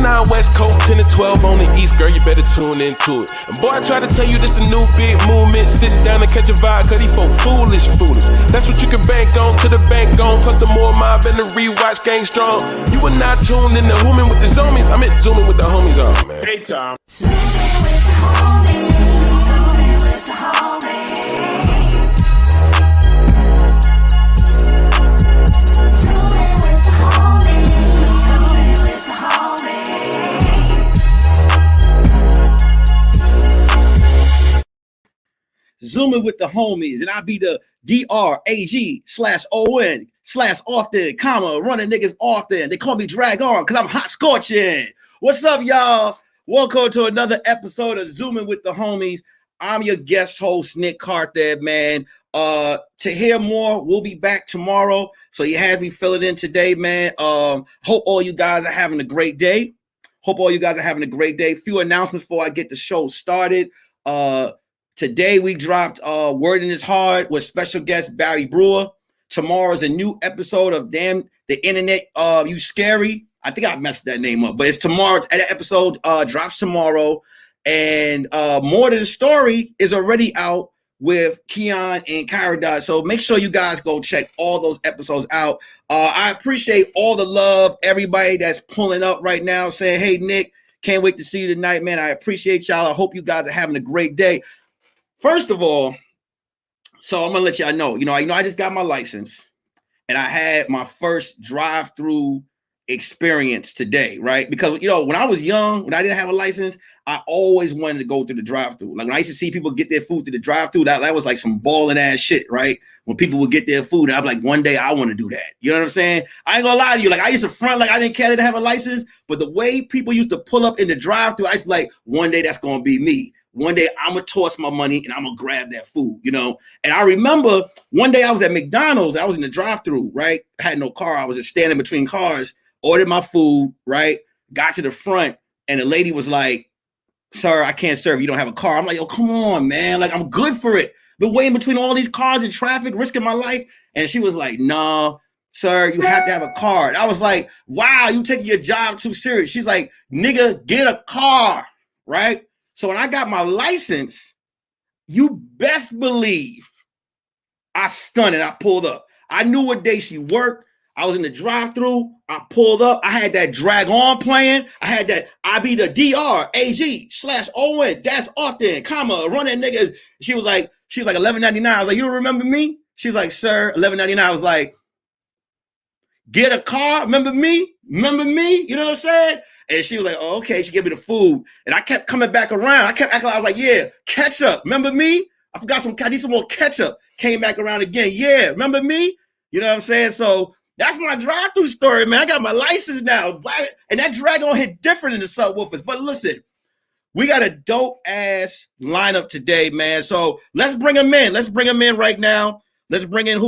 9 West Coast, 10 to 12 on the East, girl, you better tune into it. And boy, I try to tell you this the new big movement. Sit down and catch a vibe, cause these folk foolish. That's what you can bank on, to the bank on. Plus the more mob and the rewatch gang strong. You are not tuned in to Zooming with the zoomies. I'm at Zooming with the homies on, man. Hey, Tom. Zooming with the homies, and I be the DRAG/ON/often, comma, running niggas often. They call me Drag On because I'm hot scorching. What's up, y'all? Welcome to another episode of Zooming with the homies. I'm your guest host, Nick Carthan, man. TahirMoore will be back tomorrow, so he has me filling in today, man. Hope all you guys are having a great day. Few announcements before I get the show started. Today we dropped Wording is Hard with special guest Barry Brewer. Tomorrow is a new episode of Damn the Internet, You Scary. I think I messed that name up, but it's tomorrow. That episode drops tomorrow. And More to the Story is already out with Keon and Carthan. So make sure you guys go check all those episodes out. I appreciate all the love, everybody that's pulling up right now saying, hey, Nick, can't wait to see you tonight, man. I appreciate y'all. I hope you guys are having a great day. First of all, so I'm gonna let y'all know, I just got my license and I had my first drive-thru experience today, right? Because, when I was young, when I didn't have a license, I always wanted to go through the drive-thru. Like when I used to see people get their food through the drive-thru, that was like some balling ass shit, right? When people would get their food, I'm like, one day I want to do that. You know what I'm saying? I ain't gonna lie to you. Like I used to front like I didn't care to have a license, but the way people used to pull up in the drive-thru, I used to be like, one day that's gonna be me. One day I'm gonna toss my money and I'm gonna grab that food, And I remember one day I was at McDonald's, I was in the drive-thru, right? I had no car, I was just standing between cars, ordered my food, right? Got to the front, and the lady was like, sir, I can't serve, you don't have a car. I'm like, yo, come on, man. Like, I'm good for it. Been waiting between all these cars in traffic, risking my life. And she was like, no, sir, you have to have a card. I was like, wow, you taking your job too serious. She's like, nigga, get a car, right? So when I got my license, you best believe I stunned and I pulled up. I knew what day she worked. I was in the drive-thru. I pulled up. I had that Drag On playing. I had that I be the DRAG/ON. That's often, comma, running niggas. She was like $11.99. I was like, you don't remember me? She's like, sir, $11.99. I was like, get a car. Remember me? You know what I'm saying? And she was like, oh, okay. She gave me the food. And I kept coming back around. I kept acting like, I was like, yeah, ketchup. Remember me? I need some more ketchup. Came back around again. Yeah, remember me? You know what I'm saying? So that's my drive-thru story, man. I got my license now. And that Drag On hit different in the subwoofers. But listen, we got a dope-ass lineup today, man. So let's bring them in. Let's bring them in right now. Let's bring in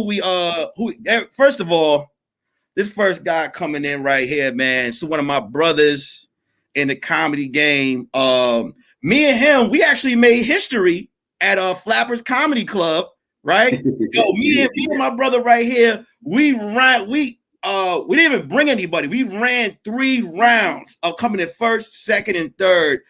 first of all, this first guy coming in right here, man. It's one of my brothers in the comedy game. Me and him, we actually made history at Flappers Comedy Club, right? Yo, me and my brother right here, we didn't even bring anybody. We ran 3 rounds of coming in first, second, and third.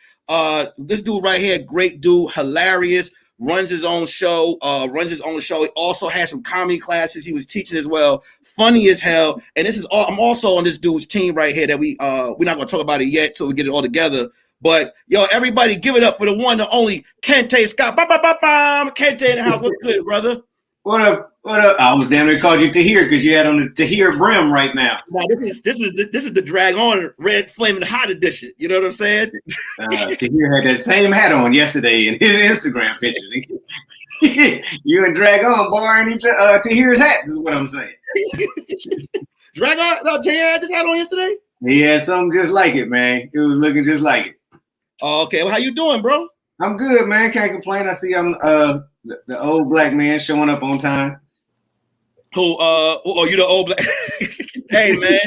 This dude right here, great dude, hilarious. Runs his own show. He also has some comedy classes he was teaching as well. Funny as hell. And this is all. I'm also on this dude's team right here that we're not gonna talk about it yet till we get it all together. But yo, everybody, give it up for the one, the only Kente Scott. Kente in the house. What's good, brother? What up? I was damn near called you Tahir because you had on the Tahir brim right now. Now this is the Drag On Red Flaming Hot edition. You know what I'm saying? Tahir had that same hat on yesterday in his Instagram pictures. You and Drag On borrowing each Tahir's hats is what I'm saying. Drag On? No, Tahir had this hat on yesterday? He had something just like it, man. It was looking just like it. Oh, okay. Well, how you doing, bro? I'm good, man. Can't complain. I see I'm the old black man showing up on time. Who? You the old black? Hey, man.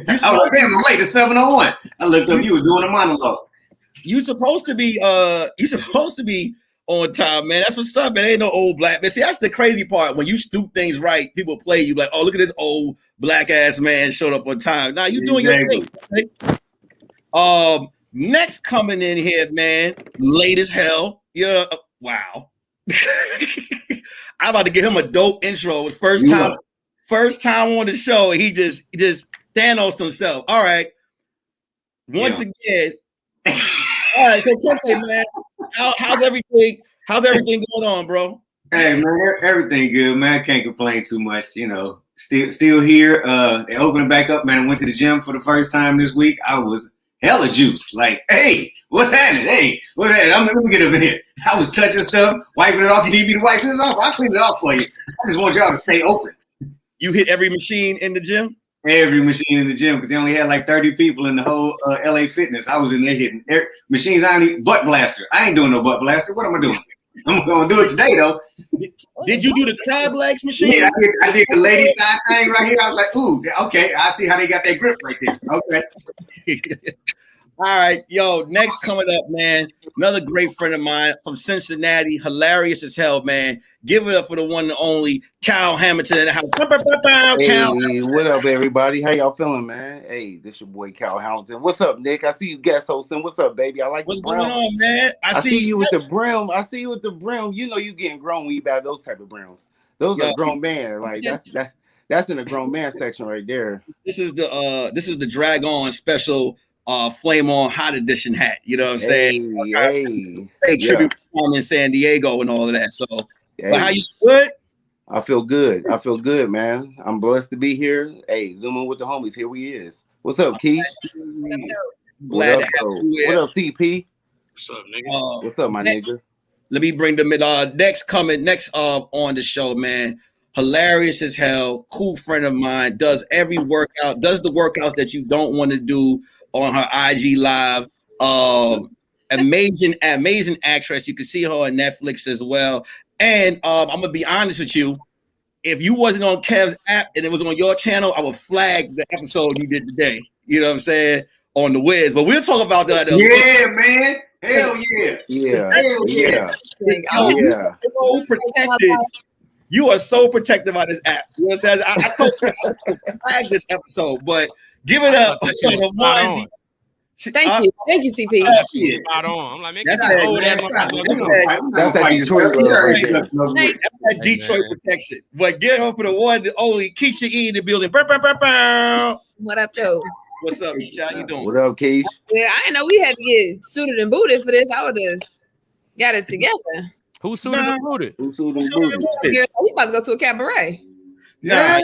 I was like, damn, I'm late. It's 7:01. I looked up. You was doing a monologue. You supposed to be on time, man. That's what's up, man. Ain't no old black man. See, that's the crazy part. When you do things right, people play you like, oh, look at this old black ass man showed up on time. Now you doing your thing. Right? Next coming in here, man, late as hell. Yeah, wow. I'm about to give him a dope intro. It was first time on the show. He just Thanos himself. All right. Once again. All right, so Kente, man, how's everything? How's everything going on, bro? Hey man, everything good, man. I can't complain too much. You know, still here. They opening back up, man. I went to the gym for the first time this week. I was hella juiced. Like, hey, what's happening? Hey, what's happening? Let me get up in here. I was touching stuff, wiping it off. You need me to wipe this off? I'll clean it off for you. I just want y'all to stay open. You hit every machine in the gym? Every machine in the gym, because they only had like 30 people in the whole LA Fitness. I was in there hitting machines. I ain't even butt blaster. I ain't doing no butt blaster. What am I doing? I'm gonna do it today though. Did you do the crab legs machine? Yeah, I did the lady side thing right here. I was like, ooh, okay. I see how they got that grip right there. Okay. All right, yo, next coming up, man, another great friend of mine from Cincinnati, hilarious as hell, man. Give it up for the one and only KAL HAMILTON in the house. Hey, what up, everybody? How y'all feeling, man? Hey, this your boy KAL HAMILTON. What's up, Nick? I see you guest hosting. What's up, baby? I like what's the brim. going on, man? I see you with the brim. I see you with the brim. You know you getting grown when you have those type of brims. Those are grown man. Like that's in the grown man section right there. This is the Drag On special. Flame On Hot Edition hat, you know what I'm saying? Hey, tribute in San Diego and all of that. So, but how you good? I feel good. I feel good, man. I'm blessed to be here. Hey, zooming with the homies. Here we is. What's up, Keish? What up, CP? What's up, nigga? What's up, my nigga? Let me bring them in. Next on the show, man. Hilarious as hell. Cool friend of mine. Does every workout. Does the workouts that you don't want to do on her IG live. Amazing actress. You can see her on Netflix as well. And I'm gonna be honest with you. If you wasn't on Kev's app and it was on your channel, I would flag the episode you did today. You know what I'm saying? On the Wiz. But we'll talk about that. Yeah, man. Hell yeah. Yeah. Hell yeah. You're so protected. You are so protected by this app. You know what I'm saying? I told you I would flag this episode, but give it up for the one. Thank you, CP. Spot on. I'm like, man, that's that Detroit protection. But get up for the one, the only Keisha E in the building. What up, though? What's up, Keisha? How you doing? What up, Keish? Yeah, I didn't know we had to get suited and booted for this. I would have got it together. Who suited and booted? Who suited and booted? We about to go to a cabaret. Nah.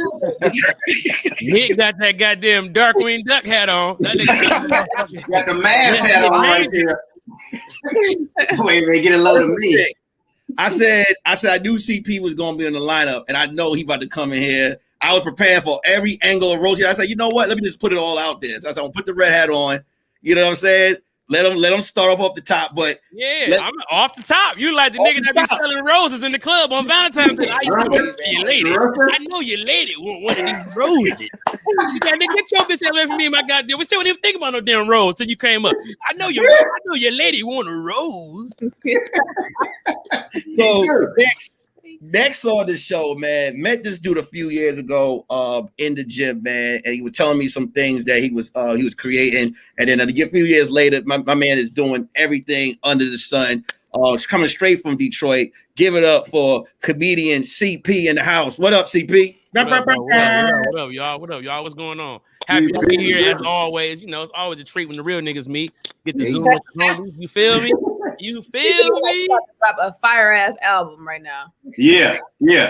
Nick got that goddamn Darkwing Duck hat on. That nigga got the mask hat on right there. Wait, they get a load of me. I said I knew CP was gonna be in the lineup, and I know he about to come in here. I was preparing for every angle of Rosie. I said, you know what? Let me just put it all out there. So I said, I'm gonna put the red hat on. You know what I'm saying? Let them start off the top, but I'm off the top. You like the nigga that be selling roses in the club on Valentine's Day. I know your lady want one of these roses. Nigga, get your bitch away from me, my goddamn. We still didn't even think about no damn rose till you came up. I know your lady want a rose. So next on the show, man, met this dude a few years ago in the gym, man, and he was telling me some things that he was creating, and then a few years later, my man is doing everything under the sun. It's coming straight from Detroit. Give it up for ComedianCp in the house. What up, CP? What up, y'all? What's going on? Happy to be here as always. You know, it's always a treat when the real niggas meet. Get the Zoom with the homies. You feel me? You feel me? Drop a fire ass album right now. Yeah.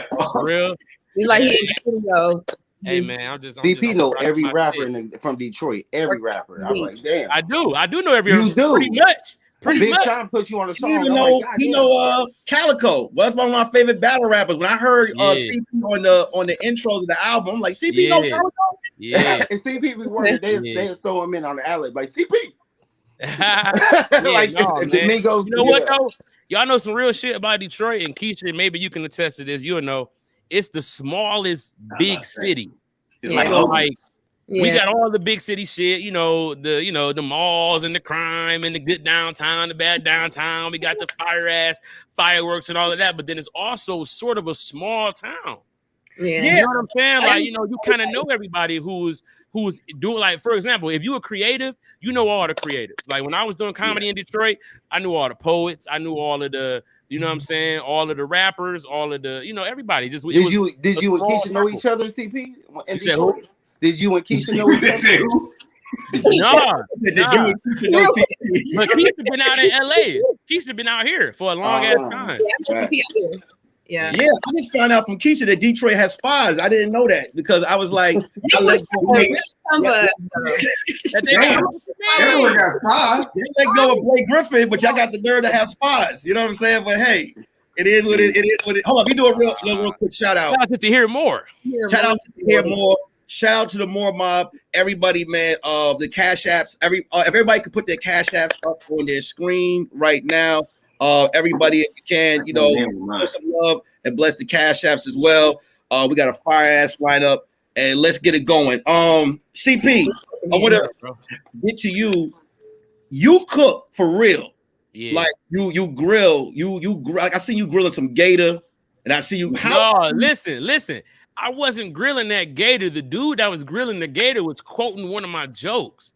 For real. He's like he in the studio. Hey man, I'm just CP know every rapper from Detroit. Every rapper. I'm like, damn. I do know every rapper. You do pretty much. Big Sean put you on the song. You know, Calico. Well, that's one of my favorite battle rappers. When I heard CP on the intros of the album, I'm like, CP know Calico? Yeah. And CP be working. They throw him in on the alley like CP. Like Migos. You know what though? Y'all know some real shit about Detroit, and Keisha, maybe you can attest to this. You'll know it's the smallest big city. It's we got all the big city shit, the malls and the crime and the good downtown, the bad downtown. We got the fireworks and all of that, but then it's also sort of a small town. Yeah. You know what I'm saying? Like, you know, you kind of know everybody who's doing, like, for example, if you're a creative, you know all the creatives. Like when I was doing comedy in Detroit, I knew all the poets, I knew all of the, you know what I'm saying, all of the rappers, all of the, you know, everybody. Just did you and Keisha know each other, CP? In Detroit? Did you and Keisha know each other? Nah. But Keisha been out in LA. Keisha been out here for a long ass time. Yeah. I just found out from Keisha that Detroit has spas. I didn't know that because I was like, everyone got spas. They let go of Blake Griffin, but y'all got the nerve to have spas. You know what I'm saying? But hey, it is what it is. Hold on, we do a real quick shout out. Shout out to TahirMoore. Shout out to TahirMoore. Shout out to the Moore Mob, everybody, man. The Cash Apps, everybody could put their Cash Apps up on their screen right now. Everybody, if you can, you know, show some love and bless the Cash Apps as well. We got a fire ass lineup, and let's get it going. CP, I want to get to you. You cook for real, like you grill. You like I see you grilling some gator, and I see you. No, listen. I wasn't grilling that gator. The dude that was grilling the gator was quoting one of my jokes.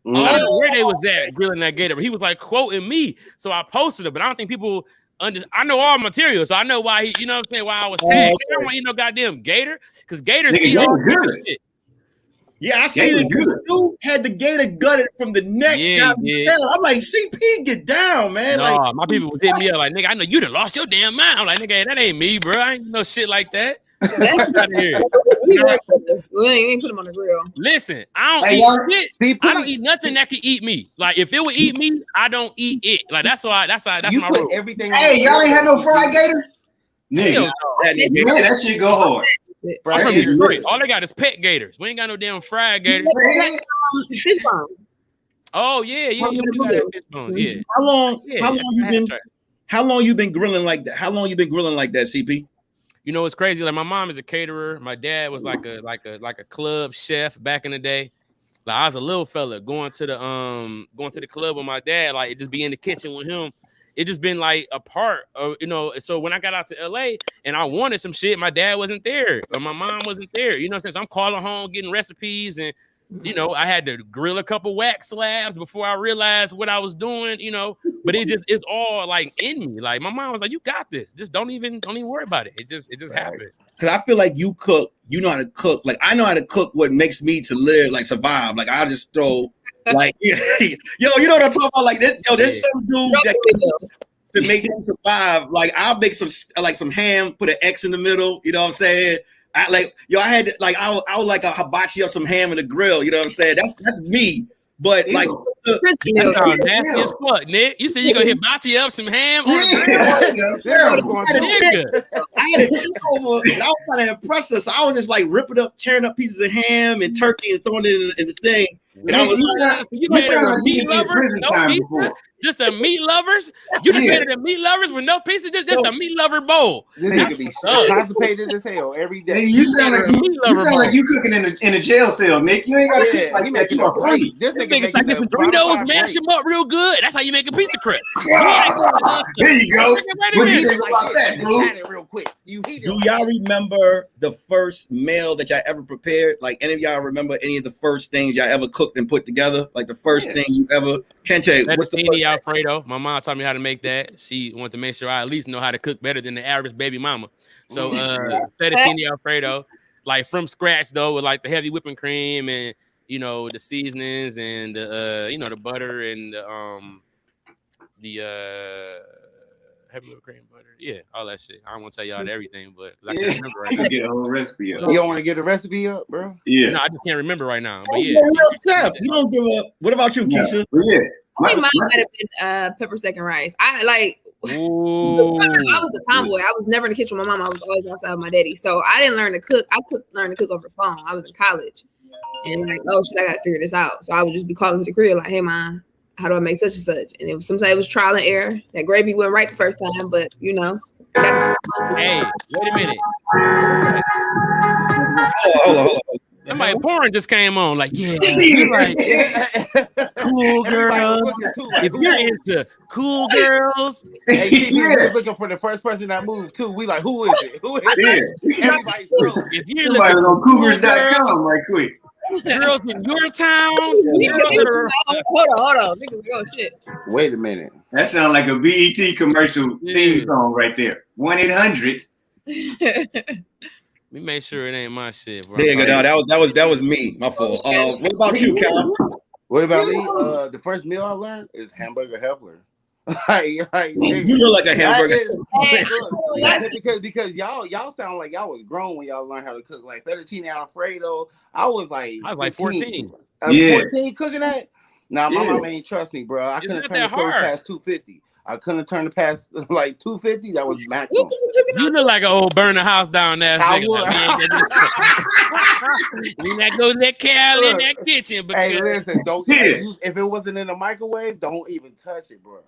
I don't know where they was at grilling that gator, but he was like quoting me. So I posted it, but I don't think people I know all material, so I know why he, you know what I'm saying, why I was tagged. I don't want you know goddamn gator, because gators eat all good shit. Yeah, I see the dude had the gator gutted from the neck down the tail. I'm like, CP, get down, man. Nah, like my people was hitting me up like, nigga, I know you done lost your damn mind. I'm like, nigga, that ain't me, bro. I ain't no shit like that. We ain't put him on the grill. Listen, I don't eat shit. I don't eat nothing that can eat me. Like if it would eat me, I don't eat it. Like that's my rule. Everything. Hey, y'all ain't had no fried gator? Nigga, that shit go hard. I'm from Detroit. All they got is pet gators. We ain't got no damn fried gators. Fish bones. Oh yeah. We got fish bones. Yeah. How long you been grilling like that? How long you been grilling like that, CP? You know, it's crazy. Like my mom is a caterer. My dad was like a club chef back in the day. Like I was a little fella going to the club with my dad. Like it just be in the kitchen with him. It just been like a part of, you know. So when I got out to LA and I wanted some shit, my dad wasn't there, or my mom wasn't there. You know what I'm saying? So I'm calling home, getting recipes, and you know, I had to grill a couple wax slabs before I realized what I was doing, you know, but it's all like in me. Like my mom was like, you got this. Just don't even worry about it. It just happened. Cause I feel like you cook, you know how to cook. Like I know how to cook what makes me to live, like survive. Like I just throw like, yo, you know what I'm talking about? Like this, there's some dude that to make them survive. Like I'll make some ham, put an X in the middle, you know what I'm saying? I was like a hibachi of some ham in the grill. You know what I'm saying? That's me. But like, that sounds nasty as fuck, Nick. You said you gonna hibachi up some ham on the grill? I had a chick over, and I was trying to impress her, so I was just like ripping up, tearing up pieces of ham and turkey and throwing it in the thing. And I was you a meat lover, no pizza, just a meat lovers. You just made it a meat lovers with no pizza, just a meat lover bowl. This nigga be constipated as hell every day. You sound like you cooking in a jail cell, Nick. You ain't gotta cook like that. You are free. This nigga like some Doritos, mash them up real good. That's how you make a pizza crust. There you go. What do you think about that, bro? Real quick. Do y'all remember the first meal that y'all ever prepared? Like any of y'all remember any of the first things y'all ever cooked and put together? Like the first thing you ever? Kente, what's the first Alfredo? My mom taught me how to make that. She wanted to make sure I at least know how to cook better than the average baby mama. So fettuccine Alfredo, like from scratch though, with like the heavy whipping cream and you know the seasonings and the you know the butter and the heavy whipped cream butter. Yeah, all that shit. I don't want to tell y'all everything, but I can't remember right now. Get a whole recipe up. You don't want to get a recipe up, bro? Yeah. No, I just can't remember right now. But yeah. Chef. You don't give up. What about you, Keisha? Yeah. I think mine might have been pepper steak and rice. I was a tomboy. I was never in the kitchen with my mom. I was always outside with my daddy. So I didn't learn to cook. I learned to cook over the phone. I was in college. And like, oh shit, I gotta figure this out. So I would just be calling to the crib like, hey mom, how do I make such and such? And sometimes it was trial and error. That gravy went right the first time, but you know. Hey, wait a minute. Hold on. Somebody porn just came on. Like, yeah, like, cool girls. If you're into cool girls, hey, he's looking for the first person that moved too. We like, who is it? Who is it? Everybody froze. If you're Somebody was on Cougars.com right quick. Girls in your town. Hold on. Niggas go shit. Wait a minute. That sounds like a BET commercial theme song right there. 1-800. We make sure it ain't my shit, bro. There you go. That was me. My fault. What about you, Cal? What about me? The first meal I learned is hamburger helper. You look like a hamburger. Because y'all sound like y'all was grown when y'all learned how to cook. Like fettuccine Alfredo, I was like 14. 14 cooking that. Nah, my mom ain't trust me, bro. I couldn't turn the stove past 250. I couldn't turn it past like 250. That was maximum. You look like an old burner house down there. We not go let Cal in that kitchen. But hey, listen, don't if it wasn't in the microwave, don't even touch it, bro.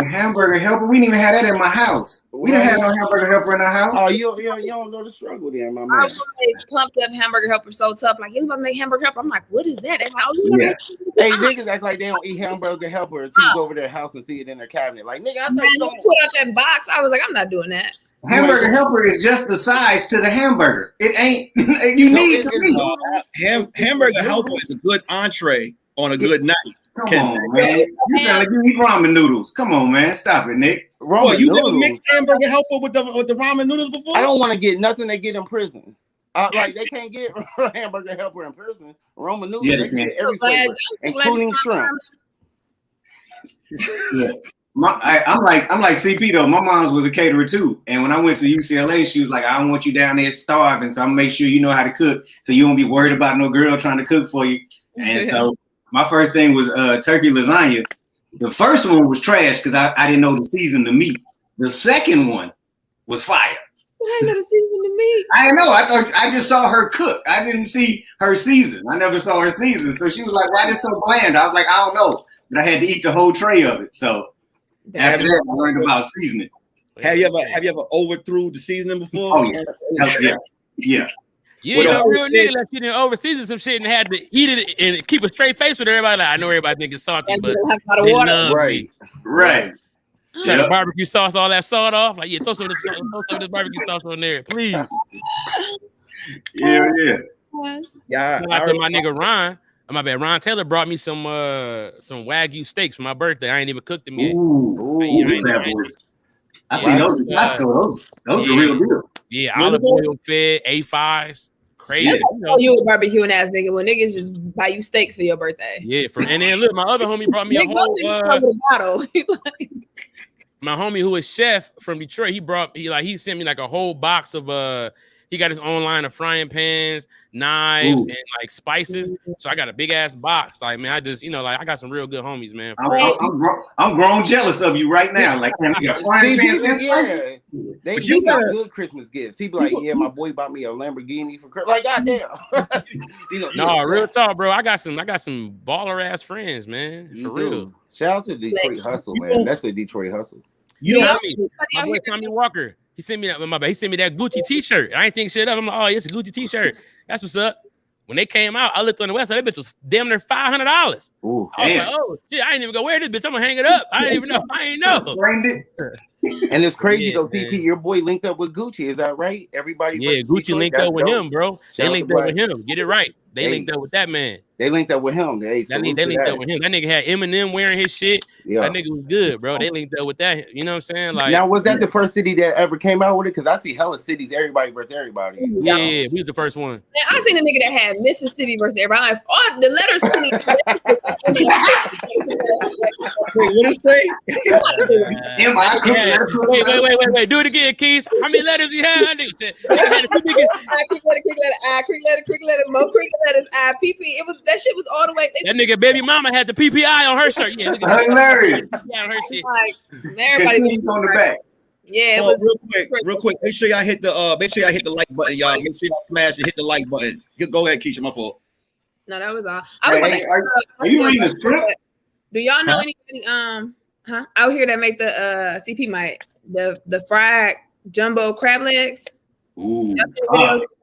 Hamburger helper. We didn't even have that in my house. We didn't have no hamburger helper in our house. Oh, you don't know the struggle there, my man. I always pumped up hamburger helper so tough. Like, you about to make hamburger helper? I'm like, what is that? And how you Hey, niggas act like they don't eat hamburger helper until you go over their house and see it in their cabinet. Like, nigga, I thought you don't put up that box. I was like, I'm not doing that. Hamburger helper is just the size to the hamburger. It ain't. You need the meat. Hamburger helper is a good entree on a good night. Come on, man. You sound like you eat ramen noodles. Come on, man. Stop it, Nick. You never mixed hamburger helper with the ramen noodles before? I don't want to get nothing they get in prison. Like they can't get hamburger helper in prison. Roman noodles, they can get every flavor, including shrimp. Yeah. I'm like CP though. My mom's was a caterer too, and when I went to UCLA, she was like, "I don't want you down there starving, so I'm gonna make sure you know how to cook, so you won't be worried about no girl trying to cook for you." And so my first thing was turkey lasagna. The first one was trash because I didn't know to season the meat. The second one was fire. I didn't know to season the meat. I know. I just saw her cook. I didn't see her season. I never saw her season. So she was like, "Why this so bland?" I was like, "I don't know," but I had to eat the whole tray of it. So after that, I learned about seasoning. Have you ever overthrew the seasoning before? Oh yeah. You ain't no real nigga like you didn't overseason some shit and had to eat it and keep a straight face with everybody. Like, I know everybody think it's salty, but right. Try to barbecue sauce all that salt off. Like, throw some of this barbecue sauce on there, please. Yeah. After my nigga Ron, my bad, Ron Taylor brought me some Wagyu steaks for my birthday. I ain't even cooked them yet. I seen those in Costco. Those are real deal. Yeah, olive oil fed A5s. Crazy. You a barbecuing ass nigga when niggas just buy you steaks for your birthday. Yeah, and then look, my other homie brought me a whole my homie who is chef from Detroit, he sent me like a whole box of he got his own line of frying pans, knives, and like spices. So I got a big ass box. Like, man, I just, I got some real good homies, man. I'm grown jealous of you right now. Like, man, you got frying pans and spices. They got good Christmas gifts. He be like, yeah, my boy bought me a Lamborghini for Christmas. Like, goddamn. No, real talk, bro. I got some baller ass friends, man. For real. Shout out to Detroit Hustle, man. That's a Detroit hustle. My boy Tommy Walker. He sent me that Gucci t-shirt. I ain't think shit up. I'm like, oh, it's a Gucci t-shirt. That's what's up. When they came out, I looked on the website. That bitch was damn near $500. I was like, oh shit, I ain't even gonna wear this bitch. I'm gonna hang it up. I didn't even know. I ain't know. And it's crazy though, CP. Your boy linked up with Gucci. Is that right? Everybody. Yeah, Gucci linked up with him, bro. They linked up with him. Get it right. They linked up with that man. They linked up with him. They linked up with him. That nigga had Eminem wearing his shit. Yeah. That nigga was good, bro. They linked up with that. You know what I'm saying? Like, now, was that the first city that ever came out with it? Because I see hella cities, everybody versus everybody. Yeah, we was the first one. Man, I seen a nigga that had Mississippi versus everybody. All the letters. Wait, what did it say? Wait. Do it again, Keys. How many letters he had? Quick letter, I, quick letter, more quick letters, I, PP. It was that shit was all the way. That nigga baby mama had the PPI on her shirt. Yeah, nigga, hilarious. On her shit. Like, everybody on the back. Yeah, it was real quick. Make sure y'all hit the like button, y'all. Make sure y'all smash and hit the like button. Go ahead, Keisha. My fault. No, that was all. Are you reading the script? Do y'all know anybody out here that make the CP mic the fried jumbo crab legs? Ooh.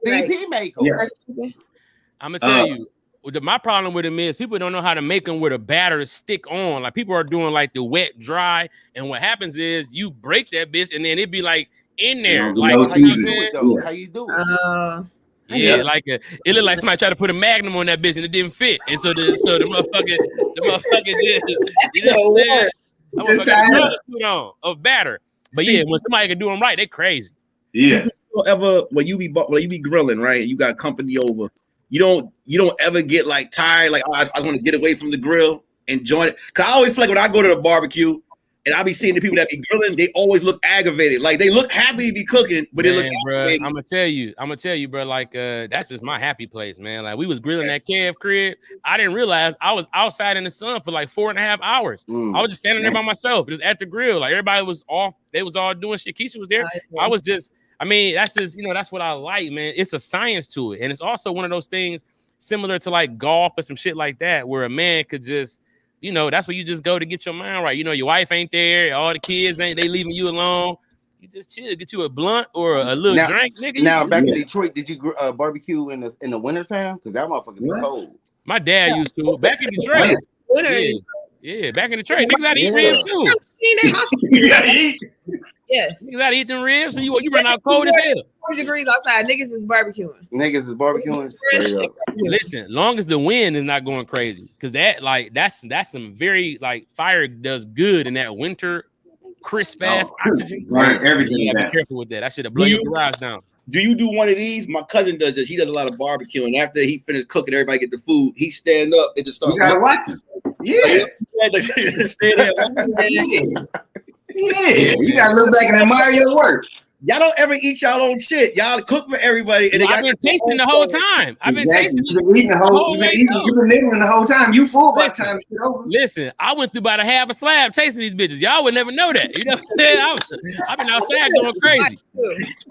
CP make them. Yeah. I'm gonna tell you. My problem with them is people don't know how to make them with a batter stick on. Like people are doing like the wet dry, and what happens is you break that bitch, and then it be like in there. Like no how you do seasoning. it Yeah. How you do it? Yeah, like it looked like somebody tried to put a magnum on that bitch and it didn't fit, and so the motherfucker just you know what I'm saying? That motherfucker on of batter. But yeah, when somebody can do them right, they crazy. Yeah. Ever when you be grilling, right? And you got company over, you don't ever get like tired, like I want to get away from the grill and join it. Cause I always feel like when I go to the barbecue and I be seeing the people that be grilling, they always look aggravated. Like they look happy to be cooking, but they look aggravated. I'm gonna tell you, bro. Like that's just my happy place, man. Like we was grilling that KF crib. I didn't realize I was outside in the sun for like 4.5 hours. I was just standing there by myself, just at the grill. Like everybody was off. They was all doing shit. Keisha was there. I was just. I mean, that's just, that's what I like, man. It's a science to it. And it's also one of those things similar to like golf or some shit like that, where a man could just, that's where you just go to get your mind right. Your wife ain't there. All the kids ain't, they leaving you alone. You just chill, get you a blunt or a little drink, nigga. Now, back in Detroit, did you barbecue in the winter time? Because that motherfucker be cold. My dad used to. Back in Detroit. Yeah, back in Detroit. Niggas out to eat ribs too. Yes. Niggas out to eat them ribs, and you run out cold as hell. 40 degrees outside. Niggas is barbecuing. Listen, long as the wind is not going crazy, because that's some very fire does good in that winter crisp ass oxygen. Right, everything. You gotta be careful with that. That should blow your garage down. Do you do one of these? My cousin does this. He does a lot of barbecuing. After he finished cooking, everybody get the food. He stand up and just start. You gotta watch him. Yeah. Yeah, you gotta look back and admire your work. Y'all don't ever eat y'all own shit. Y'all cook for everybody, and I've been tasting the whole time. I've been tasting. You've been eating the whole. You've been nibbling the whole time. You full by the time shit over. Listen, I went through about a half a slab tasting these bitches. Y'all would never know that. You know what I'm saying? I've been outside going crazy.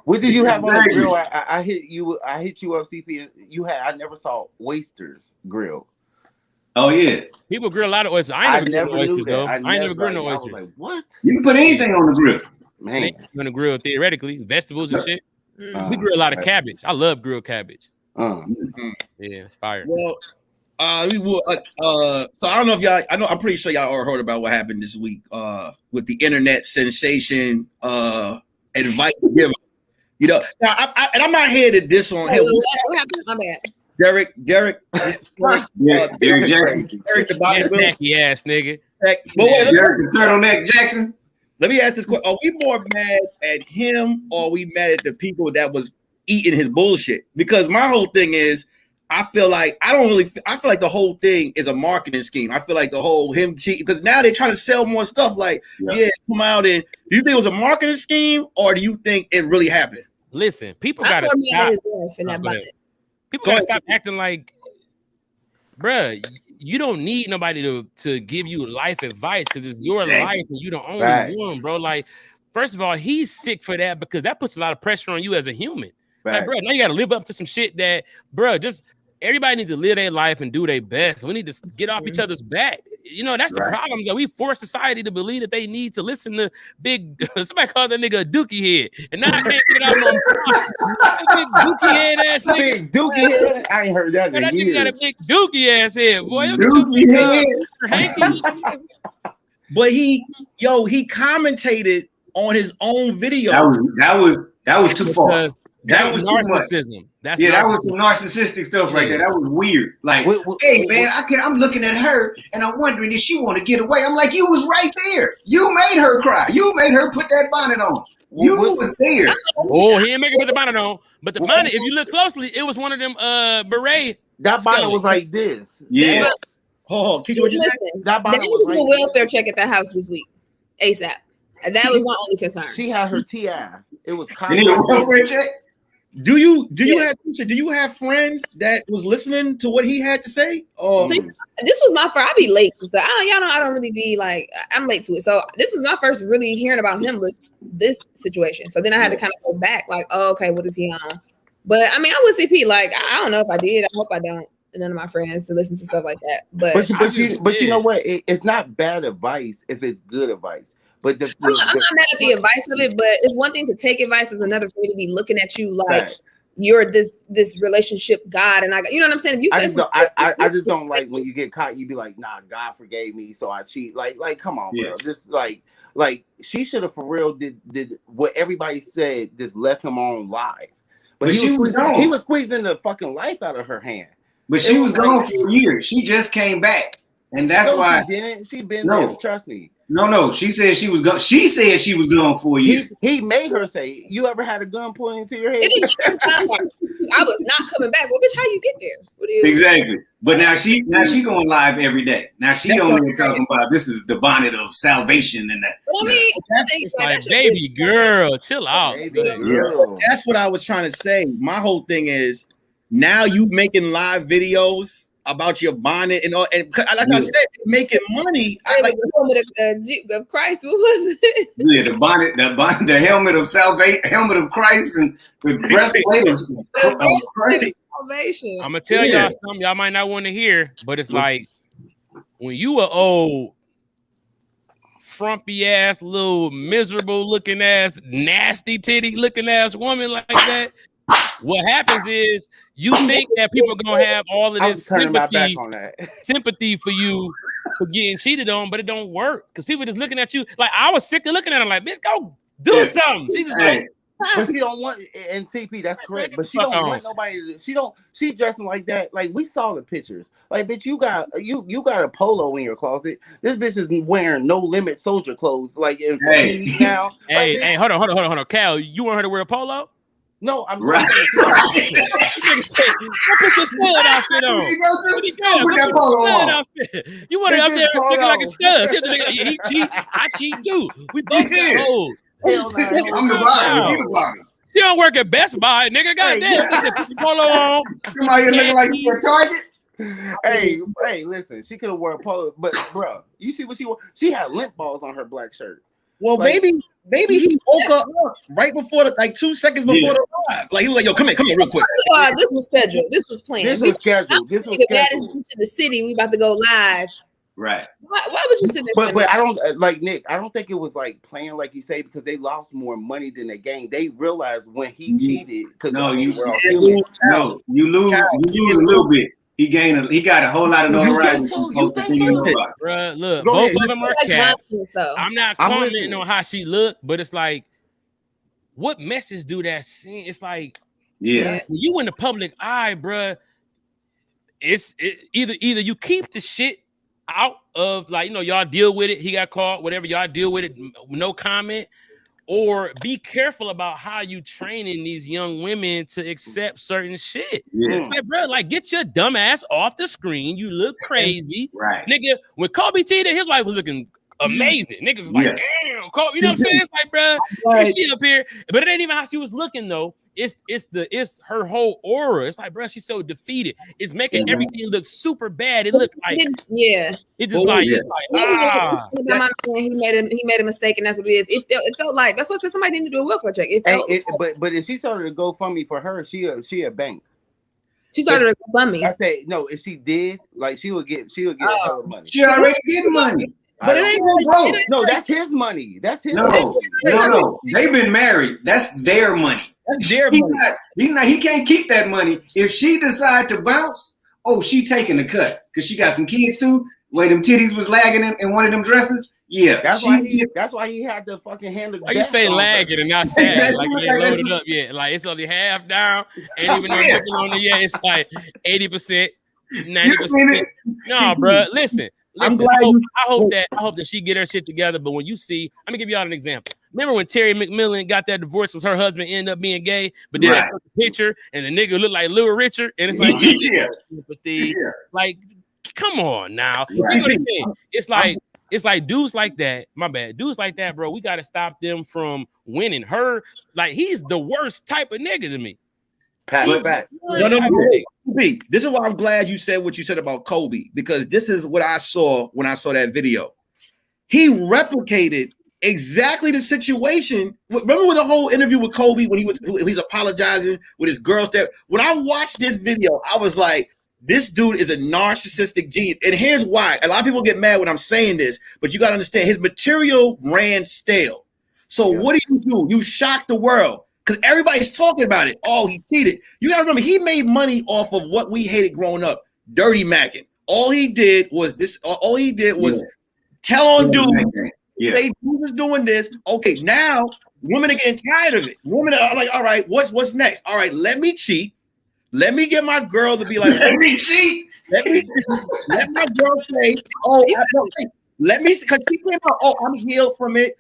What did you have on the grill? I hit you up, CP. I never saw Oysters grill. Oh yeah, people grill a lot of oysters. I never grilled oysters though. I never grilled no oysters. I was like, what? You can put anything on the grill, man. On the grill theoretically, vegetables and shit. We grill a lot of cabbage. I love grilled cabbage. Yeah, it's fire. Well, we will. So I don't know if y'all. I'm pretty sure y'all all heard about what happened this week. With the internet sensation, advice giver. Now, I'm not here to diss on him. What happened? My bad. Derek Jackson. Derek the Tacky ass nigga. Derek the turtleneck Jackson. Let me ask this question: are we more mad at him, or are we mad at the people that was eating his bullshit? Because my whole thing is, I feel like the whole thing is a marketing scheme. I feel like the whole him cheating, because now they're trying to sell more stuff. Like, come out and do you think it was a marketing scheme, or do you think it really happened? Listen, people gotta stop. People gotta stop acting like, bruh, you don't need nobody to give you life advice because it's your life and you the only one, bro. Like, first of all, he's sick for that because that puts a lot of pressure on you as a human. Like, bro, now you gotta live up to some shit that, bro, just everybody needs to live their life and do their best. We need to get off each other's back. That's the problem. That we force society to believe that they need to listen to big. Somebody called that nigga a dookie head, and now I can't get it out on big dookie head ass nigga. Big dookie head. I ain't heard that. That nigga got a big dookie ass head, boy. Dookie head. But he commentated on his own video. That was too far. That was narcissism. That was some narcissistic stuff right there. That was weird. Like, hey man, I'm looking at her and I'm wondering if she want to get away. I'm like, you was right there. You made her cry. You made her put that bonnet on. You was there. Oh, he didn't make her put the bonnet on. But the bonnet, if you look closely, it was one of them beret. That bonnet was like this. Yeah. Teach what you said. That bonnet was like a welfare check at the house this week, ASAP. And that was my only concern. She had her TI. It was you need a welfare check. Do you have friends that was listening to what he had to say? So this was my first. I be late, so I don't really be like, I'm late to it. So this is my first really hearing about him with this situation. So then I had to kind of go back, like, oh, okay, what is he on? But I mean, I would CP, like, I don't know if I did. I hope I don't. None of my friends to listen to stuff like that. But you know what? It's not bad advice if it's good advice. But I'm not mad at the advice of it, but it's one thing to take advice, it's another for me to be looking at you like you're this relationship God, and you know what I'm saying? If you I just don't like when you get caught. You be like, nah, God forgave me, so I cheat. Like, come on, bro. This like she should have for real did what everybody said. Just left him on live, but he was squeezing the fucking life out of her hand. But she was gone for a year. She just came back, and that's why she didn't. She been there. Trust me. No. She said she was gone. She said she was gone for a year. He made her say, "You ever had a gun pointed to your head?" I was not coming back. Well, bitch, how you get there? Exactly. But now she going live every day. Now she only talking about this is the bonnet of salvation and that. But I mean, it's like baby girl, chill out. Baby girl. That's what I was trying to say. My whole thing is now you making live videos about your bonnet and all, and like I said, making money. The helmet of Christ. What was it? Yeah, the bonnet, the helmet of salvation, helmet of Christ, and the breastplate of Christ. Salvation. I'm gonna tell y'all something y'all might not want to hear, but it's like when you an old frumpy ass, little miserable looking ass, nasty titty looking ass woman like that. What happens is you think that people are gonna have all of this sympathy for you for getting cheated on, but it don't work because people just looking at you like I was sick of looking at her like, bitch, go do something. She just like, but she don't want and TP, that's correct. But she don't want nobody to, she dressing like that. Like we saw the pictures. Like, bitch, you got a polo in your closet. This bitch is wearing No Limit soldier clothes. Like now. Hey, hold on. Cal, you want her to wear a polo? No, I'm right. Go put your stud outfit on. Put that polo on. You want her up there looking like a stud. He cheat, I cheat too. We both got old. I'm the bottom. She don't work at Best Buy, nigga. Goddamn, put your polo on. You out here looking like she a Target. Hey, listen. She could have worn a polo, but bro, you see what she wore? She had lint balls on her black shirt. Well, like, maybe he woke up right before 2 seconds before the drive. Like he was like, "Yo, come here, real quick." This was scheduled. This was planned. This was scheduled. The baddest bitch in the city. We about to go live. Right. Why would you sit there? But I don't like Nick. I don't think it was like planned, like you say, because they lost more money than they gained. They realized when he cheated. Because you lose a little bit. He got a whole lot of notoriety. Bruh, look, both of them are cat. I'm not commenting on how she looked, but it's like, what message do that send? It's like, when you in the public eye, bruh, it's either you keep the shit out of, like, y'all deal with it. He got caught, whatever, y'all deal with it, no comment. Or be careful about how you training these young women to accept certain shit. Yeah. It's like, bro, like, get your dumb ass off the screen. You look crazy. Right. Nigga, when Kobe cheated, his wife was looking amazing. Niggas was like, damn, Kobe. You know what I'm saying? It's like, bro, she up here. But it ain't even how she was looking, though. It's her whole aura. It's like, bro, she's so defeated. It's making everything look super bad. It looked like, it's just he made a mistake, and that's what it is. It felt like that's what I said. Somebody didn't do a welfare check. But if she started to GoFundMe for her, she a bank. She started to GoFundMe. I say no. If she did, like, she would get her money. She already getting money. But it ain't no. That's his money. That's his. No. They've been married. That's their money. That's their money. He can't keep that money. If she decide to bounce, she taking the cut because she got some kids too. Where them titties was lagging in one of them dresses. Yeah, that's why he had to fucking handle. Why you say lagging and not sad? Like it ain't loaded up yet. Like it's only half down. Ain't even no nipple on it yet. It's like 80%, 90%. No, bro. Listen. I hope that she get her shit together. But when you see, let me give y'all an example. Remember when Terry McMillan got that divorce because her husband ended up being gay, but then they took a picture and the nigga looked like Little Richard, and it's like, like, come on now. Right. It's like dudes like that. My bad, dudes like that, bro. We got to stop them from winning. Her, like, he's the worst type of nigga to me. This is why I'm glad you said what you said about Kobe, because this is what I saw when I saw that video. He replicated exactly the situation. Remember with the whole interview with Kobe when he's apologizing with his girls there. When I watched this video, I was like, this dude is a narcissistic genius. And here's why. A lot of people get mad when I'm saying this, but you got to understand his material ran stale. So what do? You shock the world. because everybody's talking about it. Oh, he cheated. You gotta remember, he made money off of what we hated growing up, dirty macking. All he did was tell on dudes. They dude was doing this. Okay, now women are getting tired of it. Women are like, all right, what's next? All right, let me cheat. Let me get my girl to be like, let me cheat. Let my girl say, oh, let me, because she came out, oh, I'm healed from it.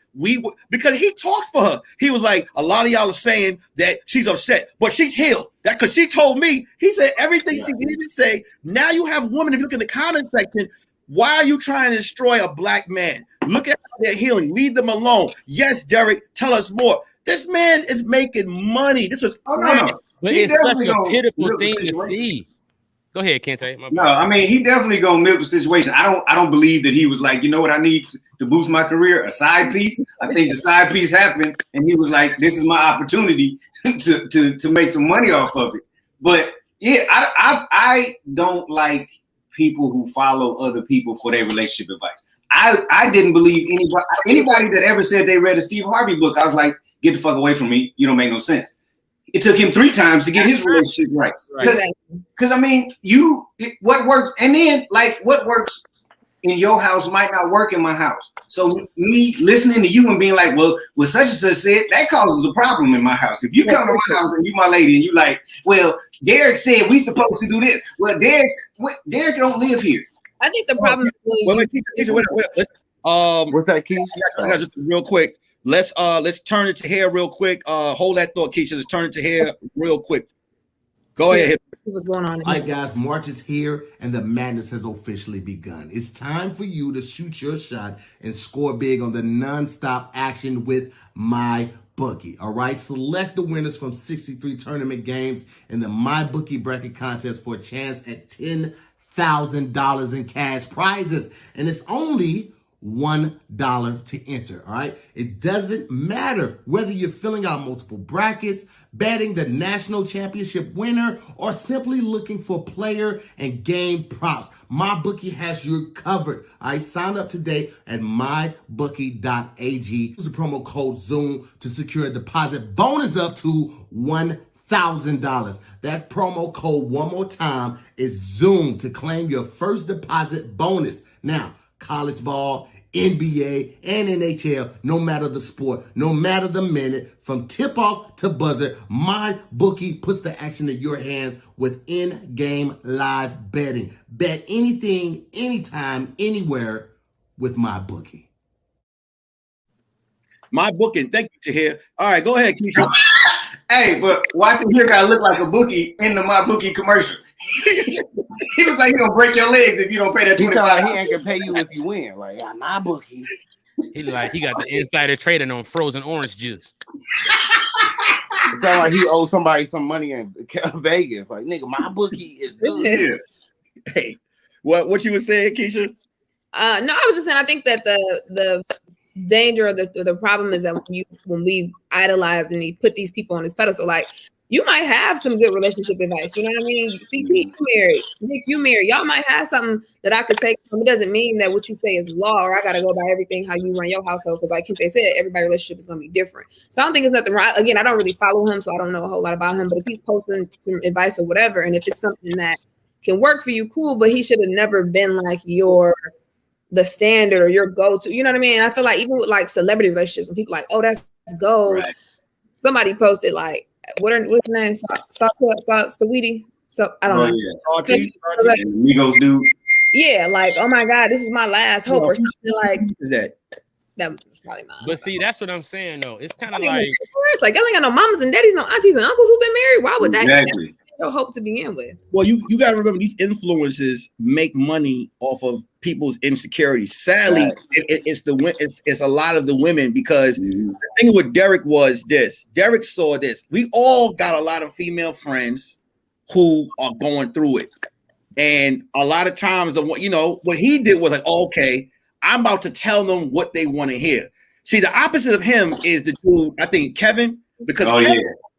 Because he talked for her. He was like, a lot of y'all are saying that she's upset, but she's healed. That because she told me, he said everything she needed to say. Now you have women, if you look in the comment section, why are you trying to destroy a black man? Look at how they're healing. Leave them alone. Yes, Derek, tell us more. This man is making money. This is no. But it's such a pitiful thing to see. Go ahead, Kente. No, I mean, he definitely gonna milk the situation. I don't believe that he was like, you know what I need to boost my career? A side piece. I think the side piece happened, and he was like, this is my opportunity to make some money off of it. But yeah, I don't like people who follow other people for their relationship advice. I didn't believe anybody that ever said they read a Steve Harvey book. I was like, get the fuck away from me. You don't make no sense. It took him 3 times to get his relationship right. Because I mean, what works, and then like what works in your house might not work in my house. So me listening to you and being like, well, what such and such said, that causes a problem in my house. If you come to my house and you my lady and you like, well, Derek said we supposed to do this. Well, Derek don't live here. I think the problem is wait. What's that, Keisha? Just real quick. Let's turn it to hair real quick. Hold that thought, Keisha. Let's turn it to hair real quick. Go ahead. What's going on? All right, guys, March is here and the madness has officially begun. It's time for you to shoot your shot and score big on the non-stop action with MyBookie. All right, select the winners from 63 tournament games in the MyBookie bracket contest for a chance at $10,000 in cash prizes, and it's only $1 to enter. All right, it doesn't matter whether you're filling out multiple brackets, betting the national championship winner, or simply looking for player and game props. MyBookie has you covered. All right, sign up today at mybookie.ag. Use the promo code ZOOM to secure a deposit bonus up to $1,000. That promo code, one more time, is ZOOM to claim your first deposit bonus. Now, college ball, NBA, and NHL, no matter the sport, no matter the minute, from tip-off to buzzer, MyBookie puts the action in your hands with in-game live betting. Bet anything, anytime, anywhere with MyBookie. MyBookie, thank you, Tahir. All right, go ahead, Keisha. Hey, but watching here gotta look like a bookie in the MyBookie commercial. He looks like he's gonna break your legs if you don't pay that $25. He ain't gonna pay you if you win. Like, yeah, MyBookie. He like he got the insider trading on frozen orange juice. It sounds like he owes somebody some money in Vegas. Like, nigga, MyBookie is good. Hey, what you were saying, Keisha? No, I was just saying I think that the danger or the problem is that when we idolize and we put these people on this pedestal, like, you might have some good relationship advice. You know what I mean? CP, you married. Nick, you married. Y'all might have something that I could take from. It doesn't mean that what you say is law or I got to go by everything how you run your household. Because like Kente said, everybody's relationship is going to be different. So I don't think it's nothing right. Again, I don't really follow him, so I don't know a whole lot about him. But if he's posting some advice or whatever, and if it's something that can work for you, cool. But he should have never been like the standard or your go-to. You know what I mean? I feel like even with like celebrity relationships, and people like, oh, that's goals. Right. Somebody posted like, what's the name? Sweetie. So I don't know. Yeah. Migos dude. Yeah, like, oh my God, this is my last hope, or something like that. That was probably mine. But see, that's what I'm saying though. It's kind of it's like y'all ain't got no mamas and daddies, no aunties and uncles who've been married. Why would that be your hope to begin with? Well, you got to remember these influencers make money off of people's insecurities. Sadly, right. it's a lot of the women, because the thing with Derek was this. Derek saw this. We all got a lot of female friends who are going through it, and a lot of times what he did was like, okay, I'm about to tell them what they want to hear. See, the opposite of him is the dude, I think, Kevin, because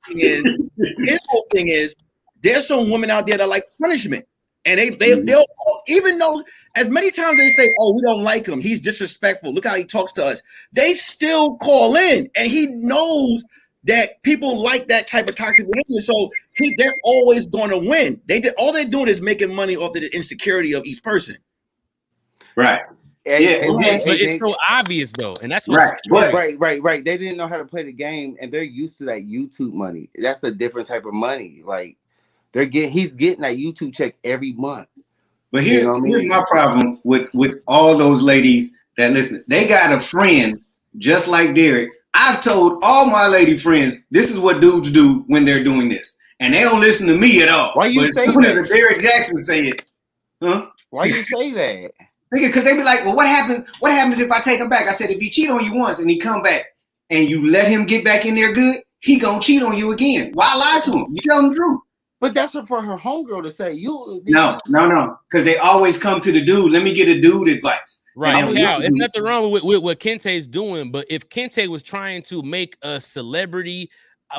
his whole thing is there's some women out there that like punishment, and they'll even though as many times they say, oh, we don't like him, he's disrespectful, look how he talks to us, they still call in, and he knows that people like that type of toxic behavior. So they're always going to win. All they're doing is making money off the insecurity of each person. Right. And, Yeah, but it's so obvious though, and that's what's right. They didn't know how to play the game, and they're used to that YouTube money. That's a different type of money. Like he's getting that YouTube check every month. But here's my problem with all those ladies that listen. They got a friend just like Derek. I've told all my lady friends this is what dudes do when they're doing this, and they don't listen to me at all. Why you but say as soon that? as Derek Jackson say it, Why you say that? Because they be like, well, what happens? What happens if I take him back? I said, if he cheat on you once and he come back and you let him get back in there good, he gonna cheat on you again. Why lie to him? You tell him the truth. But that's for her homegirl to say. No. Because they always come to the dude. Let me get a dude advice. Right. Cal, it's nothing wrong with what Kente's doing, but if Kente was trying to make a celebrity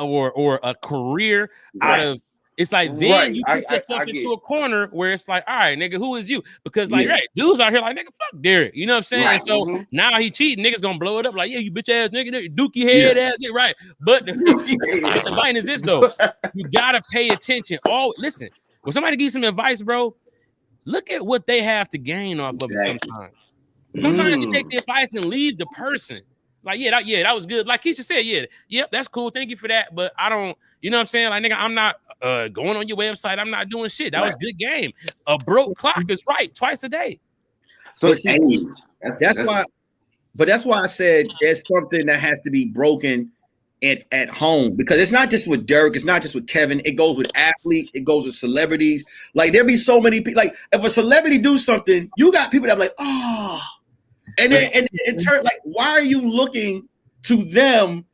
or a career out of, it's like then you put yourself into a corner where it's like, all right, nigga, who is you? Because like, dudes out here like, nigga, fuck Derek. You know what I'm saying? Right. So now he cheating, niggas gonna blow it up like, yeah, you bitch ass nigga, dookie head ass nigga, right? But the line is this though, you gotta pay attention. Listen, when somebody gives some advice, bro, look at what they have to gain off of it sometimes. Sometimes you take the advice and leave the person. Like, that was good. Like Keisha said, yep, that's cool. Thank you for that. But I don't, you know what I'm saying? Like, nigga, I'm not going on your website. I'm not doing shit. That was good game. A broke clock is right twice a day. So that's why. But that's why I said there's something that has to be broken at home, because it's not just with Derek, it's not just with Kevin. It goes with athletes. It goes with celebrities. Like there be so many people. Like if a celebrity do something, you got people that are like, oh. And then and in turn, like, why are you looking to them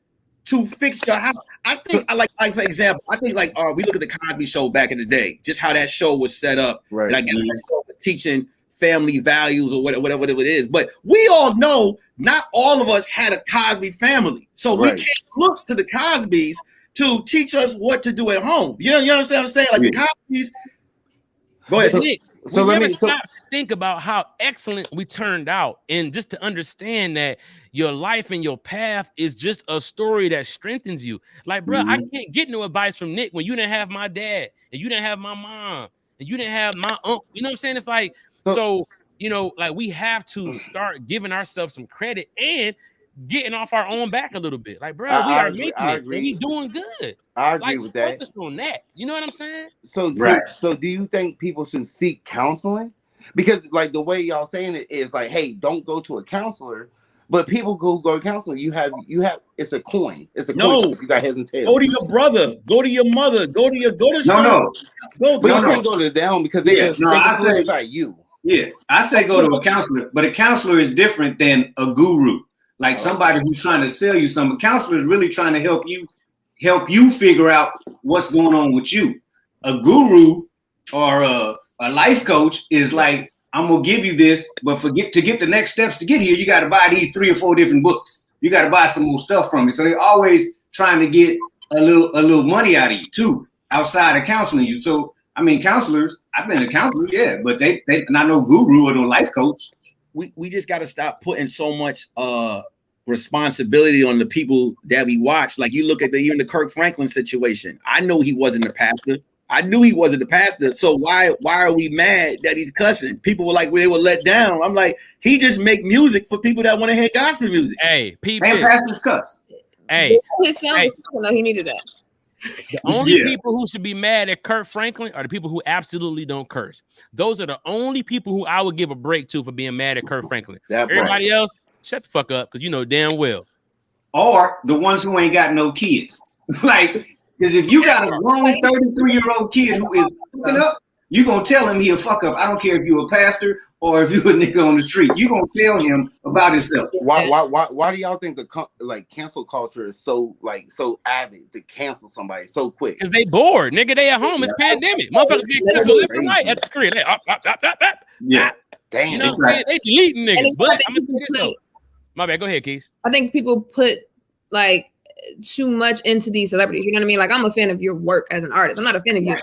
to fix your house? I think like for example, I think like we look at the Cosby Show back in the day, just how that show was set up. Right. And I guess that show was teaching family values or whatever it is. But we all know not all of us had a Cosby family. So we can't look to the Cosbys to teach us what to do at home. You know what I'm saying? Like the Cosbys. Go ahead. So let me stop to think about how excellent we turned out, and just to understand that your life and your path is just a story that strengthens you. Like, bro, I can't get no advice from Nick when you didn't have my dad and you didn't have my mom and you didn't have my uncle. You know what I'm saying? It's like, so you know, like we have to start giving ourselves some credit and getting off our own back a little bit. Like, bro, we are making it. And we doing good. I agree with that. Focus on that. You know what I'm saying? So do you think people should seek counseling? Because like the way y'all saying it is like, hey, don't go to a counselor. But people who go to counseling, you have it's a coin. It's a coin. You got heads and tails. Go to your brother. Go to your mother. Go to No. Go. But you can't go to them because they can say about you. Yeah, I say go to a counselor, but a counselor is different than a guru. Like somebody who's trying to sell you something. A counselor is really trying to help you figure out what's going on with you. A guru or a life coach is like, I'm gonna give you this, but to get the next steps to get here, you got to buy these 3 or 4 different books. You got to buy some more stuff from me. So they're always trying to get a little money out of you too, outside of counseling you. So I mean, counselors, I've been a counselor, but they not no guru or no life coach. We just got to stop putting so much responsibility on the people that we watch. Like you look at even the Kirk Franklin situation. I know he wasn't the pastor. I knew he wasn't the pastor. So why are we mad that he's cussing? People were like, they were let down. I'm like, he just make music for people that want to hear gospel music. Hey, people, and pastors cuss. Hey, his son was no, he needed that. The only people who should be mad at Kirk Franklin are the people who absolutely don't curse. Those are the only people who I would give a break to for being mad at Kirk Franklin. Everybody else, shut the fuck up, because you know damn well. Or the ones who ain't got no kids. Like, because if you got a grown 33-year-old kid who is fucking up, you gonna tell him he a fuck up. I don't care if you a pastor or if you a nigga on the street. You gonna tell him about himself. Why do y'all think the cancel culture is so avid to cancel somebody so quick? Because they bored, nigga. They at home. It's pandemic. Motherfuckers get canceled left and right at the career. They up. Yeah. Damn. You know what I'm saying? They deleting niggas. But I'm gonna say this though. My bad. Go ahead, Keith. I think people put like too much into these celebrities. You know what I mean? Like I'm a fan of your work as an artist. I'm not a fan of you.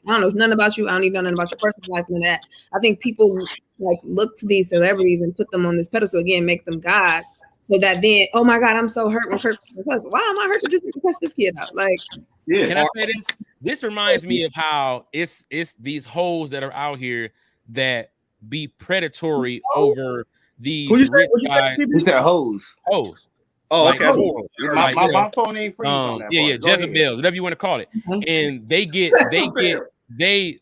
I don't know nothing about you. I don't even know nothing about your personal life and that. I think people like look to these celebrities and put them on this pedestal again, make them gods So that then, oh my God, I'm so hurt when Kirk cuss. Why am I hurt to just cuss this kid out? Like, Yeah. Can I say this? This reminds me of how it's these hoes that are out here that be predatory over these rich guys. Who said hoes? Hoes. Oh, Like, okay. My phone ain't free on that. Yeah, part. Go ahead. Jezebel, whatever you want to call it. And they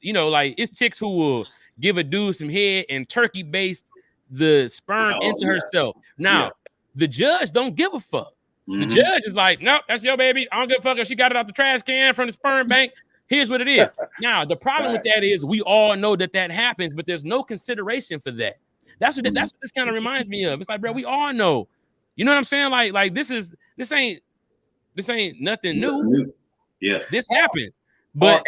you know, like it's chicks who will give a dude some head and turkey baste the sperm into herself. Now, the judge don't give a fuck. The judge is like, nope, that's your baby. I don't give a fuck if she got it out the trash can from the sperm bank. Here's what it is. Now, the problem with that is we all know that happens, but there's no consideration for that. That's what this kind of reminds me of. It's like, bro, we all know. You know what I'm saying? Like this ain't nothing new. Yeah. This happens. But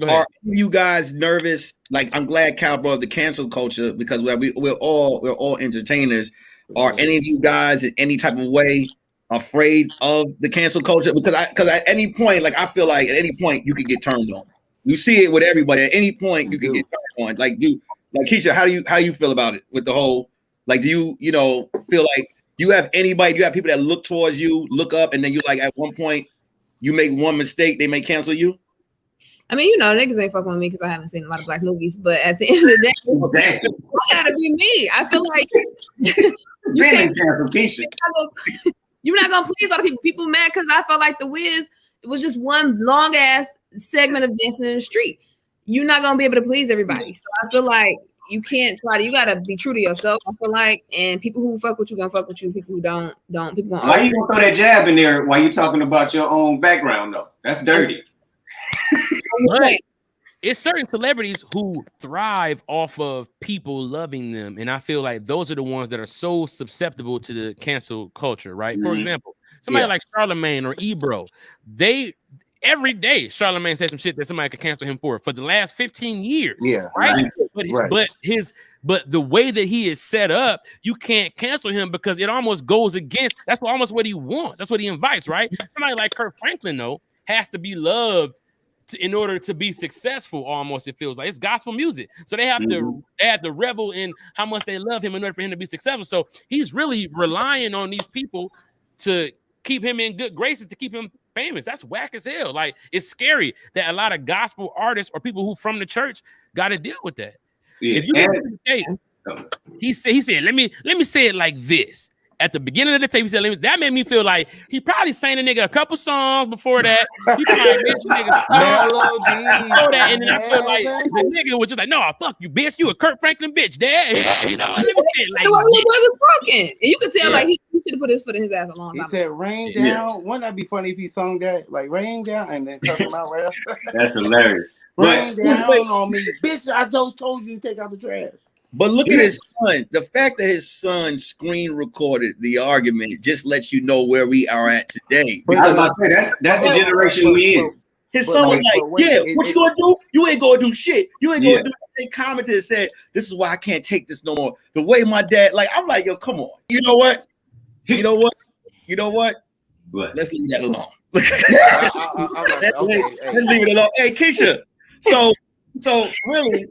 are you guys nervous? Like, I'm glad Cal brought up the cancel culture because we're all entertainers. Are any of you guys in any type of way afraid of the cancel culture? Because at any point, like I feel like at any point you could get turned on. You see it with everybody. At any point you can get turned on. Like Keisha, how do you feel about it with the whole? Like, do you feel like do you have people that look towards you, look up, and then you like at one point you make one mistake, they may cancel you? I mean, niggas ain't fucking with me because I haven't seen a lot of black movies. But at the end of the day, Exactly. I gotta be me. I feel like you're not gonna please all the people. People mad because I felt like The Wiz, it was just one long ass segment of dancing in the street. You're not gonna be able to please everybody. So I feel like you can't try to. You gotta be true to yourself. I feel like, and people who fuck with you gonna fuck with you. People who don't. People gonna. Why you gonna throw that jab in there while you talking about your own background though? That's dirty. But it's certain celebrities who thrive off of people loving them, and I feel like those are the ones that are so susceptible to the cancel culture, right? For example, somebody like Charlemagne or Ebro, every day Charlemagne says some shit that somebody could cancel him for the last 15 years. Yeah, right. But the way that he is set up, you can't cancel him because it almost goes against. That's almost what he wants. That's what he invites, right? Somebody like Kirk Franklin though has to be loved in order to be successful. Almost, it feels like it's gospel music, so they have to revel in how much they love him in order for him to be successful. So he's really relying on these people to keep him in good graces, to keep him famous. That's whack as hell. Like, it's scary that a lot of gospel artists or people who from the church got to deal with that. If you listen to the tape, he said, let me say it like this. At the beginning of the tape, he said, that made me feel like he probably sang a nigga a couple songs before that. He probably made the nigga before that, and then I feel like the nigga was just like, no, fuck you, bitch. You a Kirk Franklin bitch, dad. You know, let me say it like the way was talking. And you could tell like he should have put his foot in his ass a long time. He said, rain down. Wouldn't that be funny if he sung that? Like, rain down and then cut him out right after? That's hilarious. Rain down on me. Bitch, I just told you to take out the trash. But look at his son. The fact that his son screen recorded the argument just lets you know where we are at today. Because I say that's the generation we in. His son was like, what you gonna do? You ain't gonna do shit. You ain't gonna do it. They commented and said, this is why I can't take this no more. The way my dad, like, I'm like, yo, come on. You know what? What? Let's leave that alone. Let's leave it alone. Hey, Keisha. So really,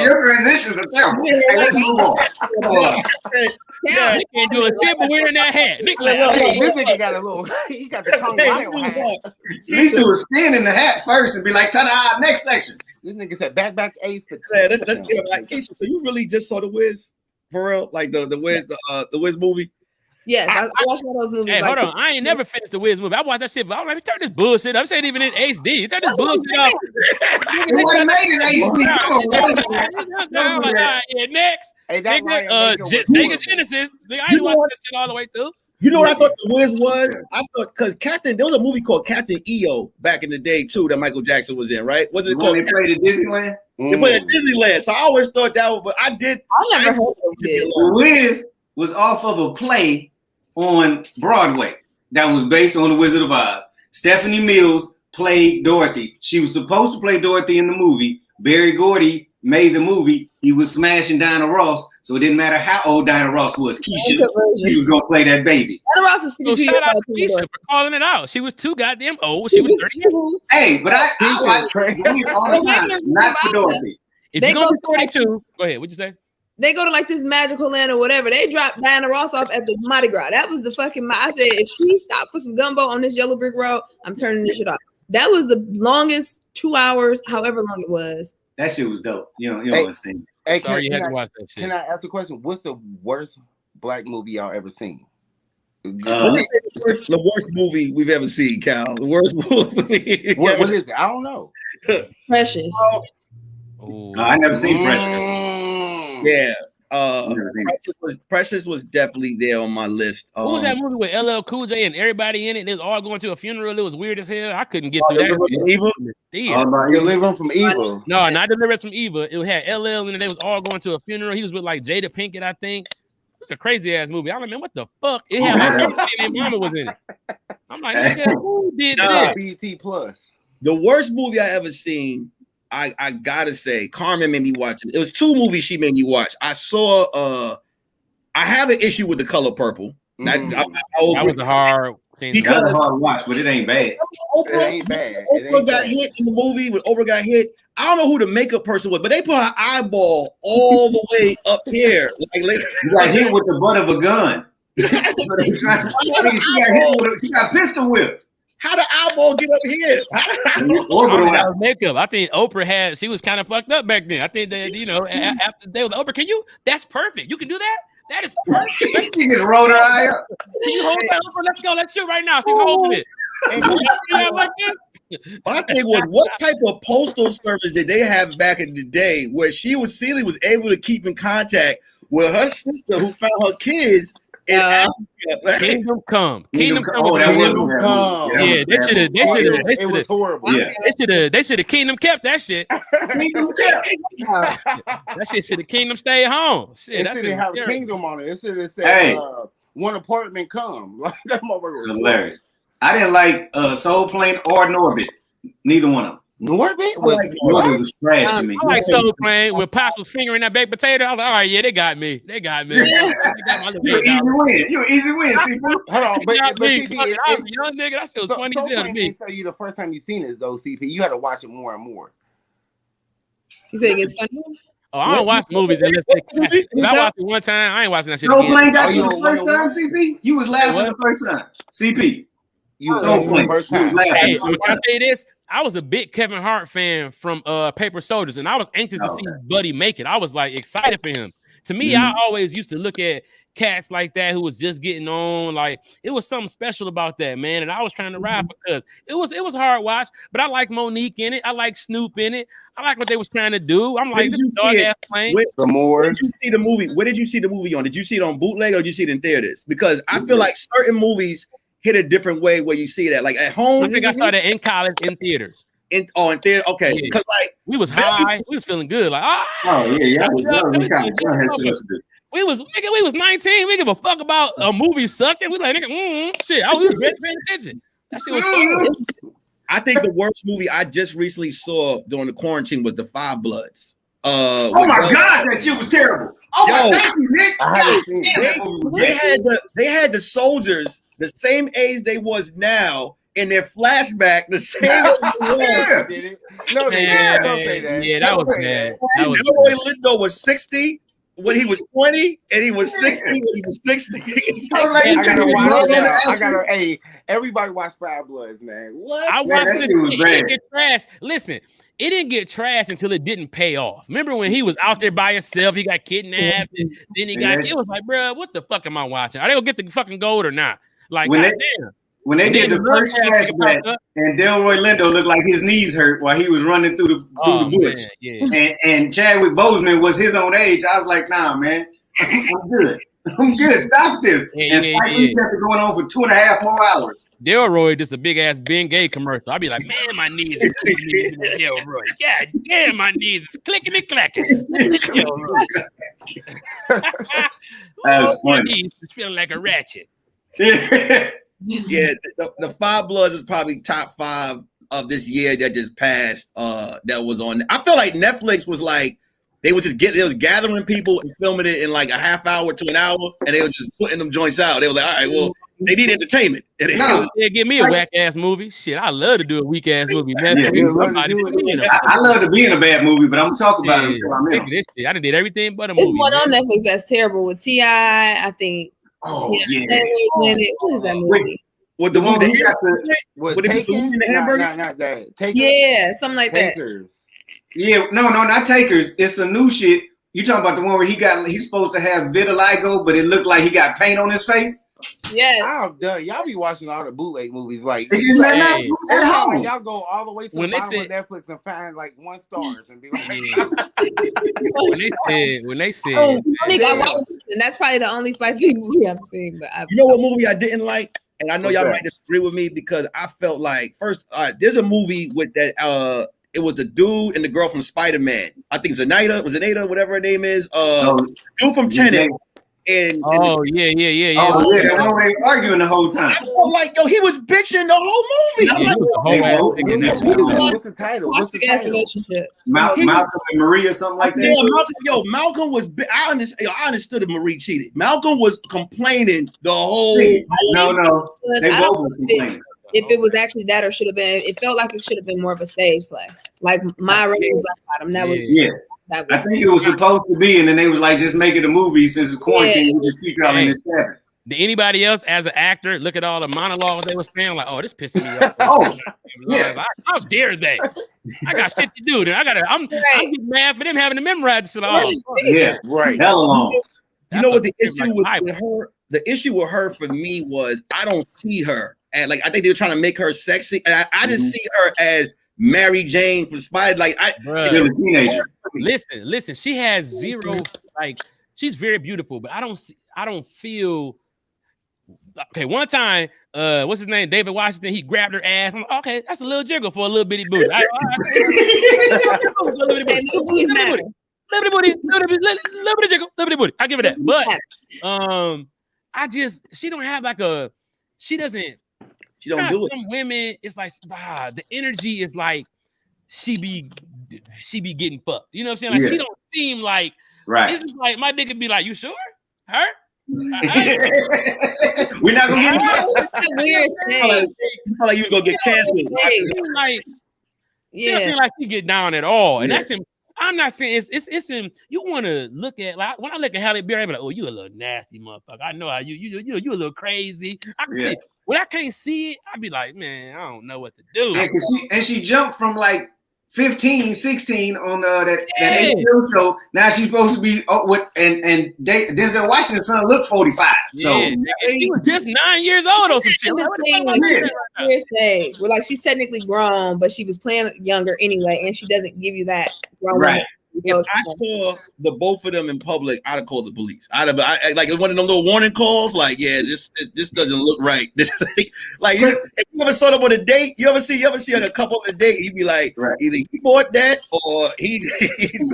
your transitions are terrible. Let's move on. Yeah, they can't do a shit, but we're in that hat. This nigga got a little. He got the tongue hat. At least do a spin in the hat first and be like, ta-da! Next section. This nigga said back A for. Let's get it back. Keisha, so you really just saw The Wiz for real? Like the Wiz movie? Yes, I watched one of those movies. Hey, hold on. I ain't never finished the Wiz movie. I watched that shit, but I was like, turn this bullshit up. I'm saying even in HD. Turn this bullshit up. It wasn't made in HD. Next. Sega Genesis. I ain't watched that shit all the way through. You know what I thought The Wiz was? I thought because there was a movie called Captain EO back in the day too that Michael Jackson was in, right? Was it called? They played at Disneyland. They played at Disneyland, so I always thought that was. But I never heard of it. The Wiz was off of a play on Broadway that was based on The Wizard of Oz. Stephanie Mills played Dorothy. She was supposed to play Dorothy in the movie. Barry Gordy made the movie. He was smashing Diana Ross, so it didn't matter how old Diana Ross was. Keisha, she was gonna play that baby. Diana Ross is 52 years old. Keisha for calling it out. She was too goddamn old. She was 30. Hey, but I watch movies all the time, not for Dorothy. If you're gonna be 42, go ahead. What'd you say? They go to like this magical land or whatever. They drop Diana Ross off at the Mardi Gras. That was the fucking. I said, if she stopped for some gumbo on this yellow brick road, I'm turning this shit off. That was the longest 2 hours, however long it was. That shit was dope. You know understand. Hey, Sorry, you had to watch that shit. Can I ask a question? What's the worst black movie y'all ever seen? The worst movie we've ever seen, Cal. The worst movie. What is it? I don't know. Precious. No, I never seen Precious. Yeah. Precious was definitely there on my list. What was that movie with LL Cool J and everybody in it? They was all going to a funeral. It was weird as hell. I couldn't get through that. Deliverance from Evil. No, not Deliverance from Evil. It had LL in it. They was all going to a funeral. He was with like Jada Pinkett, I think. It's a crazy ass movie. I don't know, man, what the fuck? It had like everybody and mama was in it. I'm like, who did this? BT Plus. The worst movie I ever seen, I gotta say, Carmen made me watch it. It was 2 movies she made me watch. I saw I have an issue with The Color Purple. That was a hard thing. Because that's a hard watch, but it ain't bad. Oprah got hit in the movie. When Oprah got hit, I don't know who the makeup person was, but they put her eyeball all the way up here. Like you got hit with the butt of a gun. She got pistol whipped. How the eyeball get up here? That makeup. I think Oprah she was kind of fucked up back then. I think that, after they was Oprah, that's perfect. You can do that? That is perfect. She just rolled her eye up. Can you hold that, Oprah? Let's go. Let's shoot right now. She's holding it. My thing was, what type of postal service did they have back in the day where Celie was able to keep in contact with her sister who found her kids in Africa? Kingdom Come. Kingdom Come. Oh, that was yeah, they should have. It was horrible. Yeah. They should have Kingdom kept that shit. That shit should have Kingdom stayed home. Shit, it didn't have Kingdom on it. It should have said, hey. One apartment come. Like that motherfucker was hilarious. I didn't like Soul Plane or Norbit. Neither one of them. Norbit was trash to me. I like Soul Plane when Pops was fingering that baked potato. I was like, all right, yeah, they got me. They got me. You're an easy win. You're an easy win. See, hold on, but I was a young nigga. That shit was funny as hell to me. Tell you the first time you seen it though, CP, you had to watch it more and more. You say it gets funny? Oh, I don't watch movies unless if I watch it one time, I ain't watching that shit Soul again. Plane got you the first time, CP? You was laughing the first time. CP. You Soul Plane. First time. Hey, can I say this? I was a big Kevin Hart fan from Paper Soldiers, and I was anxious to see Buddy make it. I was like excited for him. To me, I always used to look at cats like that who was just getting on. Like it was something special about that, man. And I was trying to ride because it was a hard watch, but I like Monique in it. I like Snoop in it. I like what they was trying to do. I'm like, this dog ass plane. Where did you see the movie? Where did you see the movie on? Did you see it on bootleg or did you see it in theaters? Because I feel like certain movies hit a different way where you see that. Like at home, I think I saw that in college in theaters. In theater, okay. Because like we was high, we was feeling good. Like we was 19. We give a fuck about a movie sucking. We like shit. I was ready paying attention. That shit was fun. I think the worst movie I just recently saw during the quarantine was The Five Bloods. Oh my God, that shit was terrible. Oh, thank you, Nick. They had the soldiers the same age they was now in their flashback, the same as they was. Yeah, that was bad. Delroy Lindo was 60 when he was 20, and he was 60 when he was 60. I gotta hey, everybody watch Five Bloods, man. What? I watched it. It didn't get trashed. Listen, it didn't get trashed until it didn't pay off. Remember when he was out there by himself, he got kidnapped, and then he got it was like, bro, what the fuck am I watching? Are they gonna get the fucking gold or not? Like, when they did the first flashback, and Delroy Lindo looked like his knees hurt while he was running through the bush, and Chadwick Boseman was his own age, I was like, nah, man, I'm good. I'm good. Stop this. And Spike Lee kept it going on for 2.5 more hours. Delroy, just a big ass Ben Gay commercial. I'd be like, man, my knees is clicking. Delroy. God damn, my knees is clicking and clacking. That was funny. My knees is feeling like a ratchet. Yeah, the Five Bloods is probably top 5 of this year that just passed. That was on. I feel like Netflix was like they was gathering people and filming it in like a half hour to an hour, and they were just putting them joints out. They were like, all right, well, They need entertainment. No. Yeah, give me a whack ass movie. Shit, I love to do a weak ass movie. Man, Yeah, I love to be in a bad movie, but I'm talking about it until I'm in. This shit. I done did everything but a There's movie. one on Netflix that's terrible with T.I. I think. Oh yeah. Taylor's in it. What is that movie? With the one With Taken? the hamburger? Not that. Takers? Yeah, something like Takers. Yeah, no, not Takers. It's a new shit. You talking about the one where he's supposed to have vitiligo, but it looked like he got paint on his face? Yes. I'm done. Y'all be watching all the bootleg movies like at home. Y'all go all the way to the bottom of Netflix and find like 1 stars and be like, when they said, I watched it, and that's probably the only spicy movie I've seen. But you know what movie I didn't like, and I know y'all might disagree with me because I felt like first, there's a movie with that. It was the dude and the girl from Spider-Man. I think Zenaida, whatever her name is. Dude from Tenet. yeah. Oh yeah, that one where they arguing the whole time. I felt like he was bitching the whole movie. what's the title? Relationship. Malcolm and Marie or something like that. Yeah, Malcolm was. I understood that Marie cheated. Malcolm was complaining the whole. No, they both was complaining. If it was actually that, or should have been, it felt like it should have been more of a stage play, like My Race Black Bottom. That was I think it was supposed to be, and then they was like, just make it a movie since it's quarantine. We just keep y'all in this cabin. Did anybody else, as an actor, look at all the monologues they were saying? Like, oh, this pissing me off. How dare they? I got shit to do. I'm getting mad for them having to memorize this shit. Hell long. You know what the issue with her? The issue with her for me was I don't see her. And I think they were trying to make her sexy, and I just see her as Mary Jane from Spider. She's a teenager. Listen. She has zero. She's very beautiful, but I don't feel. Okay, one time, what's his name? David Washington. He grabbed her ass. I'm like, okay, that's a little jiggle for a little bitty booty. Little bitty jiggle, little bitty booty. I give it that, but she don't have she doesn't. She don't do it. Some women, it's like the energy is like she be getting fucked. You know what I'm saying? She don't seem like This is like my dick could be like, you sure? Her? We're not gonna get in trouble. Weird thing. You feel like you was gonna get canceled. She don't seem like she get down at all, and that's him. I'm not saying it's in. You want to look at when I look at Halle Berry, I'm like, oh, you a little nasty motherfucker. I know how you a little crazy. I can see it. When I can't see it, I'd be like, man, I don't know what to do. And she jumped from 15, 16 on that HBO show. Now she's supposed to be and Denzel Washington's son looked 45. So she was just 9 years old or some shit. Weird stage where she's technically grown, but she was playing younger anyway, and she doesn't give you that grown. Right. If I saw the both of them in public, I'd have called the police. One of them little warning calls, this doesn't look right. This if you ever saw them on a date, you ever see a couple on a date, he'd be like, either he bought that or he's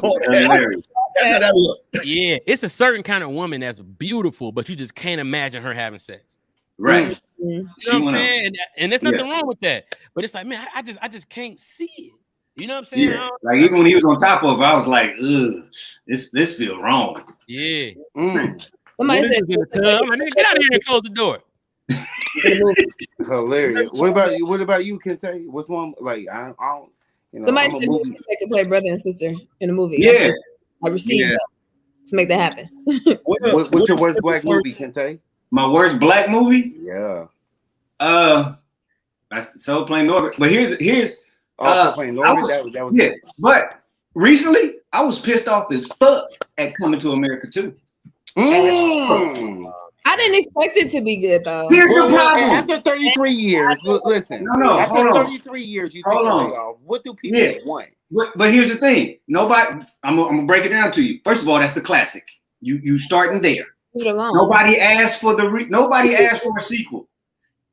bought that. That's how that look. Yeah, it's a certain kind of woman that's beautiful, but you just can't imagine her having sex. Right. You know what I'm saying? And there's nothing wrong with that. But it's like, man, I just can't see it. You know what I'm saying? Yeah. Even when he was on top of her, I was like, ugh, this feels wrong. Yeah. Somebody said, get out of here and close the door. Hilarious. What about you, Kente? What's one I don't somebody said they could play brother and sister in a movie. Yeah. I received that to make that happen. What's your worst black movie, Kente? My worst black movie? Yeah. So playing Norbert. But here's playing Norbert. That was but recently I was pissed off as fuck at Coming to America too. I didn't expect it to be good though. Here's the problem. After 33 years, listen. No, after hold on. 33 years, you take it off. What do people want? But here's the thing. Nobody. I'm gonna break it down to you. First of all, that's the classic. You starting there. Nobody asked for nobody asked for a sequel.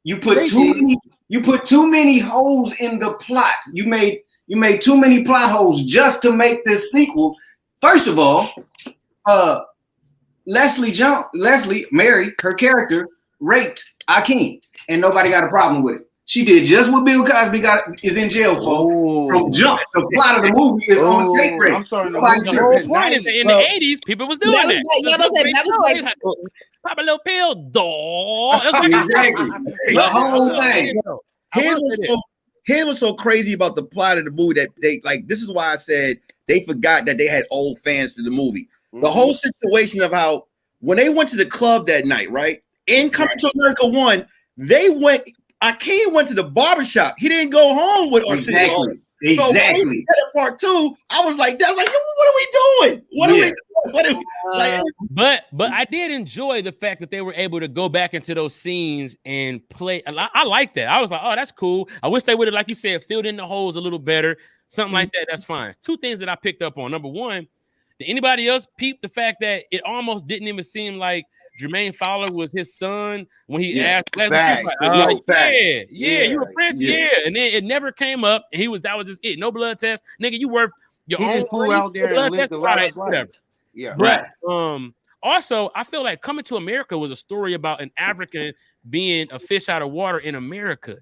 You put too many holes in the plot. You made too many plot holes just to make this sequel. First of all, Leslie, Mary, her character raped Akeem, and nobody got a problem with it. She did just what Bill Cosby is in jail for. From jump, the plot of the movie is on tape record. I'm sorry, the whole point is that in the 80s, people was doing that. That was like pop a little pill, dog. Exactly. The whole thing. Here's what's so crazy about the plot of the movie that they like. This is why I said they forgot that they had old fans to the movie. The whole situation of how when they went to the club that night, right? In Coming to America 1, they went. Akeem went to the barbershop. He didn't go home with us. Exactly. So part 2, I was like, "That's like, what are we doing? What are we doing? What are we, like?" But I did enjoy the fact that they were able to go back into those scenes and play. I like that. I was like, "Oh, that's cool." I wish they would have, like you said, filled in the holes a little better. Something like that. That's fine. 2 things that I picked up on. Number 1, did anybody else peep the fact that it almost didn't even seem like Jermaine Fowler was his son when he asked Leslie, you a prince, and then it never came up. And that was just it. No blood test, nigga. You worth your own. Flew out there and lived a lot of life. Yeah, but also I feel like Coming to America was a story about an African being a fish out of water in America.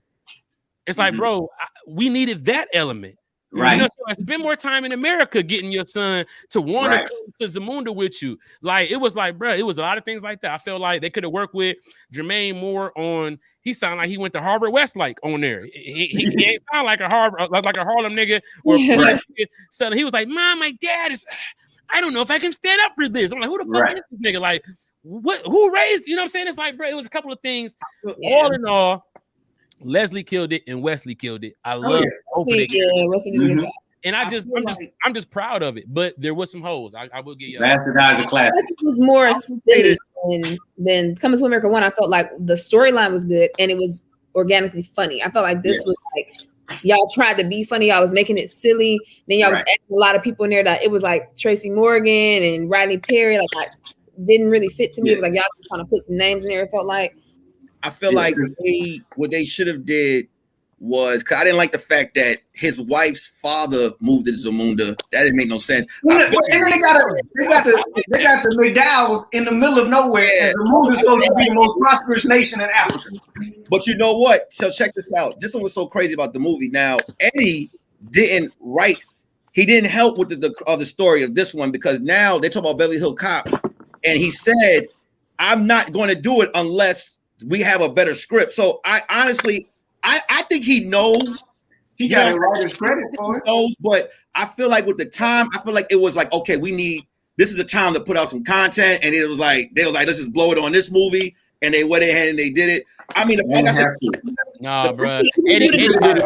It's like, bro, we needed that element. Right. You know, so spend more time in America getting your son to want to come to Zamunda with you. Like, it was like, bro, it was a lot of things like that. I feel like they could have worked with Jermaine Moore on, he sounded like he went to Harvard Westlake on there. He ain't sound like a Harvard, like a Harlem nigga. So he was like, Mom, my dad is, I don't know if I can stand up for this. I'm like, who the fuck is this nigga? Like, who raised, you know what I'm saying? It's like, bro, it was a couple of things. All in all, Leslie killed it and Wesley killed it. I love both of them. Wesley did a good job. And I'm just proud of it. But there was some holes. I will give you. Bastardize a classic. It was more silly than Coming to America 1. I felt like the storyline was good and it was organically funny. I felt like this was like y'all tried to be funny. Y'all was making it silly. Then y'all was adding a lot of people in there that it was like Tracy Morgan and Rodney Perry. Like didn't really fit to me. It was like y'all trying to put some names in there. It felt like. I feel like what they should have did was, because I didn't like the fact that his wife's father moved to Zamunda. That didn't make no sense. And then they got the McDowells in the middle of nowhere, and Zamunda's supposed to be the most prosperous nation in Africa. But you know what? So check this out. This one was so crazy about the movie. Now, Eddie didn't write. He didn't help with the story of this one, because now they talk about Beverly Hills Cop, and he said, "I'm not going to do it unless we have a better script." So I honestly, I think he knows. He got his writer's credit for it. Knows, but I feel like with the time, I feel like it was like, okay, this is the time to put out some content, and it was like they was like, let's just blow it on this movie, and they went ahead and they did it. I mean, like I said, nah, bro. Eddie got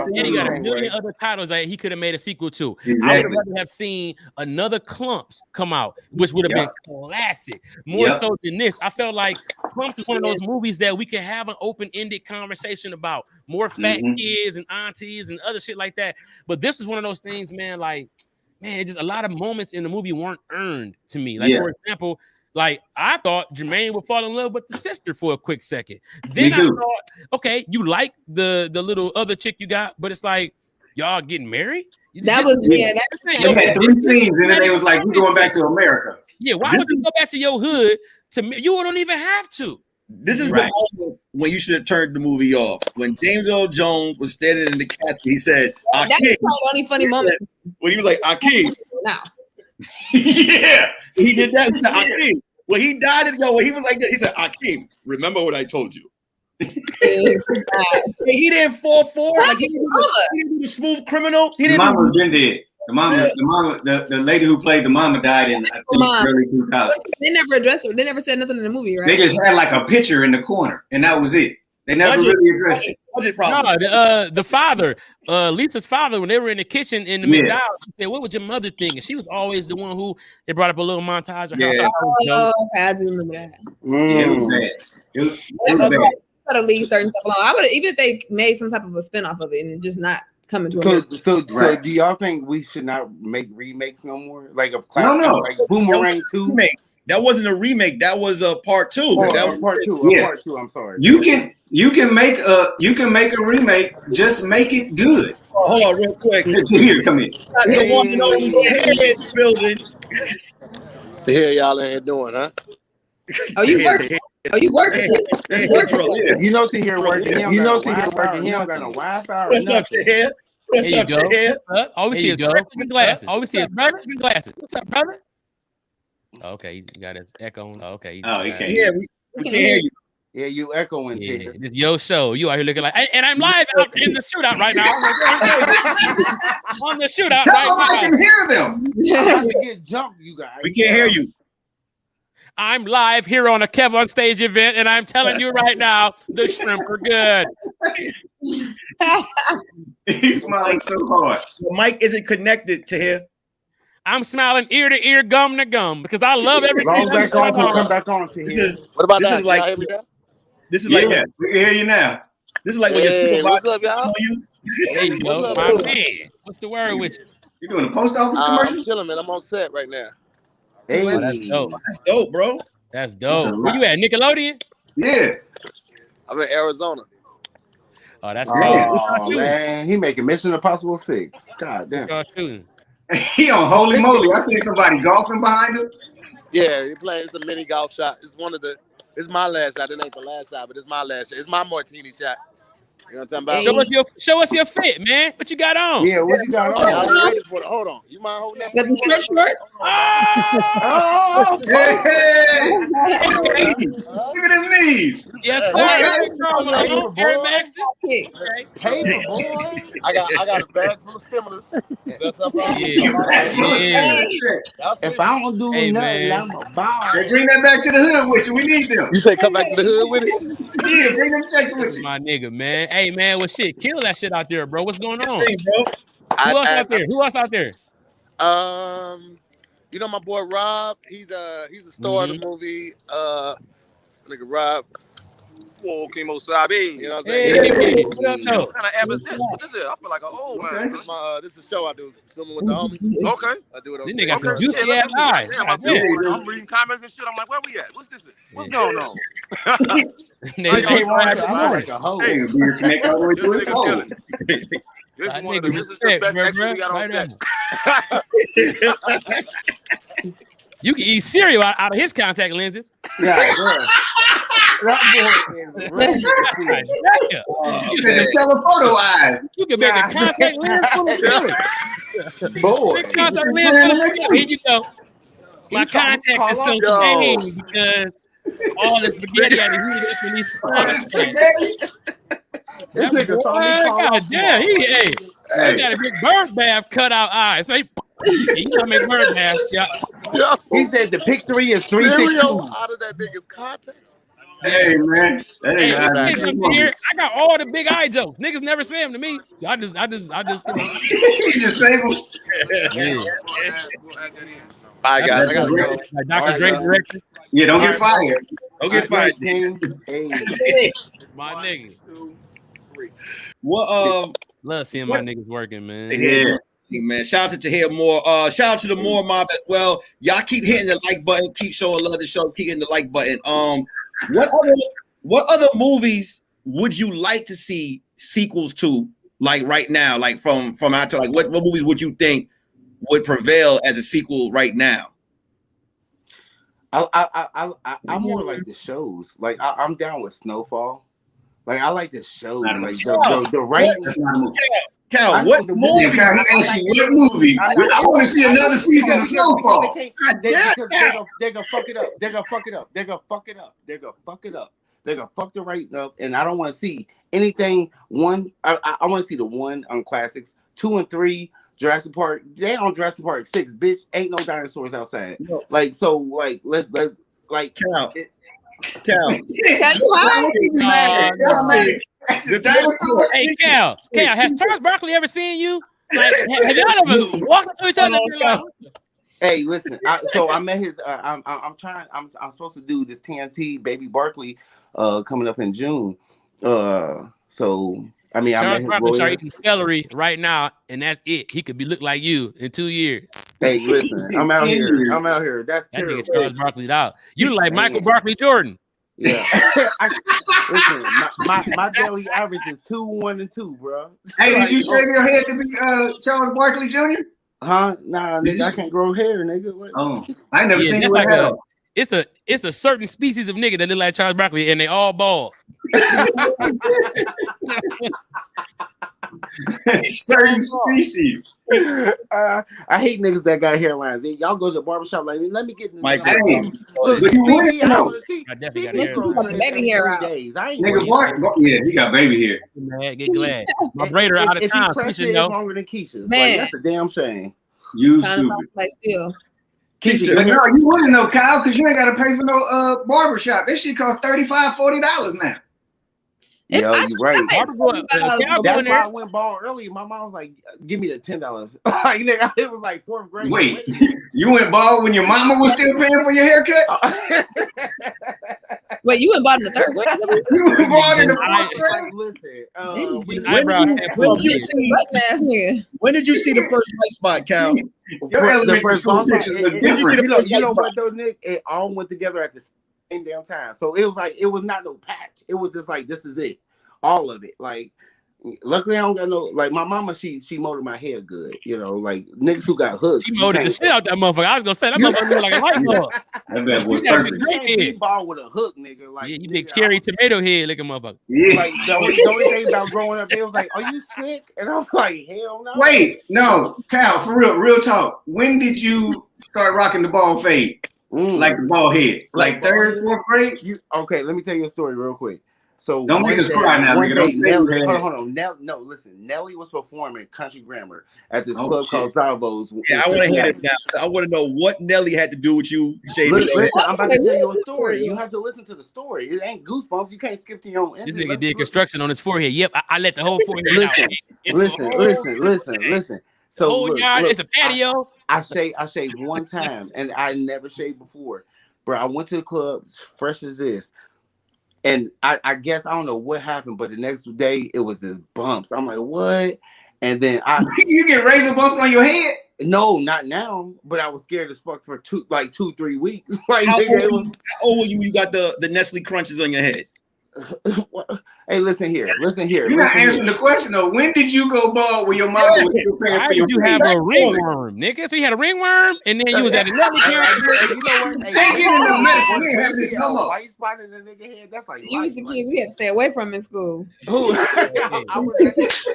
a million other titles that he could have made a sequel to. Exactly. I would rather have seen another Clumps come out, which would have been classic. More so than this. I felt like Clumps is one of those movies that we could have an open-ended conversation about. More fat kids and aunties and other shit like that. But this is one of those things, man, like, man, just a lot of moments in the movie weren't earned to me. Like, for example, like I thought Jermaine would fall in love with the sister for a quick second. Then I thought, okay, you like the little other chick you got, but it's like y'all getting married. That was they had 3 scenes, and then they was like, "We're going back to America." Yeah, why would you go back to your hood? You don't even have to. This is the moment when you should have turned the movie off. When James Earl Jones was standing in the casket, he said, "That's the only funny moment." When he was like, "Akeem." Now. Yeah, he did that. He said, "Akeem." When he died, when he was like that, he said, "Akeem, remember what I told you." He didn't fall for it. Like he didn't do the smooth criminal. He didn't. Mama been dead. The lady who played the mama died in early 2000. They never addressed it. They never said nothing in the movie, right? They just had like a picture in the corner, and that was it. They never really addressed it. No, the father, Lisa's father, when they were in the kitchen in the McDowell's, he said, "What would your mother think?" And she was always the one who they brought up a little montage of how. Okay, I do remember that. Yeah, it was bad. It was bad. To leave certain stuff alone. I would, even if they made some type of a spinoff of it and just not coming to it. So do y'all think we should not make remakes no more? Like a classic, like Boomerang 2? That wasn't a remake. That was a part 2. That was part 2. Part 2. I'm sorry. You can make a remake. Just make it good. Hold on, real quick. Here, come in. Building. To hear y'all in here doing, huh? Oh, you working? Oh, you working? You know Tahir working. You know Tahir working. He don't got no Wi-Fi or nothing. Here you go. All we see is breakfast and glasses. All we see is breakfast and glasses. What's up, brother? Okay, you got his echo. Okay. He can't. Yeah, we can hear you. Yeah, you echoing. Yeah, this your show. You out here looking like, and I'm live out in the shootout right now. On the shootout Tell right them now. I can hear them. I'm gonna get jumped, you guys. We can't hear you. I'm live here on a Kev on Stage event, and I'm telling you right now, the shrimp are good. He's smiling so hard. The mic isn't connected to here. I'm smiling ear to ear, gum to gum, because I love everything. Roll back on, come back on to here. What about This that? is like- Y'all hear me now? This is like we can hear you now. this is like when your Hey, what's supervisor up, y'all? There you go, What's up, my dude? man. What's the word with you? You doing a post office commercial? I'm chilling, man. I'm on set right now. Hey, Oh, that's dope. That's dope, bro. That's That's a dope. lot. Where you at, Nickelodeon? Yeah. I'm in Arizona. Oh, that's cool. oh man, he making Mission Impossible 6. God damn. Y'all shooting. He on holy moly. I seen somebody golfing behind him. Yeah, you're playing. It's a mini golf shot. It's my last shot. It ain't the last shot, but it's my last shot. It's my martini shot. You know what I'm talking about? Show us your fit, man. What you got on? Yeah, what you got Y'all on? ain't ready for it. Hold on. You mind holding that? Got the short shorts? Oh, Hey, look at his knees. Yes, Hey, sir. Air Max. paper boy. I got a bag full of stimulus. That's up. Yeah. If I don't do Hey, nothing, man. I'm a ball. Hey, bring that back to the hood with you. We need them. You say come back to the hood with it? Yeah, bring them checks with you. My nigga, man. Hey, man, well, shit, kill that shit out there, bro. What's going on? Hey, bro. Who else out there? Who else out there? You know my boy Rob. He's a star of the movie. Nigga Rob. Whoa, Kimo Sabi. You know what I'm Hey, saying? what up, though? What kind of app is this? What is it? I feel like an old man. This is a show I do. Someone with the homies. Okay. I do it on This stage. nigga got some Okay. juicy Yeah, ass eyes. Damn, I'm reading comments and shit. I'm like, where we at? What's this? What's going on? Nigga, Hey, Roger, I'm like a hoe. Hey, beer connect all the way to his This nigga soul. killing it. This is one of the this is the Respect, best bro, action we got on right set. You can eat cereal out of his contact lenses. Yeah, that boy is ready. Yeah. You can telephoto eyes. You can make a contact lens full of cereal. Boy. Big contact lens full of cereal. Here you go. My contacts is so Yo. stained because all the spaghetti had to heat up in these contacts. This nigga saw me call God off damn, Hey. he got a big bird bath cut out eyes. So you know how many bird baths, y'all. He said the pick 3 is Cereal 362. out of that nigga's contacts. Hey, man. That Hey, ain't let me eyes. say something here. I got all the big eye jokes. Niggas never say them to me. So I just. You just save them. Yeah. All right, guys. I gotta go. Like Dr. Dre director. Yeah, don't get fired. Don't get fired. Hey. My nigga. What Love seeing my niggas working, man. Yeah. hey, man, shout out to TahirMoore. Shout out to the Moore Mob as well. Y'all keep hitting the like button, keep showing love to the show, keep hitting the like button. What other movies would you like to see sequels to, like right now? Like from out to like what movies would you think would prevail as a sequel right now? I'm more like the shows. Like I'm down with Snowfall. Like I like the shows. Like the right. That's not a movie. Cal, what Yeah, movie? Kyle, he asked you what movie. I want to see another season of Snowfall. They're gonna fuck it up. They're gonna fuck it up. They're gonna fuck it up. They're gonna fuck it up. They're gonna fuck the right up. And I don't want to see anything. One, I want to see the 1 on classics. 2 and 3, Jurassic Park. They on Jurassic Park 6. Bitch, ain't no dinosaurs outside. No. Like so. Like let's like Cal. Cal, you high? The dinosaurs. Hey, Cal, has Charles Barkley ever seen you? Like, have y'all ever walked up to each other? And been like, Hey, listen. So I met his. I'm supposed to do this TNT Baby Barkley, coming up in June. So I mean, I Charles met his Barkley lawyer. start eating celery right now, and that's it. He could be look like you in 2 years. Hey, listen. I'm out here. I'm out here. That's That terrible. nigga Charles Barkley'd out. You look like Michael Barkley Jordan. Yeah. Listen, my daily average is 2, 1, and 2, bro. Hey, did you shave your head to be Charles Barkley Jr.? Huh? Nah, nigga, I can't grow hair, nigga. What? Oh, I never Yeah, seen that's you with like hair. it's a certain species of nigga that look like Charles Barkley, and they all bald. Certain species. I hate niggas that got hairlines. Y'all go to the barbershop like, let me get My look, but you wouldn't know. I definitely got This hair. is the baby hair out. Nigga, Bart, yeah, he got baby hair. Man, get glad. My braider out of If time. he pressed Keisha it know. longer than Keisha's, Man. like, that's a damn shame. You Kind of stupid. like still. Keisha, But no, you wouldn't know, Kyle, because you ain't got to pay for no barbershop. That shit costs $35, $40 now. yo, you right. That's That's why I went bald early. My mom was like, "Give me the $10." Like, nigga, it was like 4th grade. Wait, you went bald when your mama was still paying for your haircut? Wait, you went bald in the 3rd grade? You went bald in the 4th grade? When did you see the first white spot, Cal? Your elementary school pictures look different. You know what though, Nick? It all went together at the same damn time. So it was like, it was not no patch. It was just like, this is it. All of it. Like, luckily I don't got no, like, my mama, she molded my hair good. You know, like niggas who got hooks. She molded the shit out that motherfucker. I was gonna say that motherfucker look like a light bulb. That bad boy You got a perfect. great head. Ball with a hook, nigga. Like, Yeah, you big cherry tomato head looking motherfucker. Yeah. Like, the only thing about growing up, they was like, "Are you sick?" And I'm like, "Hell no." Wait, no, Cal, for real talk. When did you start rocking the bald fade? Like the bald head? Like 3rd, 4th grade? Okay, let me tell you a story real quick. So don't make us cry now, nigga. Don't say Nelly, hold on. No, listen. Nelly was performing country grammar at this club called Zavo's. Yeah, I want to hear it now. I want to know what Nelly had to do with you shaving. Listen, I'm about to tell you a story. You have to listen to the story. It ain't goosebumps. You can't skip to your own. This nigga did construction on his forehead. Yep, I let the whole forehead out. Listen. So whole yard, it's a patio. I shaved one time, and I never shaved before. Bro, I went to the club, fresh as this. And I guess, I don't know what happened, but the next day it was the bumps. I'm like, what? And then you get razor bumps on your head? No, not now. But I was scared as fuck for 2-3 weeks. Like, how old were you? You got the Nestle Crunches on your head. Hey, listen here. You're not answering the question though. When did you go bald when your mama was still paying for your? You have a ringworm, nigga. So you had a ringworm, and then you was at another character. You know what? Take it in the medicine. We have this no more. Why you spotting the nigga head? That's like You was the kids we had to stay away from in school. Who? I was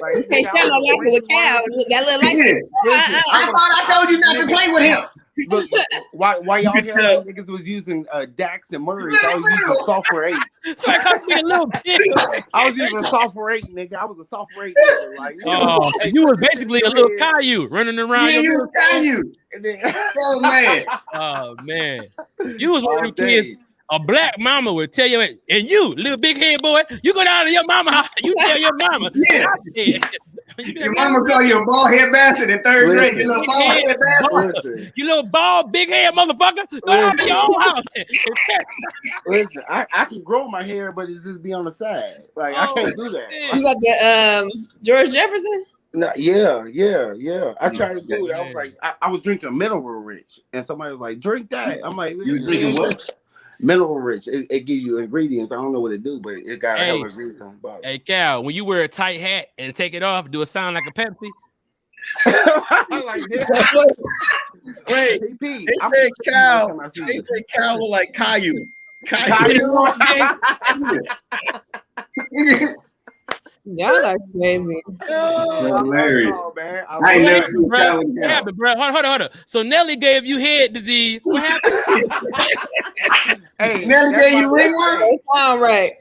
like, Hey, Cal don't like it with Cal. That little like I thought I told you not to play with him. Look, why y'all hear niggas was using Dax and Murray? I was using software 8. So I got me a little bit. I was using software 8, nigga. I was a software 8 nigga. Like, oh, so you was basically a little Caillou running around. Yeah, you was Caillou. Oh man. Oh man. You was one of them kids. A black mama would tell you, and you, little big head boy, you go down to your mama house, you tell your mama. Yeah. Your mama call you a bald head bastard in 3rd grade. You little bald head bastard. You little bald, big head motherfucker. Go down to your own house. Listen, I can grow my hair, but it just be on the side. Like, I can't do that. You got the George Jefferson? No, yeah. I tried to do it. I was like, I was drinking Mineral Rich, and somebody was like, drink that. I'm like, you drinking what? Mineral Rich. It gives you ingredients. I don't know what it do, but it got a hell of ingredients on the bottom. Hey, Cal, when you wear a tight hat and take it off, do it sound like a Pepsi? Like this. Wait, they said Cal. They said Cal look like Caillou. Y'all are crazy. Hilarious. Man. I ain't never seen Cal. What happened, bro? Hold on. So Nelly gave you head disease. What happened? Hey, Nelly gave you ringworm? All right.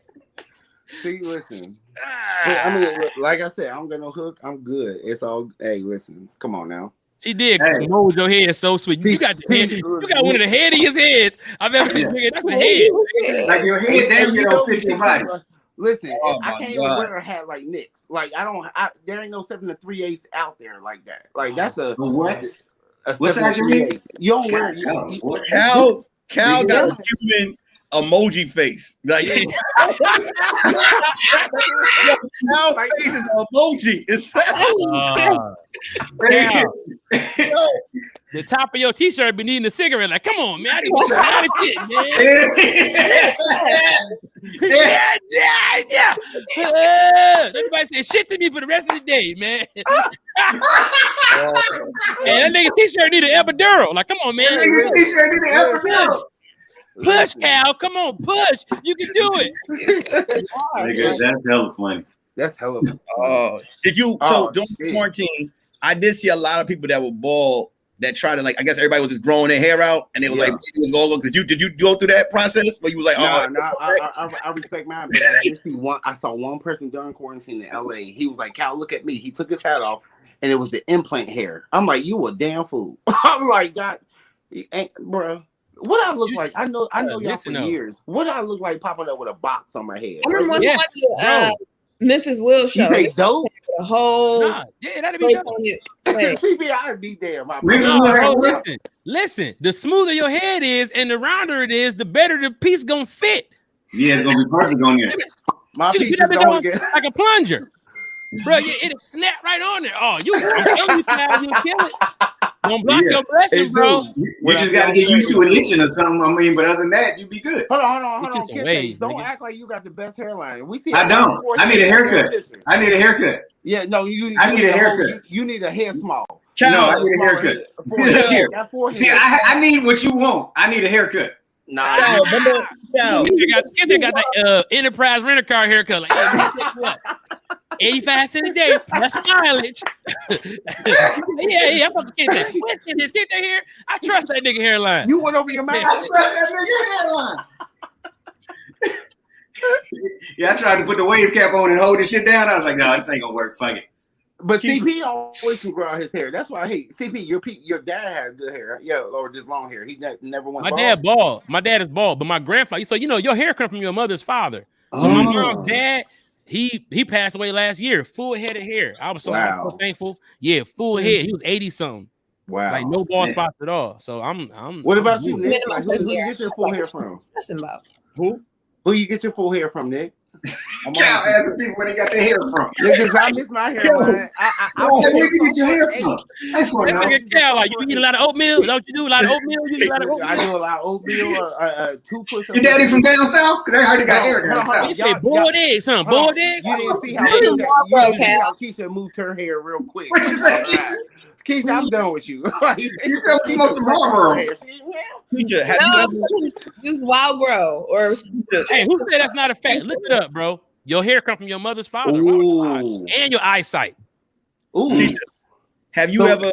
See, listen. I mean, like I said, I don't got no hook. I'm good. It's all. Hey, listen. Come on now. She did. Hey. Mold your head so sweet. You got the head. You got one of the headiest heads I've ever seen. That's the head. Like your head, damn, you don't fit your body. Listen, I can't even wear a hat like Nick's. Like, there ain't no 7 3/8 out there like that. Like, that's a what? What's that you mean? You don't wear Cal got a human emoji face. Like Cal face is an emoji. It's the top of your t-shirt be needing a cigarette. Like, come on, man. I need to get out of shit, man. Yeah. Everybody say shit to me for the rest of the day, man. And that nigga t-shirt need an epidural. Like, come on, man. That nigga t-shirt need an epidural. Push, Cal. Come on, push. You can do it. Nigga, that's hella funny. That's hella funny. Did you? So during quarantine, I did see a lot of people that were bald that tried to, like, I guess everybody was just growing their hair out, and they was like, it was going. Did you go through that process where you was like, I respect mine, but I did see one. I saw one person during quarantine in LA. He was like, Cal, look at me. He took his hat off, and it was the implant hair. I'm like, you a damn fool. I'm like, God, bro. What I look like? I know y'all for years. What I look like popping up with a box on my head? I remember one time Memphis Will show. You say dope? The whole that'd be dope. I'd be there, my listen, the smoother your head is and the rounder it is, the better the piece gonna fit. Yeah, it's gonna be perfect on there. My piece is like a plunger. Bro, it'll snap right on there. Oh, I'm telling you, Cal, you'll kill it. Don't block your blessing, bro. You just gotta get used to it itching or something. I mean, but other than that, you be good. Hold on. Don't act like you got the best hairline. We see. I don't. I need a haircut. Yeah, no, I need a haircut. You need a hair small. No, I need a haircut. See, I need what you want. I need a haircut. Nah, you got that Enterprise rent a car haircut. Like, hey, 85 cents a day plus mileage. I'm about to get that. Get that hair. I trust that nigga hairline. You went over your mouth. I trust that nigga hairline. Yeah, I tried to put the wave cap on and hold this shit down. I was like, no, this ain't gonna work. Fuck it. But CP always can grow out his hair. That's why I hate CP. Your dad had good hair, or just long hair. He never went. My dad bald. My dad is bald, but my grandfather. So your hair comes from your mother's father. So my mom's dad, he passed away last year, full head of hair. I was so thankful. Yeah, full head. He was 80 something. Wow, like no bald spots at all. So I'm. What about you, Nick? Like, who you get your full hair from? That's about who you get your full hair from, Nick? Cal asking people where they got their hair from. Because I miss my hairline. Where you get your hair from? That's what I know. Cal, like, you eat a lot of oatmeal? Don't you do a lot of oatmeal? You eat a lot of oatmeal? I do a lot of oatmeal. 2 push-ups. Your daddy from down south? Because they already got hair down south. You said boiled eggs, huh? Boiled eggs? You didn't see how Keisha moved her hair real quick. What you say, Keisha? Keisha, I'm done with you. You tell me smoke some Marlboro. Keisha, have you use Wild Grow or? Hey, who said that's not a fact? Look it up, bro. Your hair come from your mother's father, and your eyesight. Ooh. Keisha, have you ever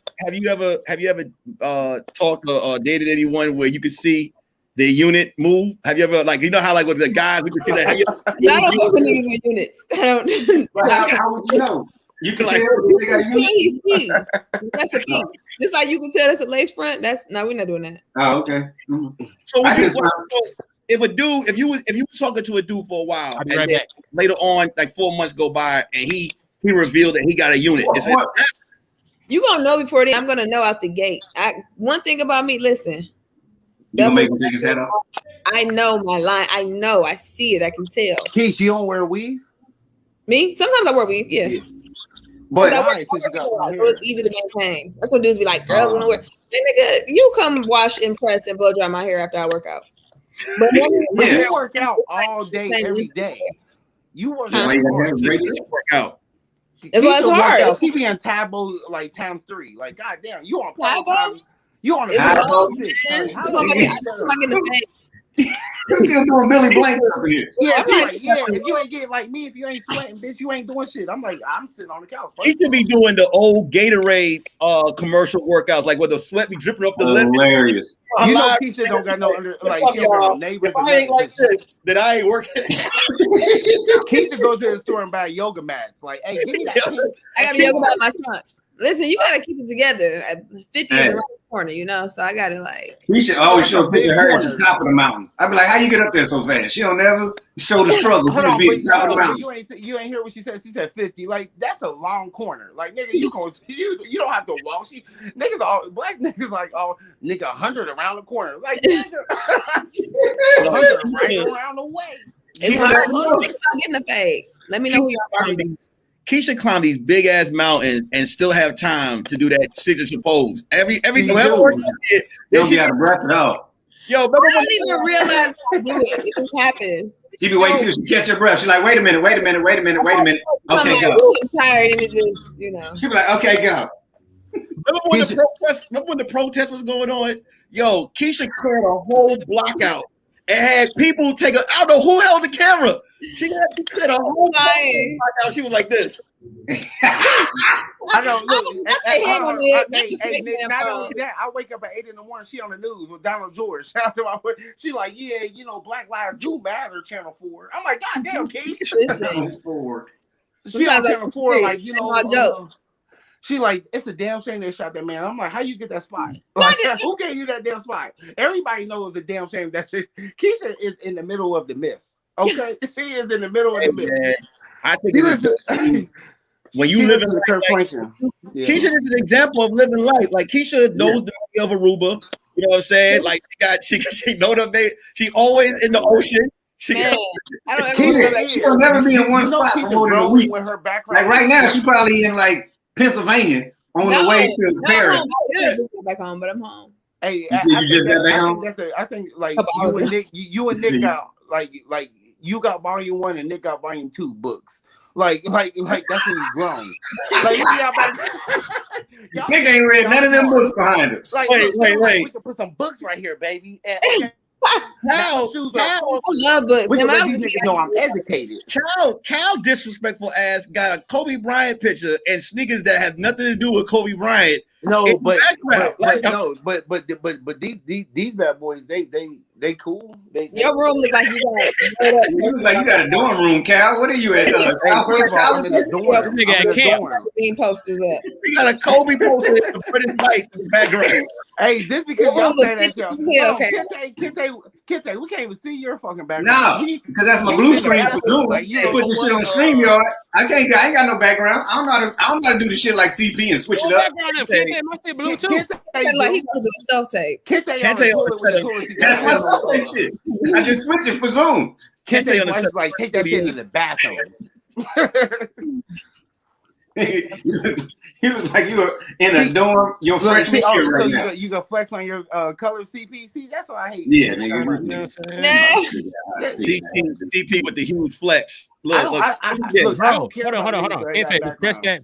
talked or dated anyone where you could see the unit move? Have you ever, like, you know how, like, with the guys we could see that? I don't fuck with niggas with units. I don't. But how would you know? You can tell they got a unit. That's a key. Just like you can tell that's a lace front. We're not doing that. Oh, okay. So if you was talking to a dude for a while, I'll be right back. Later on, like 4 months go by, and he revealed that he got a unit. You gonna know before then. I'm gonna know out the gate. One thing about me, listen. You gonna make him take his head off? I know my line. I know. I see it. I can tell. Keish, you don't wear weave? Me? Sometimes I wear weave. Yeah. But so it's easy to maintain. That's what dudes be like. Girls want to wear. Hey, nigga, you come wash and press and blow dry my hair after I work out. But you work out all day, every day. You work out. That's why it's hard. She be on Tabo like times 3. Like, goddamn, you on Tabo? You on a Tabo? You're still doing Billy Blanks up here. Yeah. If you ain't getting like me, if you ain't sweating, bitch, you ain't doing shit. I'm like, I'm sitting on the couch. He should be doing the old Gatorade commercial workouts, like where the sweat be dripping off the lip. Hilarious. You know, Keisha don't got no neighbors. If I ain't like this, then I ain't working. Keisha go to the store and buy yoga mats. Like, hey, give me that. I got a yoga mat in my trunk. Listen, you gotta keep it together. 50 is around the corner, you know. So I gotta like. We should always show a picture of her at the top of the mountain. I'd be like, "How you get up there so fast?" She don't ever show the struggle. She just be at the top of the mountain. You ain't hear what she said. She said 50. Like, that's a long corner. Like, nigga, you don't have to walk. Black niggas like, oh, nigga, 100 around the corner. Like, nigga, 100 right around the way. It's hard. Getting a fade. Let me know who y'all are. Keisha climb these big ass mountains and still have time to do that signature pose. Every time you don't be out of breath at all. Yo, I don't even realize I do it. It just happens. She be waiting till she catch her breath. She's like, wait a minute. Okay, go. I'm tired and it just, you know. She be like, okay, go. Remember when the protest was going on? Yo, Keisha cleared a whole block out and had people take a. I don't know who held the camera. She had a whole out. She was like this. I don't look. Hey, not only that, I wake up at 8 in the morning. She on the news with Donald George. Shout out to my. She like, yeah, you know, Black Lives Do Matter. Channel 4. I'm like, God damn, Keith. Channel 4. She on Channel 4, like, you know. She like, it's a damn shame they shot that man. I'm like, how you get that spot? Like, who gave you that damn spot? Everybody knows it's a damn shame that shit. Keisha is in the middle of the myth. Okay, she is in the middle of the myth. I think when you live in Keisha is an example of living life. Like Keisha knows the meaning of Aruba. You know what I'm saying? Like she know the baby. She always in the ocean. I don't ever she'll never be in one spot for more than a week. With her background, like right now, she's probably in like Pennsylvania on the way to Paris. I just got back home, but I'm home. Hey, you just got back home? I think like you and Nick got like you got volume 1 and Nick got volume 2 books. Like that's when he's grown. Like Nick ain't read none of them books behind him. Like, wait. We can put some books right here, baby. I love books. These niggas know I'm educated. Cal disrespectful ass got a Kobe Bryant picture and sneakers that has nothing to do with Kobe Bryant. No, but these bad boys, they cool. Your room looks like you got a dorm room, Cal. What are you at? Southwest College? Nigga at camp. Posters up. We got a Kobe poster in the British lights in the background. Hey, just because y'all say that, y'all. Kente, we can't even see your fucking background. No, because that's my blue screen for Zoom. Like, you put this shit on StreamYard. I ain't got no background. I don't know how to do the shit like CP and switch it up. Kente like he gonna do a self-tape. Kente that's my self-tape shit. I just switch it for Zoom. Kente was like, take that shit in the bathroom. He was like, you were in a dorm your freshman year right now. You gonna flex on your color CP? See, that's what I hate. Yeah, nigga. CP with the huge flex. Look, hold on.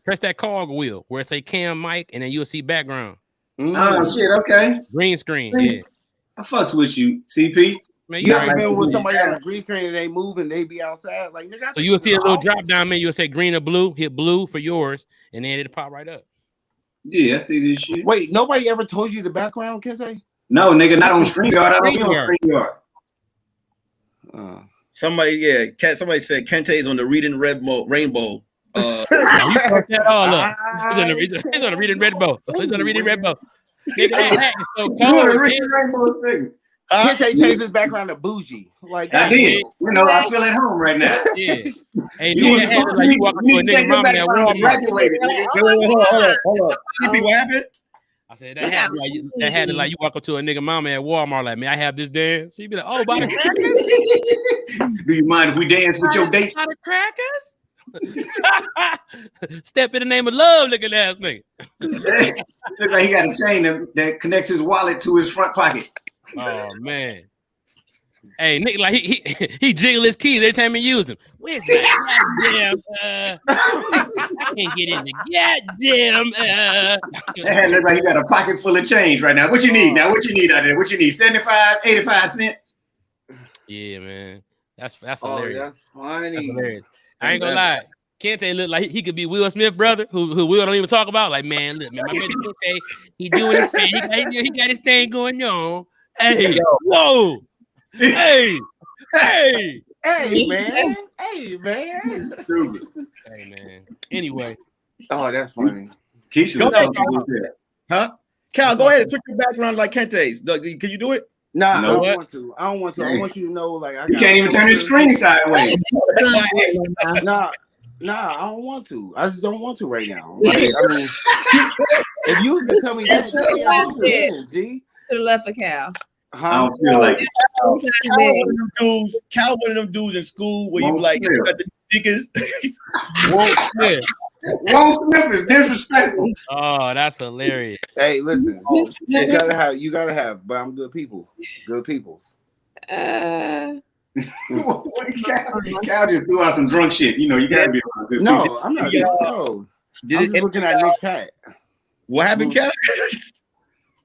Press that cog wheel where it say cam mic and then you'll see background. Oh shit, okay. Green screen. See, yeah. I fucks with you, CP. Man, you ever been with somebody on a green screen and they move and they be outside? Like, nigga, so you'll see a little drop down menu. You'll say green or blue. Hit blue for yours, and then it'll pop right up. Yeah, I see this shit. Wait, nobody ever told you the background, Kente? No, nigga, not on StreamYard. I don't be on StreamYard. Somebody said Kente's on the reading rainbow. You fucked that all up. He's on the reading rainbow. He's on the reading rainbow. Nigga, that hat is so cold. Kente changed his background to bougie. Like I did. You know, I feel at home right now. Yeah. Hey, nigga, had like you walk up to a nigga mama at Walmart. Hold on. CP, what happened? I said that had like you walk up to a nigga mama at Walmart like, may I have this dance? She'd be like, oh, by the crackers? Do you mind if we dance with your date? By the crackers? Step in the name of love, looking ass nigga. Look like he got a chain that connects his wallet to his front pocket. Oh man. Hey, Nick, like he jiggle his keys every time he use them. Where's my goddamn I can't get in the goddamn That look like he got a pocket full of change right now. What you need now? What you need out there? What you need? 75, 85 cents? Yeah, man. That's hilarious. That's funny. That's hilarious. I ain't gonna lie. Kente look like he could be Will Smith brother, who Will don't even talk about. Like, man, look, man, my man Kente, he doing his thing. He got his thing going on. Hey, whoa, hey, man. Stupid. Hey, man. Anyway. Oh, that's funny. Keisha, huh? Cal, go ahead and switch your background like Kente's. Can you do it? Nah, I don't want to. I want you to know, like, you can't even turn your screen sideways. Nah, I don't want to. I just don't want to right now. Like, I mean, if you was to tell me that, G. To the left of Cal. I don't feel like it. Cal, one of them dudes in school where you like you got the stickers. Won't Smith is disrespectful. Oh, that's hilarious. Hey, listen, you gotta have, but I'm good people. Good peoples. Cal just threw out some drunk shit. You know, you gotta be around good people. No, I'm not. I'm just looking at Nick's hat. What happened, Cal?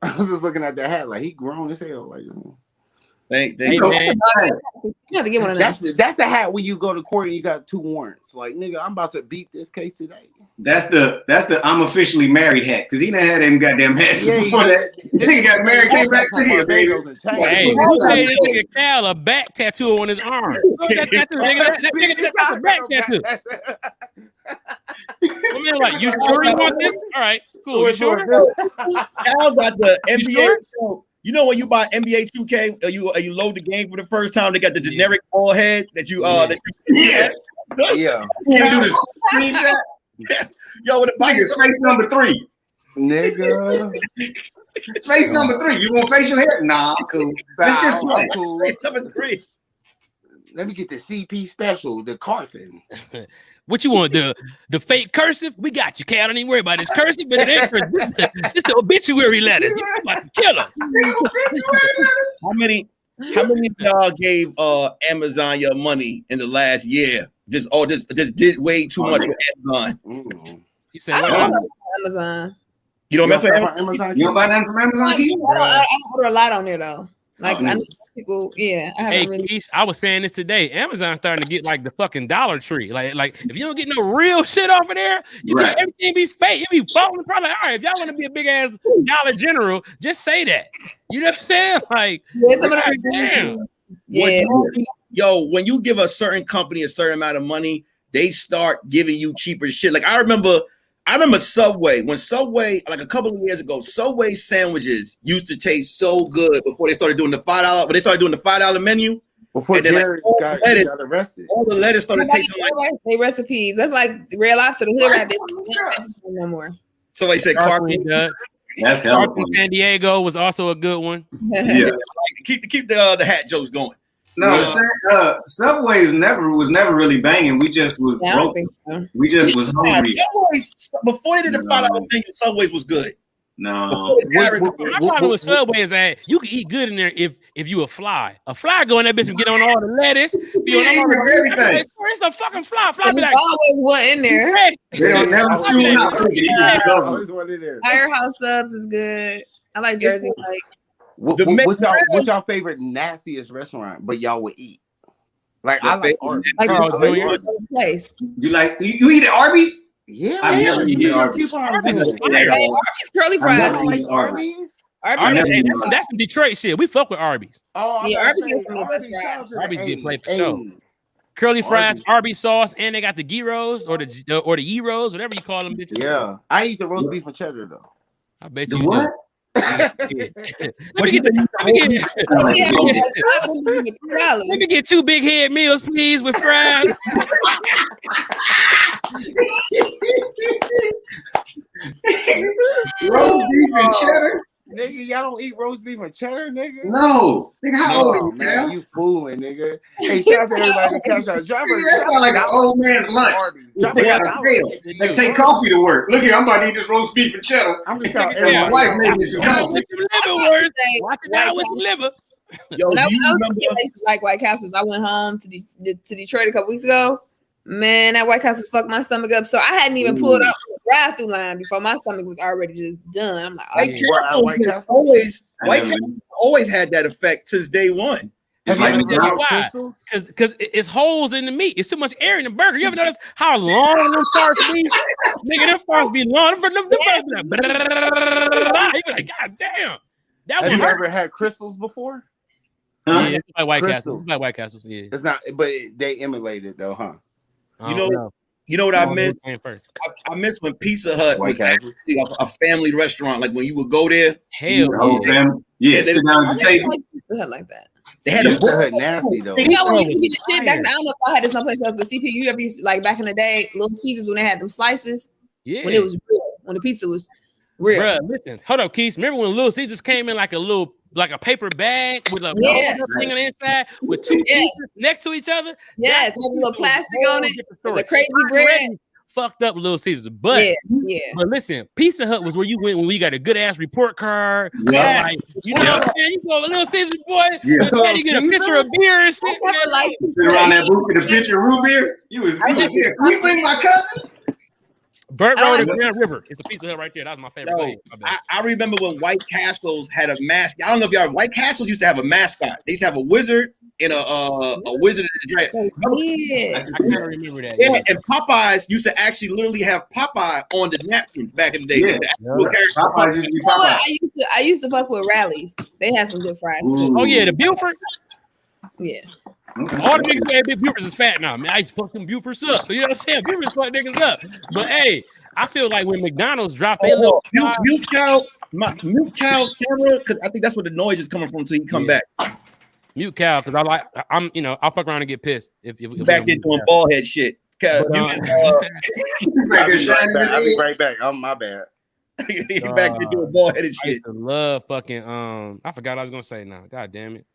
I was just looking at that hat, like he grown as hell. Like, Thank Hey, you. man. You have to get one of them. That's the hat when you go to court and you got 2 warrants. Like, nigga, I'm about to beat this case today. That's the I'm officially married hat because he done had them goddamn hats before that. Nigga got married, came back to here, baby. Hey, who made this nigga Cal a back tattoo on his arm? That tattoo, nigga, that's a back tattoo. I mean, like, you sure you want this? All right, cool. You sure? Cal got the NBA. Sure? You know when you buy NBA 2K, you load the game for the first time, they got the generic ball head that you Yeah. Yo, with the nigga, face number 3. Nigga. Face number 3. You want facial hair? Nah, cool. Let's just play. Cool. Face number 3. Let me get the CP special, the Carthan. What you want? The fake cursive? We got you, Cal. Don't even worry about this cursive, but it ain't cursive. This the obituary letters. You about to kill us. How many of y'all gave Amazon your money in the last year? Just did way too much with Amazon. You said I what? don't know Amazon. You don't mess with Amazon? You don't buy nothing from Amazon? I don't order a lot on there though. Like I know people, I haven't Hey, really. Keish, I was saying this today. Amazon's starting to get like the fucking Dollar Tree. Like if you don't get no real shit off of there, you can everything be fake. You be falling apart. Like, all right, if y'all want to be a big ass Dollar General, just say that. You know what I'm saying? Like, damn. When you give a certain company a certain amount of money, they start giving you cheaper shit. Like I remember Subway, when Subway, like a couple of years ago, Subway sandwiches used to taste so good before they started doing the $5. When they started doing the $5 menu, before Jared got arrested, all the lettuce started tasting like they recipes. That's like Red Lobster, the hood rabbit. No more. Somebody said Carthan. That's Carthan San Diego was also a good one. Yeah, keep the hat jokes going. No, Subway was never really banging. We just was broke. We just was hungry. Subway's, before they did the $5 menu, Subway's was good. No. My problem with Subway is that you can eat good in there if you a fly. A fly go in that bitch and get on all the lettuce, be on all the everything. It's a fucking fly. Fly be like, always one in there. They don't never shoot out. Firehouse subs is good. I like Jersey Mike's. What's y'all favorite nastiest restaurant, but y'all would eat? Like I like Arby's. Place. You eat at Arby's? Yeah, I've never eaten Arby's Arby's. curly fries. Arby's. That's some Detroit shit. We fuck with Arby's. Oh, yeah, Arby's is some of the best fries. Arby's get played for sure. Curly fries, Arby's sauce, and they got the gyros or the gyros, whatever you call them. Bitches. Yeah, I eat the roast beef and cheddar though. I bet you what? Do. Let me get 2 big head meals, please, with fries. Roast beef and cheddar? Nigga, y'all don't eat roast beef and cheddar, nigga? No. Nigga, how old are you, man? You fooling, nigga. Hey, shout out to everybody in Cashapp. That sounds like an old man's lunch. They got a tail. They take coffee to work. Look here, I'm about to eat this roast beef and cheddar. I'm just telling my wife made me some coffee. Watch it out with the liver. Yo, I was like White Castles. I went home to Detroit a couple weeks ago. Man, that White Castle fucked my stomach up. So I hadn't even pulled up the drive-thru line before my stomach was already just done. I'm like, White Castle always had that effect since day one. Why? Because it's holes in the meat. It's too much air in the burger. You ever notice how long them farts be? Nigga, them farts be long. Them farts be like, you be like, God damn. Have you ever had crystals before? Huh? Yeah, it's like White Castles. It's like White Castles. Yeah. It's not, but they emulated though, huh? You know what I miss? I miss when Pizza Hut was actually a family restaurant. Like when you would go there. Hell yeah. Sit down at the table. Like that. They had a Pizza Hut nasty though. You know what used to be the shit back then? I don't know if I had this no place else, but CP, you ever used to, like back in the day, Little Caesars when they had them slices? Yeah. When it was real, when the pizza was real. Bruh, listen, hold up, Keith. Remember when Little Caesars came in like a paper bag with a thing on the inside with 2 pizzas next to each other? Yes, with a little plastic on it. The crazy bread. Fucked up Little Caesars, but listen, Pizza Hut was where you went when we got a good ass report card. Yeah, like, you know what I'm saying? You go to Little Caesars, boy. Yeah, you get a picture of beer and shit. Sit around that booth with a picture of root beer. You was there. Can you bring my cousins? Burt Road and Grand River. It's a Pizza Hut right there. That was my favorite place. I remember when White Castles had a mascot. I don't know if y'all. White Castles used to have a mascot. They used to have a wizard and a wizard and a dragon. Yeah, I can't remember that. Yeah, and Popeyes used to actually literally have Popeye on the napkins back in the day. Popeyes used to be Popeye. I used to fuck with Rallies. They had some good fries too. Oh yeah, the Buford. Yeah. All the niggas that big Bufords is fat now. Man, I used to fuck them Bufords up. You know what I'm saying? Bufords fuck niggas up. But hey, I feel like when McDonald's dropped their little mute Cal's camera, because I think that's where the noise is coming from until he come back. Mute Cal, because I'll fuck around and get pissed if back there doing bald head shit. I'll be right back. My bad. Back there doing bald headed shit. I used to love fucking I forgot what I was gonna say now. God damn it.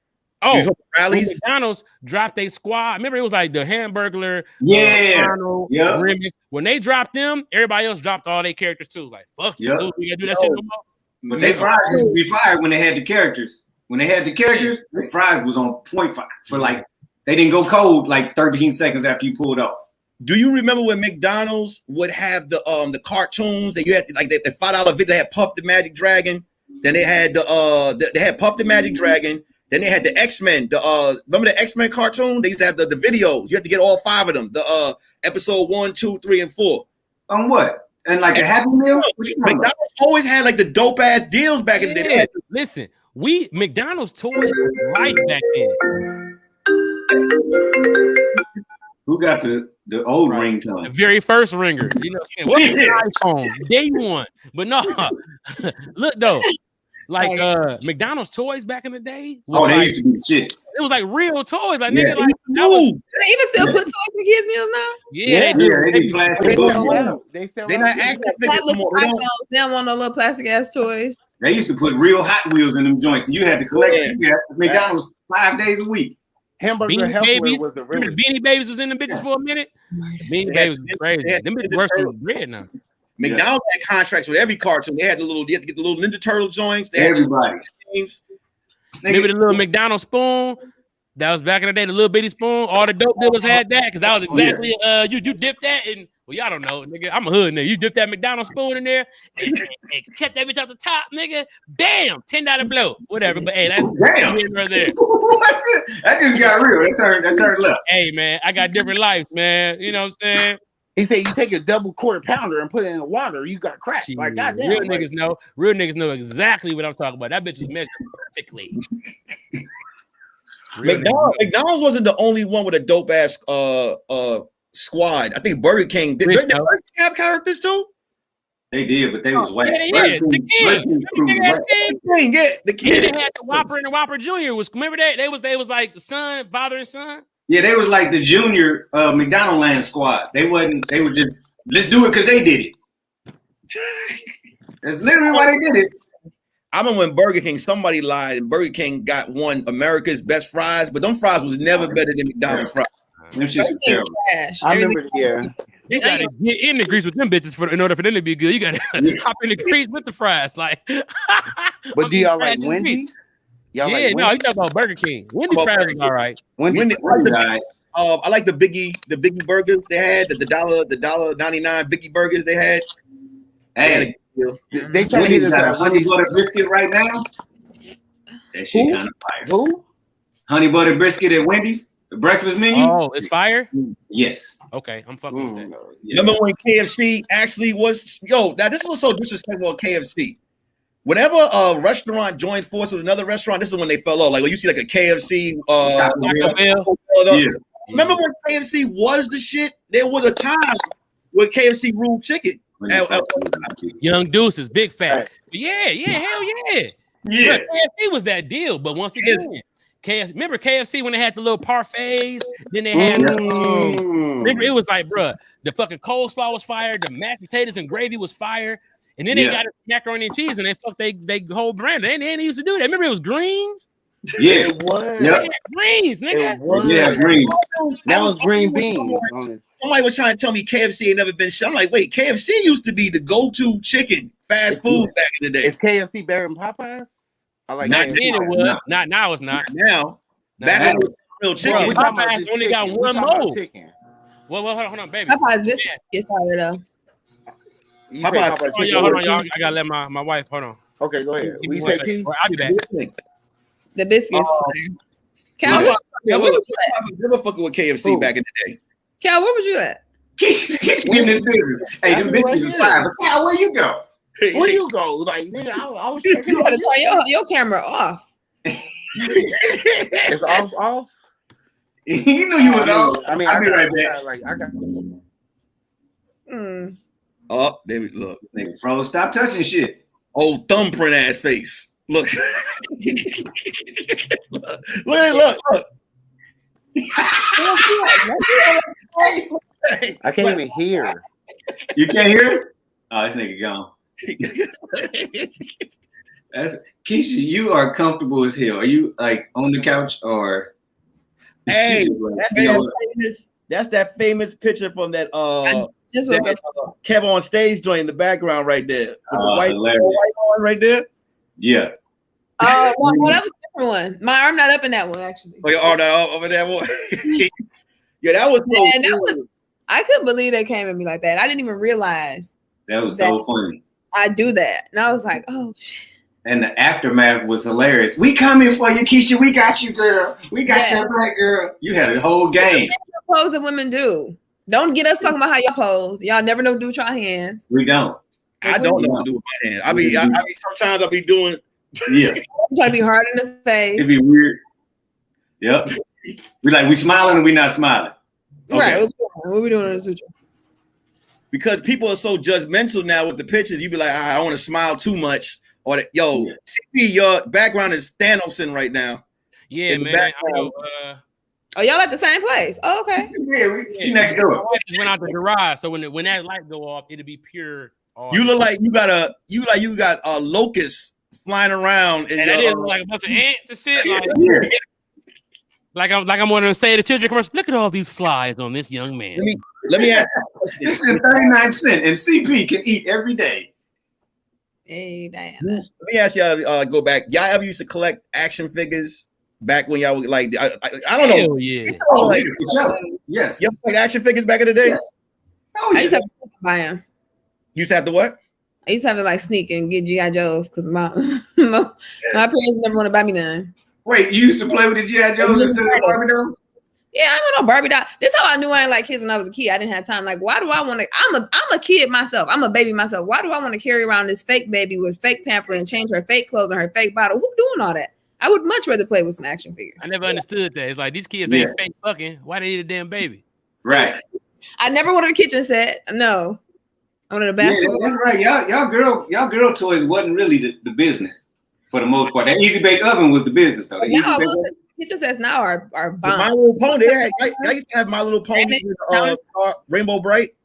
Oh, when McDonald's dropped a squad. Remember, it was like the Hamburglar, Grimace. When they dropped them, everybody else dropped all their characters too. Like, fuck you, dude, we gotta do that shit no more. But they fries used to be fired when they had the characters. When they had the characters, the fries was on point for like they didn't go cold like 13 seconds after you pulled off. Do you remember when McDonald's would have the cartoons that you had like the $5 video? They had Puff the Magic Dragon. Then they had they had Puff the Magic Dragon. Then they had the X-Men. Remember the X-Men cartoon? They used to have the videos. You had to get all 5 of them. The episode 1, 2, 3, and 4. On what? And like a Happy Meal? McDonald's always had like the dope ass deals back in the day. Listen, McDonald's toys life back then. Who got the old ringtone? The very first ringer. You know what I'm saying? iPhone, day one. But no, look though. Like McDonald's toys back in the day. They used to be shit. It was like real toys. Like nigga, like that was. Do they even still put toys in kids' meals now? Yeah, they do. They sell. They're not acting. They don't want no little plastic ass toys. They used to put real Hot Wheels in them joints, and you had to collect it. You had McDonald's 5 days a week. Hamburger Babies was the real. Beanie Babies was in the bitches for a minute. Beanie Babies was crazy. Them bitches worse than bread now. McDonald's had contracts with every cartoon. They had you had to get the little Ninja Turtle joints. They everybody. Maybe the little McDonald's spoon. That was back in the day, the little bitty spoon. All the dope dealers had that because that was exactly you dip that and y'all don't know, nigga. I'm a hood nigga. You dip that McDonald's spoon in there and kept that bitch out the top, nigga. Bam, $10 blow, whatever. But hey, that's right there. That just got real. That turned left. Hey man, I got different lives, man. You know what I'm saying? He said you take a double quarter pounder and put it in the water, you got crack. Like goddamn. Real niggas know exactly what I'm talking about. That bitch is measured perfectly. McDonald's wasn't the only one with a dope ass squad. I think Burger King did. Burger King have characters too? They did, but they was white. Yeah, the King. They had the Whopper and the Whopper Junior. Remember that? They was like the son, father and son. Yeah, they was like the junior McDonald Land squad. They were just let's do it because they did it. That's literally why they did it. I remember when Burger King, somebody lied and Burger King got won America's best fries, but them fries was never better than McDonald's fries. I remember, You gotta get in the grease with them bitches in order for them to be good. You gotta hop in the grease with the fries. Like, but do y'all like Wendy's? No, you talking about Burger King. Wendy's fries is all right. Wendy's I like the Biggie burgers they had, the $1.99 Biggie burgers they had. Hey, they trying to hit us a honey butter biscuit right now. That shit kind of fire. Who? Honey butter biscuit at Wendy's, the breakfast menu. Oh, it's fire? Yes. Okay, I'm fucking with that. Yeah. Remember when KFC actually was now this was so disrespectful on KFC. Whenever a restaurant joined forces with another restaurant, this is when they fell off. Like when you see like a KFC, remember when KFC was the shit? There was a time where KFC ruled chicken. Young Deuces, big fat. Yeah, hell yeah. Yeah, KFC was that deal, but once again, remember KFC when they had the little parfaits? Then they had remember it was like, bruh, the fucking coleslaw was fire, the mashed potatoes and gravy was fire, and then they got macaroni and cheese and they fucked they whole brand. They didn't used to do that. Remember it was greens? Yeah, it was. Yeah, greens, nigga. Greens. That was green beans. Somebody was trying to tell me KFC ain't never been shit. I'm like, wait, KFC used to be the go-to chicken fast food back in the day. Is KFC better than Popeyes? I like not then it was. No. Not now it's not. Now. Back when it was real chicken. Popeyes only got one mold. Well, hold on, baby. Popeyes biscuit gets fire though. How about hold on, y'all. I gotta let my wife. Hold on. Okay, go ahead. Give me We one say second. peace. I'll be back. The biscuits. Cal, where was you at? Never fucking with KFC back in the day. Cal, where was you at? Keep getting this business. Hey, them biscuits is fine. But Cal, where you go? Where you go? Like, nigga, I was checking You on gotta turn your camera off. It's off. You knew you was off. I mean, I'll be right back. I got. Oh, there we look. Nigga, bro, stop touching shit. Old thumbprint ass face. Look. look. I can't even hear. You can't hear us? Oh, this nigga gone. Keisha, you are comfortable as hell. Are you like on the couch or? Hey, that's that famous picture from that just that, Kevin on stage joint in the background right there with the white one right there. Yeah. Oh, well, that was a different one. My arm not up in that one actually. Oh, your arm not up over that one. Yeah, that was. Man, that was. I couldn't believe they came at me like that. I didn't even realize that was so funny. I do that, and I was like, "Oh shit!" And the aftermath was hilarious. We coming for you, Keisha. We got you, girl. We got your back, girl. You had a whole game. Pose that women do. Don't get us talking about how y'all pose. Y'all never know what to do with your hands. We don't. I don't know what to do with my hand. I mean, sometimes I'll be doing. Yeah. I'm trying to be hard in the face. It'd be weird. Yep. We smiling and we not smiling. Okay. Right. What we doing in this picture? Because people are so judgmental now with the pictures. You be like, I don't want to smile too much. Or CP, your background is Thanosin right now. Yeah, man. I know, oh, y'all at the same place? Oh, okay. Yeah, we next door. My wife just went out the garage, so when that light go off, it'll be pure. You look like you got a locust flying around, and that is like a bunch of ants and shit. Like, I'm one of them say the children commercial. Look at all these flies on this young man. Let me ask. This is 39 cents, and CP can eat every day. Hey, damn. Let me ask y'all. Go back. Y'all ever used to collect action figures back when y'all were like? I don't know. Hell yeah. Oh, like, for sure. Yes. You ever collect action figures back in the day? Yes. Oh, yeah. I used to have to buy them. You used to have to what? I used to have to like sneak and get G.I. Joes because my parents never want to buy me none. Wait, you used to play with the G.I. Joes instead of Barbie dolls? Yeah, I'm on a Barbie doll. This is how I knew I didn't like kids when I was a kid. I didn't have time. Like, why do I want to? I'm a kid myself. I'm a baby myself. Why do I want to carry around this fake baby with fake pamper and change her fake clothes and her fake bottle? Who doing all that? I would much rather play with some action figures. I never understood that. It's like these kids ain't fake fucking. Why they need a damn baby? Right. I never wanted a kitchen set. No. I wanted a basketball. Yeah, that's right. Y'all girl toys wasn't really the business for the most part. That Easy Bake Oven was the business though. Kitchen sets now are bomb. My Little Pony. I used to have My Little Pony. Rainbow Bright.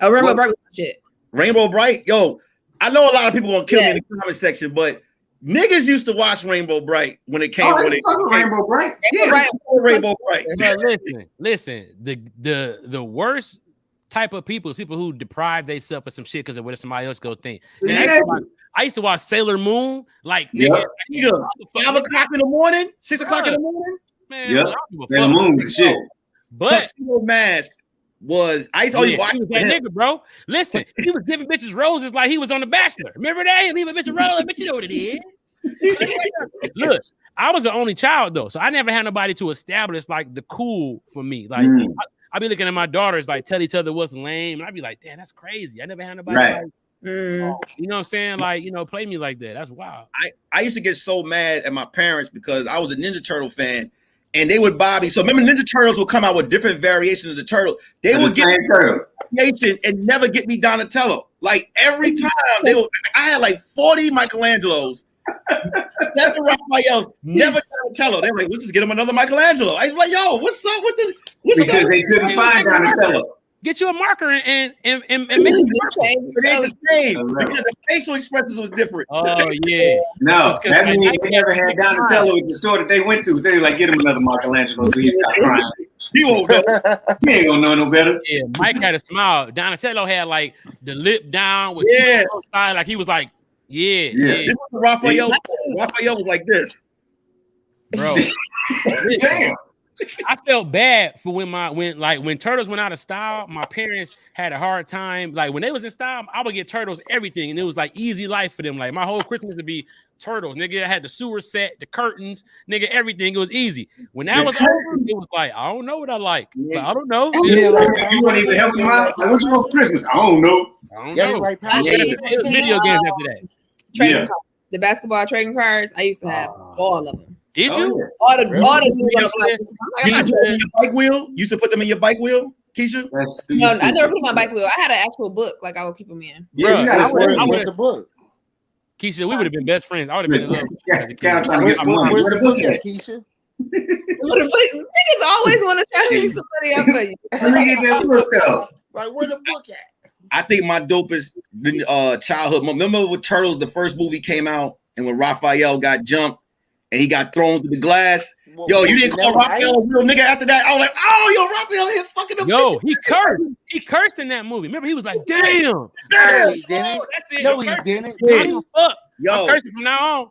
Oh, Rainbow Bright was shit. Rainbow Bright. Yo, I know a lot of people gonna kill me in the comment section, but niggas used to watch Rainbow Bright when it came. Rainbow Bright. Rainbow Bright. But listen. The worst type of people is people who deprive themselves of some shit because of what somebody else go think. I used to watch Sailor Moon, like nigga, 5 o'clock in the morning, 6 o'clock in the morning. Man, Sailor Moon was shit. But Tuxedo Mask was I used to watch that nigga, bro. Listen, he was giving bitches roses like he was on The Bachelor. Remember that? He leave a bitch a rose, but you know what it is. Look, I was the only child though, so I never had nobody to establish like the cool for me. Like I be looking at my daughters like tell each other what's lame, and I'd be like, damn, that's crazy. I never had nobody like. You know what I'm saying? Like, play me like that. That's wild. I used to get so mad at my parents because I was a Ninja Turtle fan and they would buy me. So remember Ninja Turtles would come out with different variations of the turtle. They would get me and never get me Donatello. Like every time I had like 40 Michelangelos, 7 Raphaels, never Donatello. They were like, let's just get him another Michelangelo. I was like, yo, what's up with this? Because they couldn't find Donatello. Get you a marker and make it the same because the facial expressions was different. Oh yeah. No, that means they never had Donatello at the store that they went to. So they like get him another Michelangelo so he stop crying. He won't know. He ain't gonna know no better. Yeah, Mike had a smile. Donatello had like the lip down with side, like he was like, yeah. This was Raphael was like this. Bro. Damn. I felt bad for when Turtles went out of style. My parents had a hard time. Like when they was in style, I would get Turtles everything, and it was like easy life for them. Like my whole Christmas would be Turtles, nigga. I had the sewer set, the curtains, nigga, everything. It was easy. When that was over, it was like I don't know what I like. Like, I don't know. Yeah, like, you wouldn't even help them out. Like, what you want for Christmas? I don't know. It was video games after that. Trading cards. The basketball trading cards. I used to have all of them. Did you? Yeah. All the your bike wheel? You used to put them in your bike wheel, Keisha? No, I never put my bike wheel. I had an actual book, like I would keep them in. Yeah, I would the book. Keisha, we would have been best friends. I would have been in love. Cal trying to get some money. Where's the book at, Keisha? Niggas always want to try to make some money up for you. Let me get that book though. Like, where the book at? I think my dopest childhood moment. Remember when Turtles, the first movie came out, and when Raphael got jumped and he got thrown through the glass? Yo, you didn't call Raphael a real nigga after that? I was like, oh, yo, Raphael hit fucking up. Yo, he cursed. He cursed in that movie. Remember, he was like, damn. No, he didn't. That's it. No, he didn't. Fuck. Yo, I'm cursing from now on.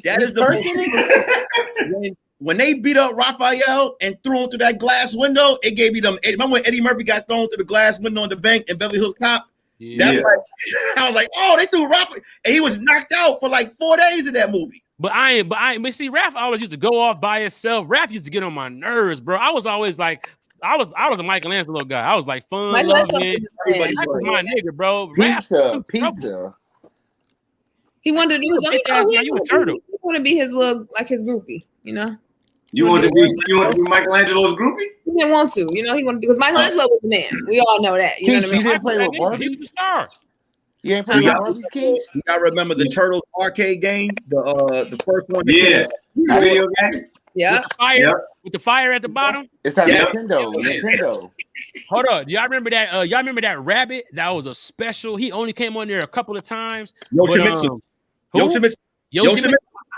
That is the when they beat up Raphael and threw him through that glass window, it gave me them. Remember when Eddie Murphy got thrown through the glass window on the bank in Beverly Hills Cop? Yeah. I was like, oh, they threw Raphael, and he was knocked out for like 4 days in that movie. But see, Raph always used to go off by himself. Raph used to get on my nerves, bro. I was always like, I was a Michelangelo guy. I was like fun, loving. That was my nigga, bro. Pizza. He wanted to do his own. You a turtle. He want to be his little, like his groupie, you know. You want to be Michelangelo's groupie? He didn't want to, you know. He wanted because Michelangelo was the man. We all know that. You know what I mean? You didn't play with Barbie. He was a star. You ain't playing with Barbie's kids. You gotta remember the Turtles arcade game, the first one. Yeah, video game. Yeah, with the fire at the bottom. It's at Nintendo. Hold on, y'all remember that? Y'all remember that rabbit? That was a special. He only came on there a couple of times. Yoshimitsu. Yoshimitsu.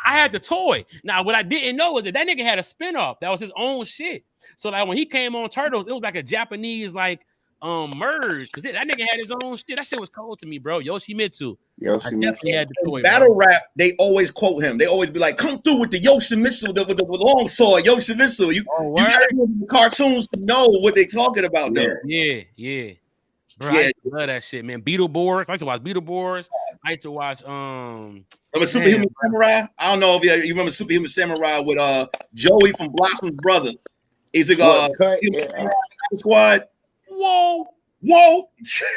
I had the toy. Now, what I didn't know was that nigga had a spinoff. That was his own shit. So like when he came on Turtles, it was like a Japanese like merge because that nigga had his own shit. That shit was cold to me, bro. Yoshimitsu. I definitely had the toy. Battle rap, they always quote him. They always be like, "Come through with the Yoshimitsu, with the long sword, Yoshimitsu." You gotta know the cartoons to know what they talking about, though. Yeah. Bro, I love that shit, man. Beetleborgs. I used to watch Beetleborgs. I used to watch remember Superhuman Samurai? I don't know if you remember Superhuman Samurai with Joey from Blossom's brother. He's like Squad. Whoa. I'm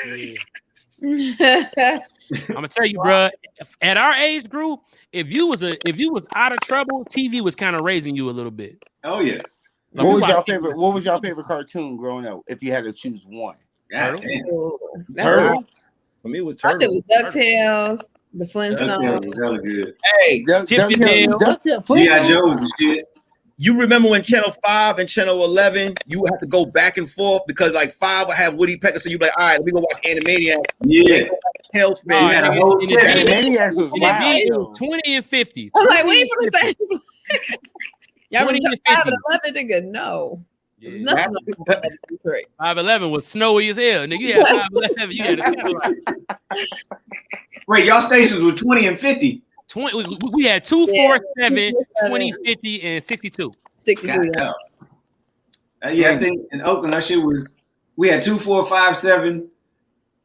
gonna tell you, bro. At our age group, if you was out of trouble, TV was kind of raising you a little bit. Oh yeah. Like, what was your favorite cartoon growing up? If you had to choose one. Turtles. For me, it was Turtles. Turtles. It was DuckTales, the Flintstones. DuckTales was hella good. Hey, DuckTales, G.I. Joe's and shit. You remember when Channel 5 and Channel 11, you would have to go back and forth because like 5 would have Woody Pecker, so you'd be like, all right, let me go watch Animaniacs. Yeah. Tailspin. You had a whole set. Animaniacs was wild. 20 and 50. I'm like, wait for the same. Y'all remember 5 and 11? Nigga, no. Yeah. 511 was snowy as hell. Nigga, you had 511. You had a satellite. Wait, y'all stations were 20 and 50. 20. We had 247, 20, 50, and 62. 62. Yeah, I think in Oakland that shit was. We had 2, 4, 5, 7,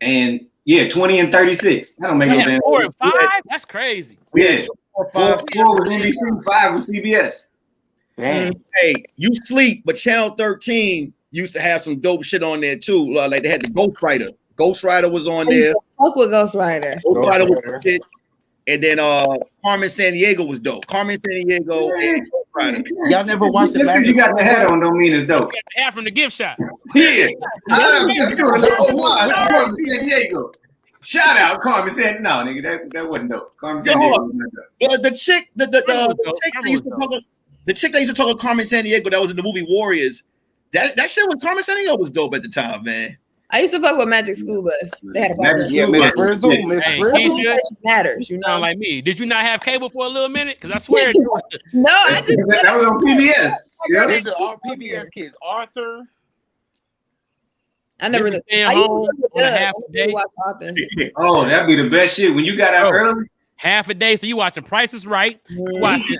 and 20 and 36. That don't make no damn 4 and 5. That's crazy. Yeah, 4 was NBC, 5 was CBS. Damn. Hey, you sleep, but Channel 13 used to have some dope shit on there too. Like they had the Ghost Rider. Ghost Rider was on there. Fuck with Ghost Rider. Ghost Rider was shit. And then Carmen Sandiego was dope. Carmen Sandiego and Ghost Rider. Y'all never watched Just because you got the hat on don't mean it's dope. You got the hat from the gift shop. Yeah. I'm doing a little homage to Carmen Sandiego. Shout out Carmen Sandiego. No, nigga, that wasn't dope. Carmen Sandiego wasn't dope. The chick that used to talk to Carmen Sandiego that was in the movie Warriors. That shit with Carmen Sandiego was dope at the time, man. I used to fuck with Magic School Bus. They had a Magic School Bus. matters, you know. Sound like me. Did you not have cable for a little minute? Because I swear. No, I just that was on PBS. Yeah, all PBS kids. Arthur. I never. I used to watch Arthur. Oh, that'd be the best shit when you got out early. Half a day, so you watching Price is Right. You watching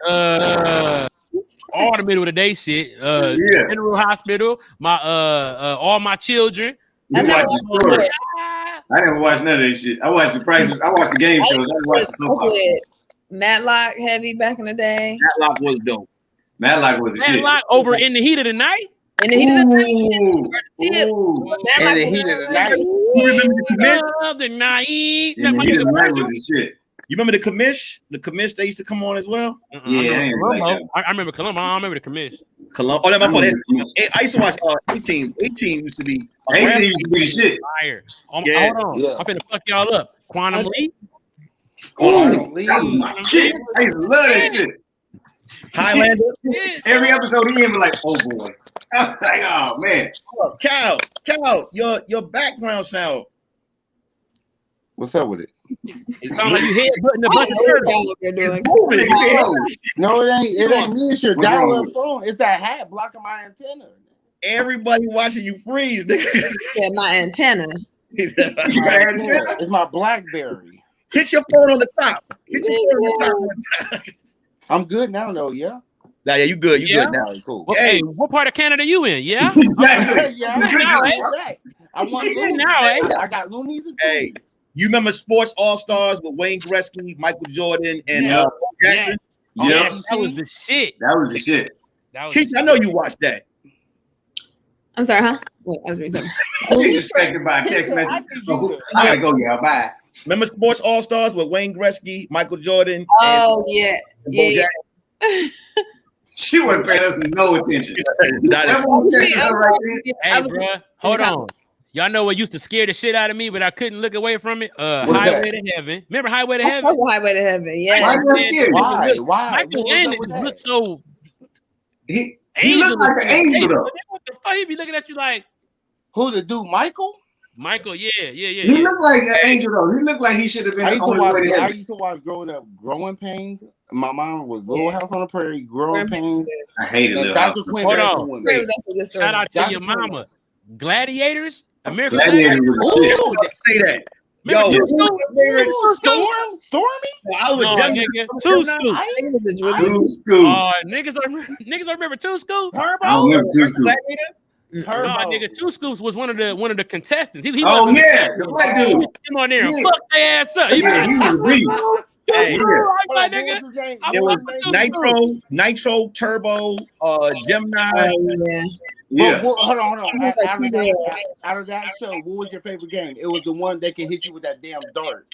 all the middle of the day shit. General Hospital, my all my children. I never watched none of this shit. I watched the prices. I watched the game shows. I didn't watch the soap opera. Matlock heavy back in the day. Matlock was dope. Matlock was the shit. Matlock over In the Heat of the Night. In the Heat of the Night. In the Heat of the Night. You remember the commish? Of the night. In the Heat of the Night was the shit. You remember the commish? The commish they used to come on as well. Yeah, I remember Columbo. I remember the commish. Columbo. Oh, that's my fault. I used to watch 18. 18 used to be. 18 used to be the shit. Fire. Yeah. Hold on. I'm finna fuck y'all up. Quantum Leap. Ooh, that was my shit. I used to love that shit. Highlander. Every episode he in be like, oh boy. I'm like, oh man. Cal, your background sound. What's up with it? It sounds like you headbutting a bunch of turtles. No, it ain't. It ain't me. It's your dial-up phone. It's that hat blocking my antenna. Everybody watching you freeze. Yeah, my antenna. It's my BlackBerry. Hit your phone on the top. Hit your phone on the top. I'm good now, though. Yeah. Nah, yeah, you good. You good now. Cool. Well, hey, what part of Canada you in? Yeah. Exactly. Yeah. I want now, eh? I got loonies and Hey, you remember Sports All-Stars with Wayne Gretzky, Michael Jordan, and Jackson? Yeah, that was the shit. That was the shit. Keith, I know you watched that. I'm sorry, huh? Wait, I was reading something. I was distracted by a text message. I gotta go, y'all. Bye. Remember Sports All-Stars with Wayne Gretzky, Michael Jordan? Oh, yeah. Yeah. She wasn't paying us no attention. Hey, bro, hold on. Y'all know what used to scare the shit out of me, but I couldn't look away from it? Highway to Heaven. Remember Highway to Heaven? Highway to Heaven, yeah. Why? Michael Landon just looked so... He looked like an angel, though. What the fuck? He be looking at you like... Who, the dude, Michael? Michael, yeah. He looked like an angel, though. He looked like he should have been I used to watch growing up, Growing Pains. My mom was Little House on the Prairie, Growing Pains. I hated Little House. Hold on. Shout out to your mama. Gladiators? American Gladiators was shit. Say that. Yo, Stormy? I was nigga. Two Scoops. Niggas don't remember Two Scoops? I don't remember Two Scoops. Nigga, Two Scoops was one of the contestants. He the black dude. Come on there and fuck their ass up. He was a beast. Hey, it was Nitro, Turbo, Gemini. Yeah. Hold on. Out of that show, what was your favorite game? It was the one that can hit you with that damn dart.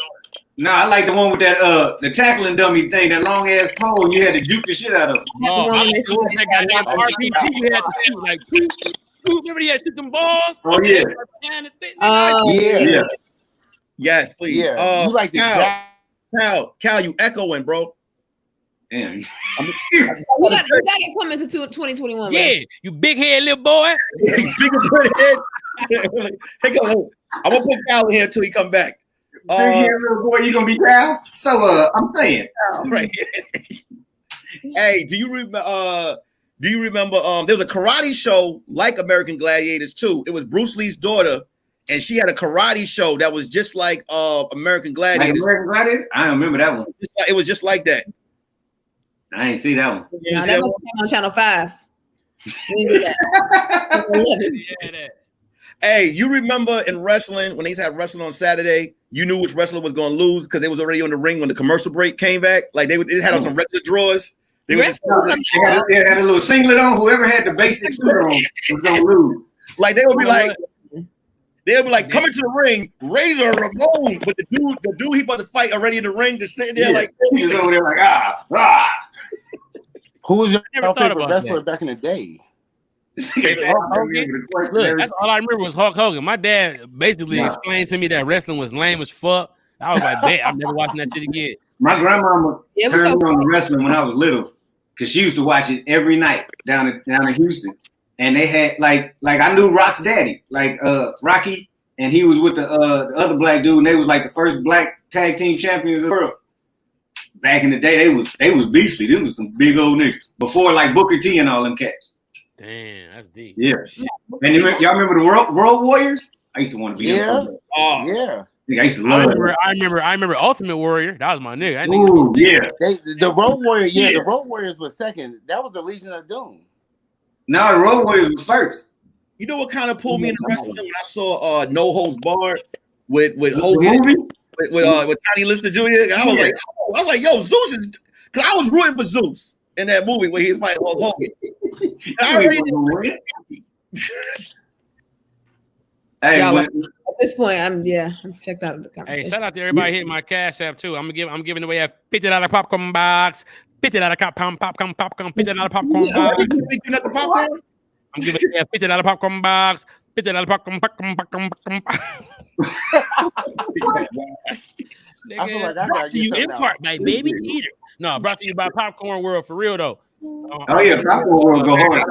Nah, I like the one with that the tackling dummy thing, that long ass pole, and you had to juke the shit out of it. That goddamn RPG you had to shoot like two. Remember he had to shoot them balls? Oh yeah. Yeah. Yes, please. Yeah. You like the Cal, you echoing, bro. Damn. You got it coming to 2021. Yeah, man. You big head little boy. Big head. Hey, go. I'm gonna put Cal in here until he come back. Big head little boy, you gonna be Cal? So I'm saying. Right. Hey, do you remember? There was a karate show like American Gladiators too. It was Bruce Lee's daughter. And she had a karate show that was just like American Gladiators. Like American Gladiators? I don't remember that one. It was just like that. I ain't see that one. No, that must be on Channel 5. We didn't do that. Hey, you remember in wrestling when they used to have wrestling on Saturday? You knew which wrestler was going to lose because they was already on the ring when the commercial break came back. Like they had on some regular drawers. They had a little singlet on. Whoever had the basic suit on was going to lose. Like they would be like. They'll be like, coming to the ring, Razor Ramon, but the dude he about to fight already in the ring, just sitting there like he was over there like Who was your favorite wrestler back in the day? Look, that's all I remember was Hulk Hogan. My dad basically explained to me that wrestling was lame as fuck. I was like, bet I'm never watching that shit again. My grandmama turned me on to wrestling when I was little because she used to watch it every night down in Houston. And they had like I knew Rock's daddy, like Rocky, and he was with the other black dude, and they was like the first black tag team champions of the world. Back in the day, they was beastly. They was some big old niggas before like Booker T and all them cats. Damn, that's deep. Yeah. And y'all remember the World Warriors? I used to want to be them. Oh yeah. I used to love I remember Ultimate Warrior. That was my nigga. Ooh, yeah. The Road Warrior, the Road Warriors was second. That was the Legion of Doom. No, the Road Warriors was first. You know what kind of pulled me in the wrestling when I saw No Holds Barred with Hogan with Tiny Lister Jr. I was like, yo, Zeus is, because I was rooting for Zeus in that movie where he was fighting Hulk Hogan. At this point, I'm checked out of the conversation. Hey, shout out to everybody hitting my Cash App too. I'm giving away a $50 popcorn box, $50 popcorn, $50 popcorn box. I'm giving away a $50 popcorn box, $50 popcorn. I feel like I gotta get you in part by Baby Eater. No, brought to you by Popcorn World for real though. Popcorn World go hard.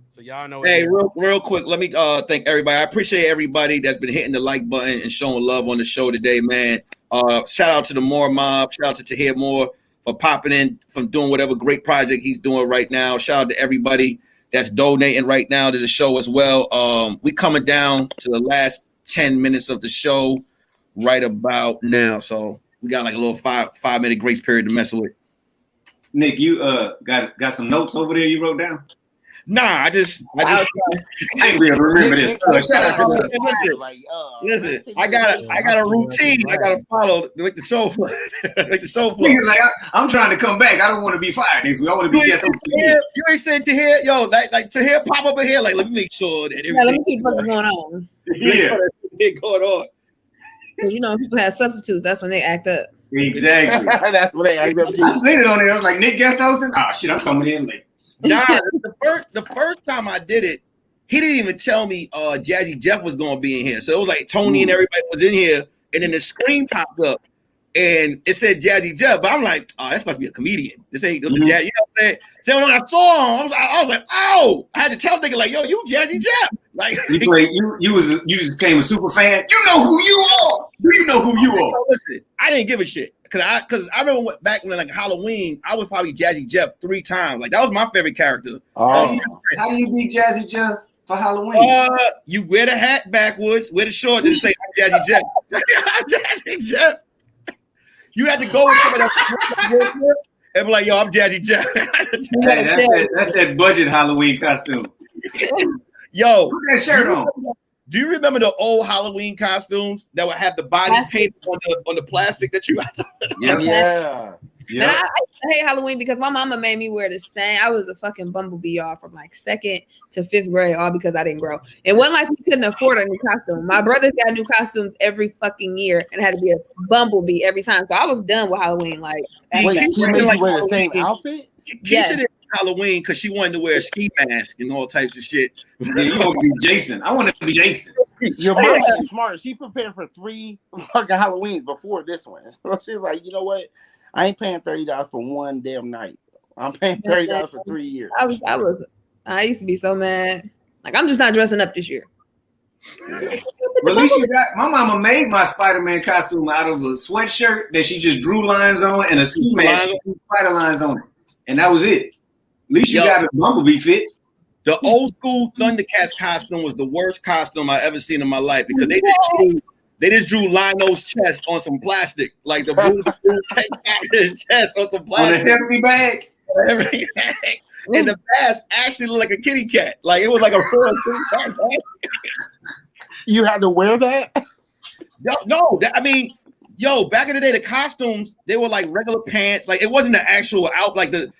So y'all know. Hey, real quick, let me thank everybody. I appreciate everybody that's been hitting the like button and showing love on the show today, man. Shout out to the MooreMods. Shout out to TahirMoore for popping in, from doing whatever great project he's doing right now. Shout out to everybody that's donating right now to the show as well. We coming down to the last 10 minutes of the show right about now. So we got like a little 5-minute grace period to mess with. Nick, you got some notes over there you wrote down? Nah, I ain't really remember this. Shout out to listen, I got a routine I gotta follow to make the show flow. Like I'm trying to come back. I don't want to be fired next week. I want to be guest. You ain't said Tahir, yo, like Tahir pop up in here. Like, let me make sure that everything. Let me see what's going on. Yeah, what's going on. Because people have substitutes. That's when they act up. Exactly. That's when they act up. I seen it on there. I was like, Nick guest hosting. Oh shit, I'm coming in late. Nah, the first time I did it, he didn't even tell me Jazzy Jeff was gonna be in here. So it was like Tony and everybody was in here, and then the screen popped up and it said Jazzy Jeff. But I'm like, oh, that's supposed to be a comedian. This ain't Jazzy. You know what I'm saying? So when I saw him, I was like, oh, I had to tell nigga like, yo, you Jazzy Jeff. Like you just became a super fan. You know who you are. Do you know who you are? Listen, I didn't give a shit. Cause I remember back when like Halloween, I was probably Jazzy Jeff 3 times. Like that was my favorite character. Oh. How do you be Jazzy Jeff for Halloween? You wear the hat backwards, wear the shorts, and say I'm Jazzy Jeff. I'm Jazzy Jeff. You had to go with some of that and be like, yo, I'm Jazzy Jeff. Hey, that's that budget Halloween costume. Yo, put that shirt on. Do you remember the old Halloween costumes that would have the body painted on the plastic that you got? Yeah. And I hate Halloween because my mama made me wear the same. I was a fucking bumblebee, y'all, from like 2nd to 5th grade, all because I didn't grow. It wasn't like we couldn't afford a new costume. My brothers got new costumes every fucking year and had to be a bumblebee every time. So I was done with Halloween. Like, wait, she made you wear the same outfit? Keisha did Halloween because she wanted to wear a ski mask and all types of shit. Yeah, you want to be Jason? I want to be Jason. Your mom is smart. She prepared for 3 fucking Halloweens before this one. So she's like, you know what? I ain't paying $30 for one damn night. I'm paying $30 for 3 years. I used to be so mad. Like, I'm just not dressing up this year. Well, at least you got, my mama made my Spider-Man costume out of a sweatshirt that she just drew lines on and a ski mask. She drew spider lines on it. And that was it. At least you got a bumblebee fit. The old school Thundercats costume was the worst costume I ever seen in my life because they just drew Lionel's chest on some plastic, like the blue text on his chest on some plastic. On a heavy bag. And the mask actually looked like a kitty cat. Like it was like a real kitty cat. You had to wear that? No, I mean, yo, back in the day, the costumes, they were like regular pants. Like it wasn't the actual out, like the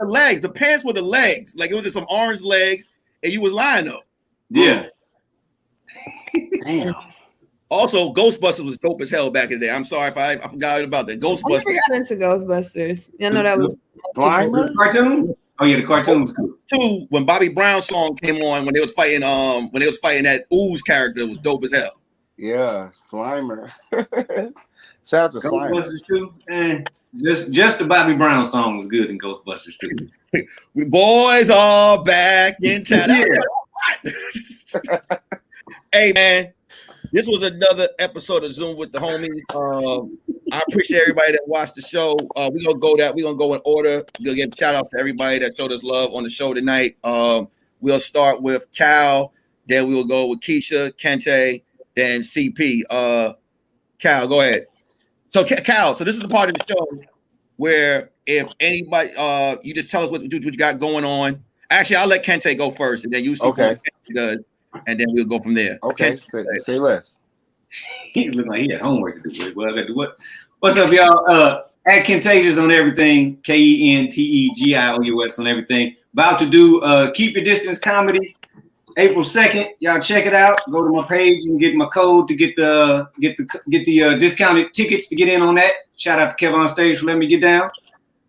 legs. The pants were the legs. Like it was just some orange legs, and you was Lionel. Yeah. Damn. Also, Ghostbusters was dope as hell back in the day. I'm sorry if I forgot about that. Ghostbusters. I never got into Ghostbusters. I know that was the cartoon. Oh yeah, the cartoon was cool. Too, when Bobby Brown's song came on, when they was fighting that Ooze character, was dope as hell. Yeah, Slimer. Shout out to Slimer. Ghostbusters too. Just the Bobby Brown song was good in Ghostbusters too. We boys are back in town. Hey man. This was another episode of Zoom with the homies. I appreciate everybody that watched the show. We're gonna go in order. We'll give shout outs to everybody that showed us love on the show tonight. We'll start with Cal, then we'll go with Keisha, Kente, than CP. Cal, go ahead. So Cal, so this is the part of the show where if anybody, you just tell us what you got going on. Actually, I'll let Kente go first, and then you see what Kente does, and then we'll go from there. Okay, say less. He look like he had homework to do. Well, I got to do what? What's up, y'all? At Contagious on everything. KENTEGIOUS on everything. About to do Keep Your Distance comedy, April 2nd. Y'all check it out. Go to my page and get my code to get the discounted tickets to get in on that. Shout out to Kev on stage for letting me get down.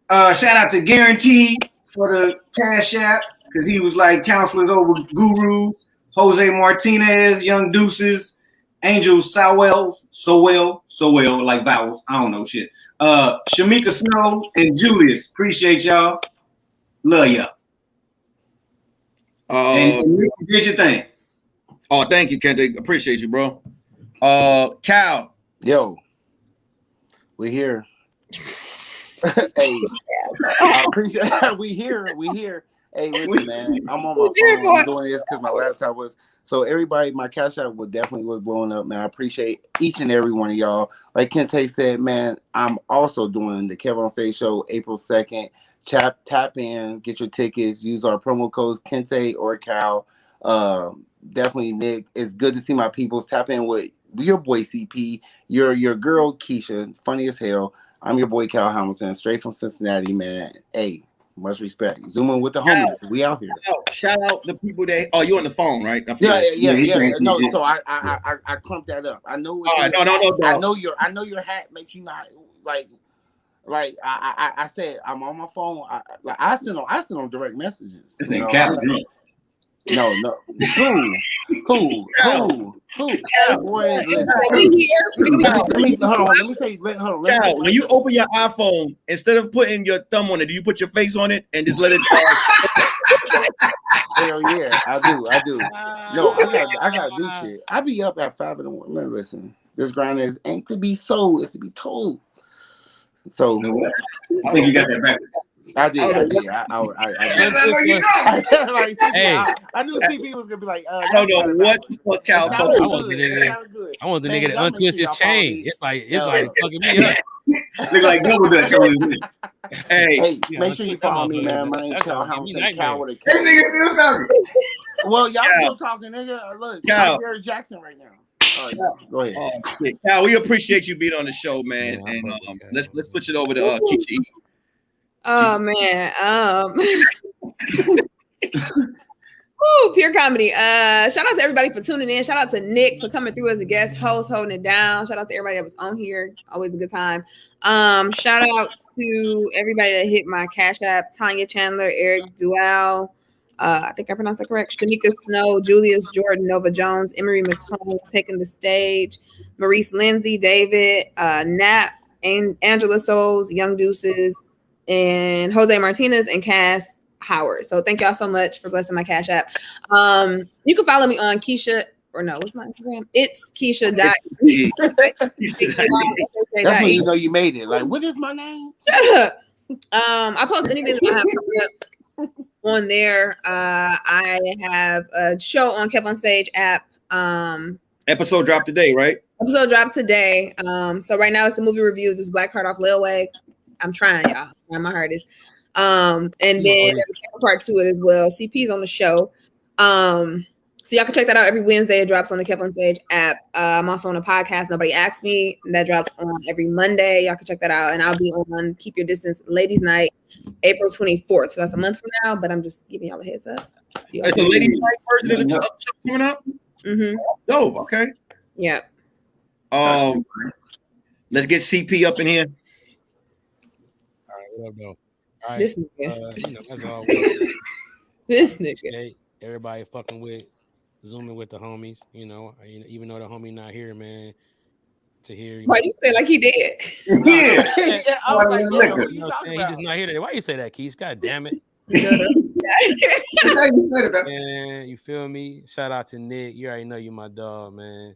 Shout out to Guaranteed for the Cashapp because he was like counselors over gurus. Jose Martinez, Young Deuces, Angel Sowell, like vowels. I don't know shit. Shamika Snow and Julius. Appreciate y'all. Love y'all. And you did your thing. Oh, thank you, Kente. Appreciate you, bro. Cal. Yo, we here. Hey, I appreciate it. We here. Hey, listen, man. I'm on my phone. I'm doing this because my laptop was. So everybody, my Cash App was blowing up, man. I appreciate each and every one of y'all. Like Kente said, man, I'm also doing the Kev on Stage show April 2nd. Tap in, get your tickets, use our promo codes Kente or Cal. Definitely Nick. It's good to see my peoples. Tap in with your boy CP, your girl Keisha, funny as hell. I'm your boy KAL Hamilton, straight from Cincinnati, man. Hey, much respect. Zoom in with the homies. We out here. Shout out the people that. Oh, you on the phone, right? Yeah. No, so I clumped that up. I know. No. I know your hat makes you not like. I said I'm on my phone. I send on direct messages. This ain't Cap drunk. No. Who? Boy, let me tell you. Hold on. When you open your iPhone, instead of putting your thumb on it, do you put your face on it and just let it? Hell yeah, I do. No, I gotta do shit. I be up at 5 in the morning. Listen, this grind ain't to be sold; it's to be told. So I think you got that back. I did. I knew CP was gonna be like, I don't know what the fuck Cal talks about. I want the nigga to untwist his chain. It's like fucking me up. Look like double dutch on his neck. Hey, make sure you follow me, man. My name's KAL Hamilton. Cal with a K. Hey, nigga, still talking. Well, y'all still talking, nigga. Look, I'm Jared Jackson right now. All right, go ahead. Cal, we appreciate you being on the show, man. And let's switch it over to Keisha. Oh man. Pure comedy. Shout out to everybody for tuning in. Shout out to Nick for coming through as a guest host, holding it down. Shout out to everybody that was on here. Always a good time. Shout out to everybody that hit my Cash App. Tanya Chandler, Eric Dual. I think I pronounced that correct. Shamika Snow, Julius Jordan, Nova Jones, Emery McComb taking the stage. Maurice Lindsay, David, Nap, and Angela Souls, Young Deuces, and Jose Martinez and Cass Howard. So thank y'all so much for blessing my Cash App. You can follow me on Keisha, or no, what's my Instagram? It's Keisha. That's when you know you made it. Like, what is my name? Shut up. I post anything that I have coming up on there. I have a show on Kev on Stage app. Episode dropped today, right? Episode dropped today. So right now it's the movie reviews. It's Black Heart Off Layaway. I'm trying, y'all. Trying my hardest. And then there's a second part to it as well. CP's on the show. So y'all can check that out every Wednesday. It drops on the Kev on Stage app. I'm also on a podcast, Nobody Asked Me. That drops on every Monday. Y'all can check that out. And I'll be on Keep Your Distance Ladies Night, April 24th. So that's a month from now, but I'm just giving y'all a heads up. It's the Ladies Night version of the show coming up? Mm-hmm. Oh, okay. Yeah. Let's get CP up in here. All right, what up, though? All right. This nigga. That's all. This nigga. Okay, everybody fucking with, zooming with the homies. Even though the homie not here, man. Tahir. Why you say like he did? Yeah. I was like, he just not here today. Why you say that, Keith? God damn it. Man, you feel me? Shout out to Nick. You already know you my dog, man.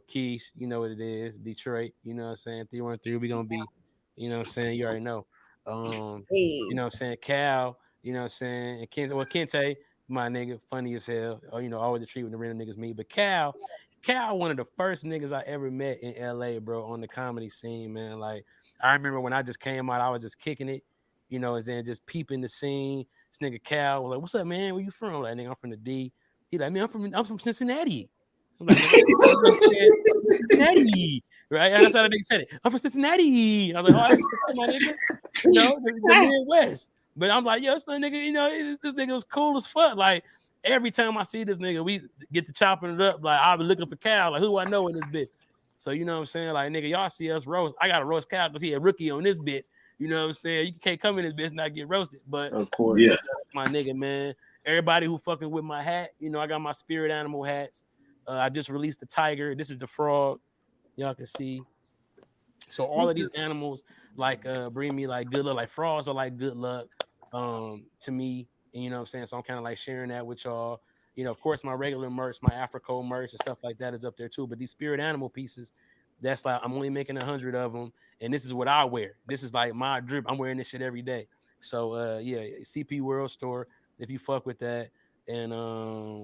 Keith, you know what it is. Detroit, you know what I'm saying? 313, we gonna be, you know what I'm saying? You already know. You know what I'm saying? Cal, you know what I'm saying? And Kente, my nigga, funny as hell. Always the treat when the random niggas meet. But Cal, KAL, one of the first niggas I ever met in LA, bro, on the comedy scene, man. Like, I remember when I just came out, I was just kicking it, you know, and then just peeping the scene. This nigga KAL was like, "What's up, man? Where you from?" Like, nigga, I'm from the D. He like, "Man, I'm from Cincinnati." I'm like, Cincinnati, right? And that's how the nigga said it. I'm from Cincinnati. And I was like, "Oh, that's my nigga." You know, the Midwest. But I'm like, "Yo, this nigga, you know, this nigga was cool as fuck." Like, every time I see this nigga, we get to chopping it up. Like, I'll be looking for KAL. Like, who do I know in this bitch? So, you know what I'm saying? Like, nigga, y'all see us roast. I got to roast KAL because he a rookie on this bitch. You know what I'm saying? You can't come in this bitch and not get roasted. But, of course, yeah, that's my nigga, man. Everybody who fucking with my hat, you know, I got my spirit animal hats. I just released the tiger. This is the frog. Y'all can see. So all of these animals like bring me like good luck. Like frogs are like good luck to me. And you know what I'm saying? So I'm kind of like sharing that with y'all. You know, of course, my regular merch, my Africo merch and stuff like that is up there too. But these spirit animal pieces, that's like I'm only making 100 of them. And this is what I wear. This is like my drip. I'm wearing this shit every day. So yeah, CP World Store, if you fuck with that. And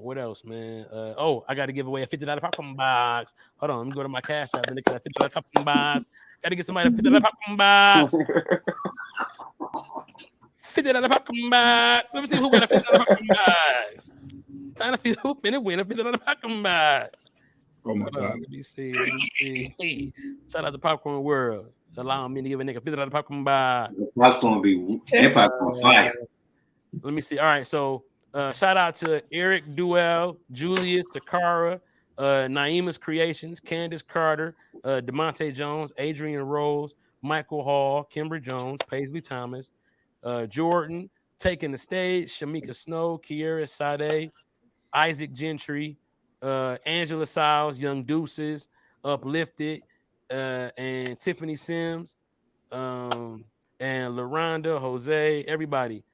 what else, man? Oh, I got to give away a $50 popcorn box. Hold on, let me go to my Cashapp and look at a $50 popcorn box. Got to get somebody a $50 popcorn box. $50 popcorn box. Let me see who got a $50 popcorn box. Trying to see who finna win a $50 popcorn box. Oh my God. Let me see. Hey, shout out to Popcorn World. Allowing me to give a nigga $50 popcorn box. Popcorn be popcorn fire. Let me see. All right, so shout out to Eric Duell, Julius, Takara, Naima's Creations, Candace Carter, DeMonte Jones, Adrian Rose, Michael Hall, Kimber Jones, Paisley Thomas, Jordan, Taking the Stage, Shamika Snow, Kiera Sade, Isaac Gentry, Angela Siles, Young Deuces, Uplifted, and Tiffany Sims, and LaRonda, Jose, everybody.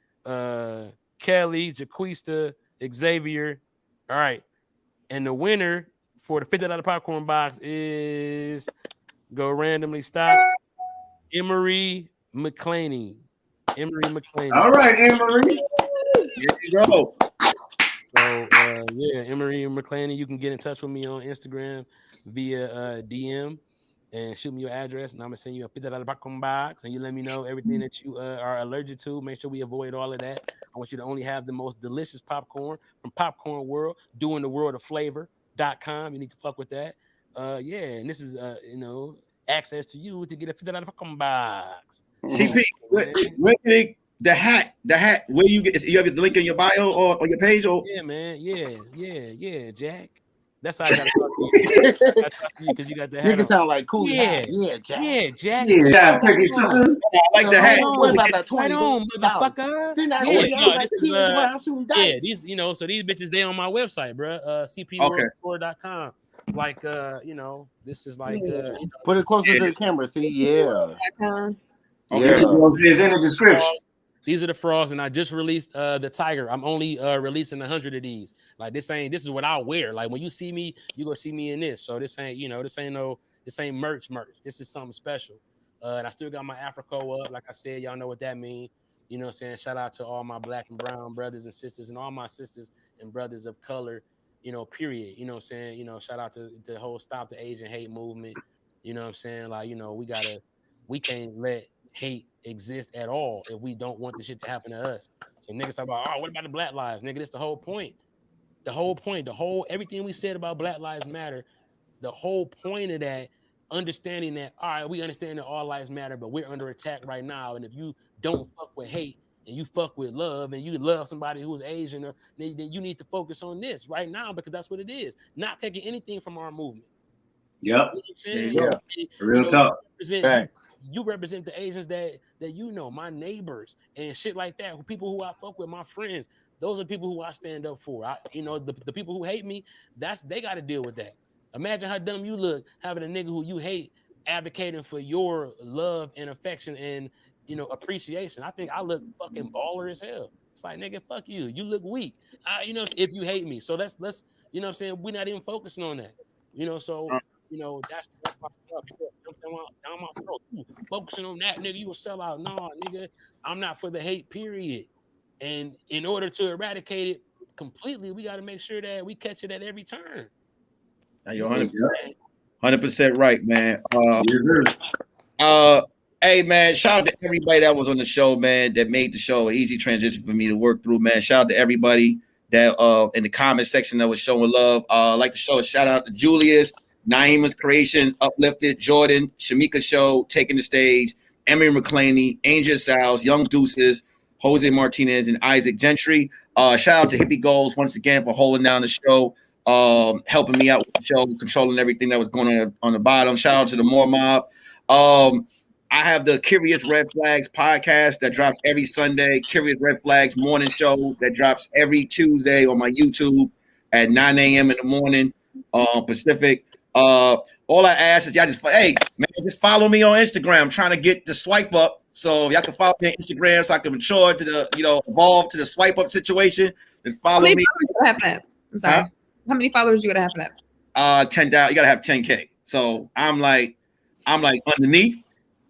Kelly, Jaquista, Xavier. All right. And the winner for the $50 popcorn box is go randomly stop. Emery McClaney. All right, Emery. Here you go. So yeah, Emery McClaney, you can get in touch with me on Instagram via DM and shoot me your address, and I'm gonna send you a $50 popcorn box, and you let me know everything that you are allergic to. Make sure we avoid all of that. I want you to only have the most delicious popcorn from Popcorn World, doing the world of flavor.com. You need to fuck with that. Yeah, and this is you know, access to you to get a $50 popcorn box. CP, where can the hat, where you get, you have the link in your bio or on your page? Or yeah, man, yeah, Jack. That's how I gotta talk to you because you got the hat. You can sound like cool. Yeah, Jack. Yeah, Jack. Yeah, turkey soup. I like the hat. What about that Right on, motherfucker. These, you know, so these bitches, they on my website, bro. CPWorldStore.com. Like, you know, this is like, put it closer to the camera. See, yeah. Okay. It's in the description. These are the frogs, and I just released the tiger. I'm only releasing 100 of these. Like this is what I wear. Like when you see me, you gonna see me in this. So this ain't, you know, this ain't merch. This is something special. And I still got my Africo up. Like I said, y'all know what that means. You know what I'm saying? Shout out to all my black and brown brothers and sisters and all my sisters and brothers of color, you know, period. You know what I'm saying? You know, shout out to the whole Stop the Asian Hate movement. You know what I'm saying? Like, you know, we can't let hate exist at all if we don't want the shit to happen to us. So niggas talk about, oh, what about the Black lives? Nigga, that's the whole point. Everything we said about Black Lives Matter, the whole point of that, understanding that, all right, we understand that all lives matter, but we're under attack right now. And if you don't fuck with hate and you fuck with love and you love somebody who's Asian, then you need to focus on this right now because that's what it is. Not taking anything from our movement. Yep. You know what I'm saying? Yeah. Real talk. You represent the Asians that you know, my neighbors and shit like that. People who I fuck with, my friends. Those are people who I stand up for. The people who hate me, they got to deal with that. Imagine how dumb you look having a nigga who you hate advocating for your love and affection and, you know, appreciation. I think I look fucking baller as hell. It's like, nigga, fuck you. You look weak. You know, if you hate me. So let's you know what I'm saying? We're not even focusing on that. You know, so you know, that's like down my throat. You focusing on that, nigga, you will sell out. No, nigga, I'm not for the hate, period. And in order to eradicate it completely, we got to make sure that we catch it at every turn. You're 100% right, man. Hey, man, shout out to everybody that was on the show, man, that made the show an easy transition for me to work through, man. Shout out to everybody that in the comment section that was showing love. I'd like to show a shout out to Julius, Naima's Creations, Uplifted, Jordan, Shamika Show, Taking the Stage, Emery McClaney, Angel Sal's, Young Deuces, Jose Martinez, and Isaac Gentry. Shout out to Hippie Goals once again for holding down the show, helping me out with the show, controlling everything that was going on the bottom. Shout out to the MooreMods. I have the Curious Red Flags podcast that drops every Sunday. Curious Red Flags morning show that drops every Tuesday on my YouTube at 9 a.m. in the morning Pacific. All I ask is y'all just follow me on Instagram. I'm trying to get the swipe up. So y'all can follow me on Instagram so I can mature to the, evolve to the swipe up situation. And follow me. I'm sorry. Huh? How many followers you gotta have for that? 10,000. You gotta have 10K. So I'm like underneath.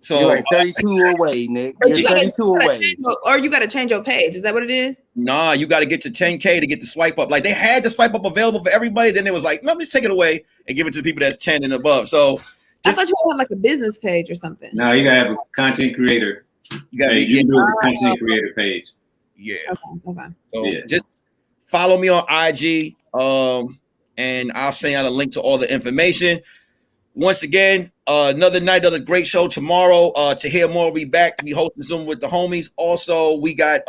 So you're like 32 away, Nick. You're 32 away. Or you gotta change your page. Is that what it is? Nah, you gotta get to 10K to get the swipe up. Like they had the swipe up available for everybody. Then it was like, no, let's take it away and give it to the people that's 10 and above. So I thought you had like a business page or something. No, you gotta have a content creator. You gotta do a content creator page. Yeah. Okay. So just follow me on IG. And I'll send out a link to all the information. Once again, another night, another great show tomorrow. TahirMoore will be back to be hosting Zoom with the homies. Also, we got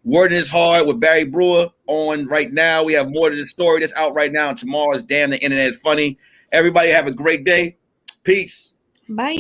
Wording is Hard with Barry Brewer on right now. We have more to the story that's out right now. And tomorrow is Damn the Internet is Funny. Everybody have a great day. Peace. Bye.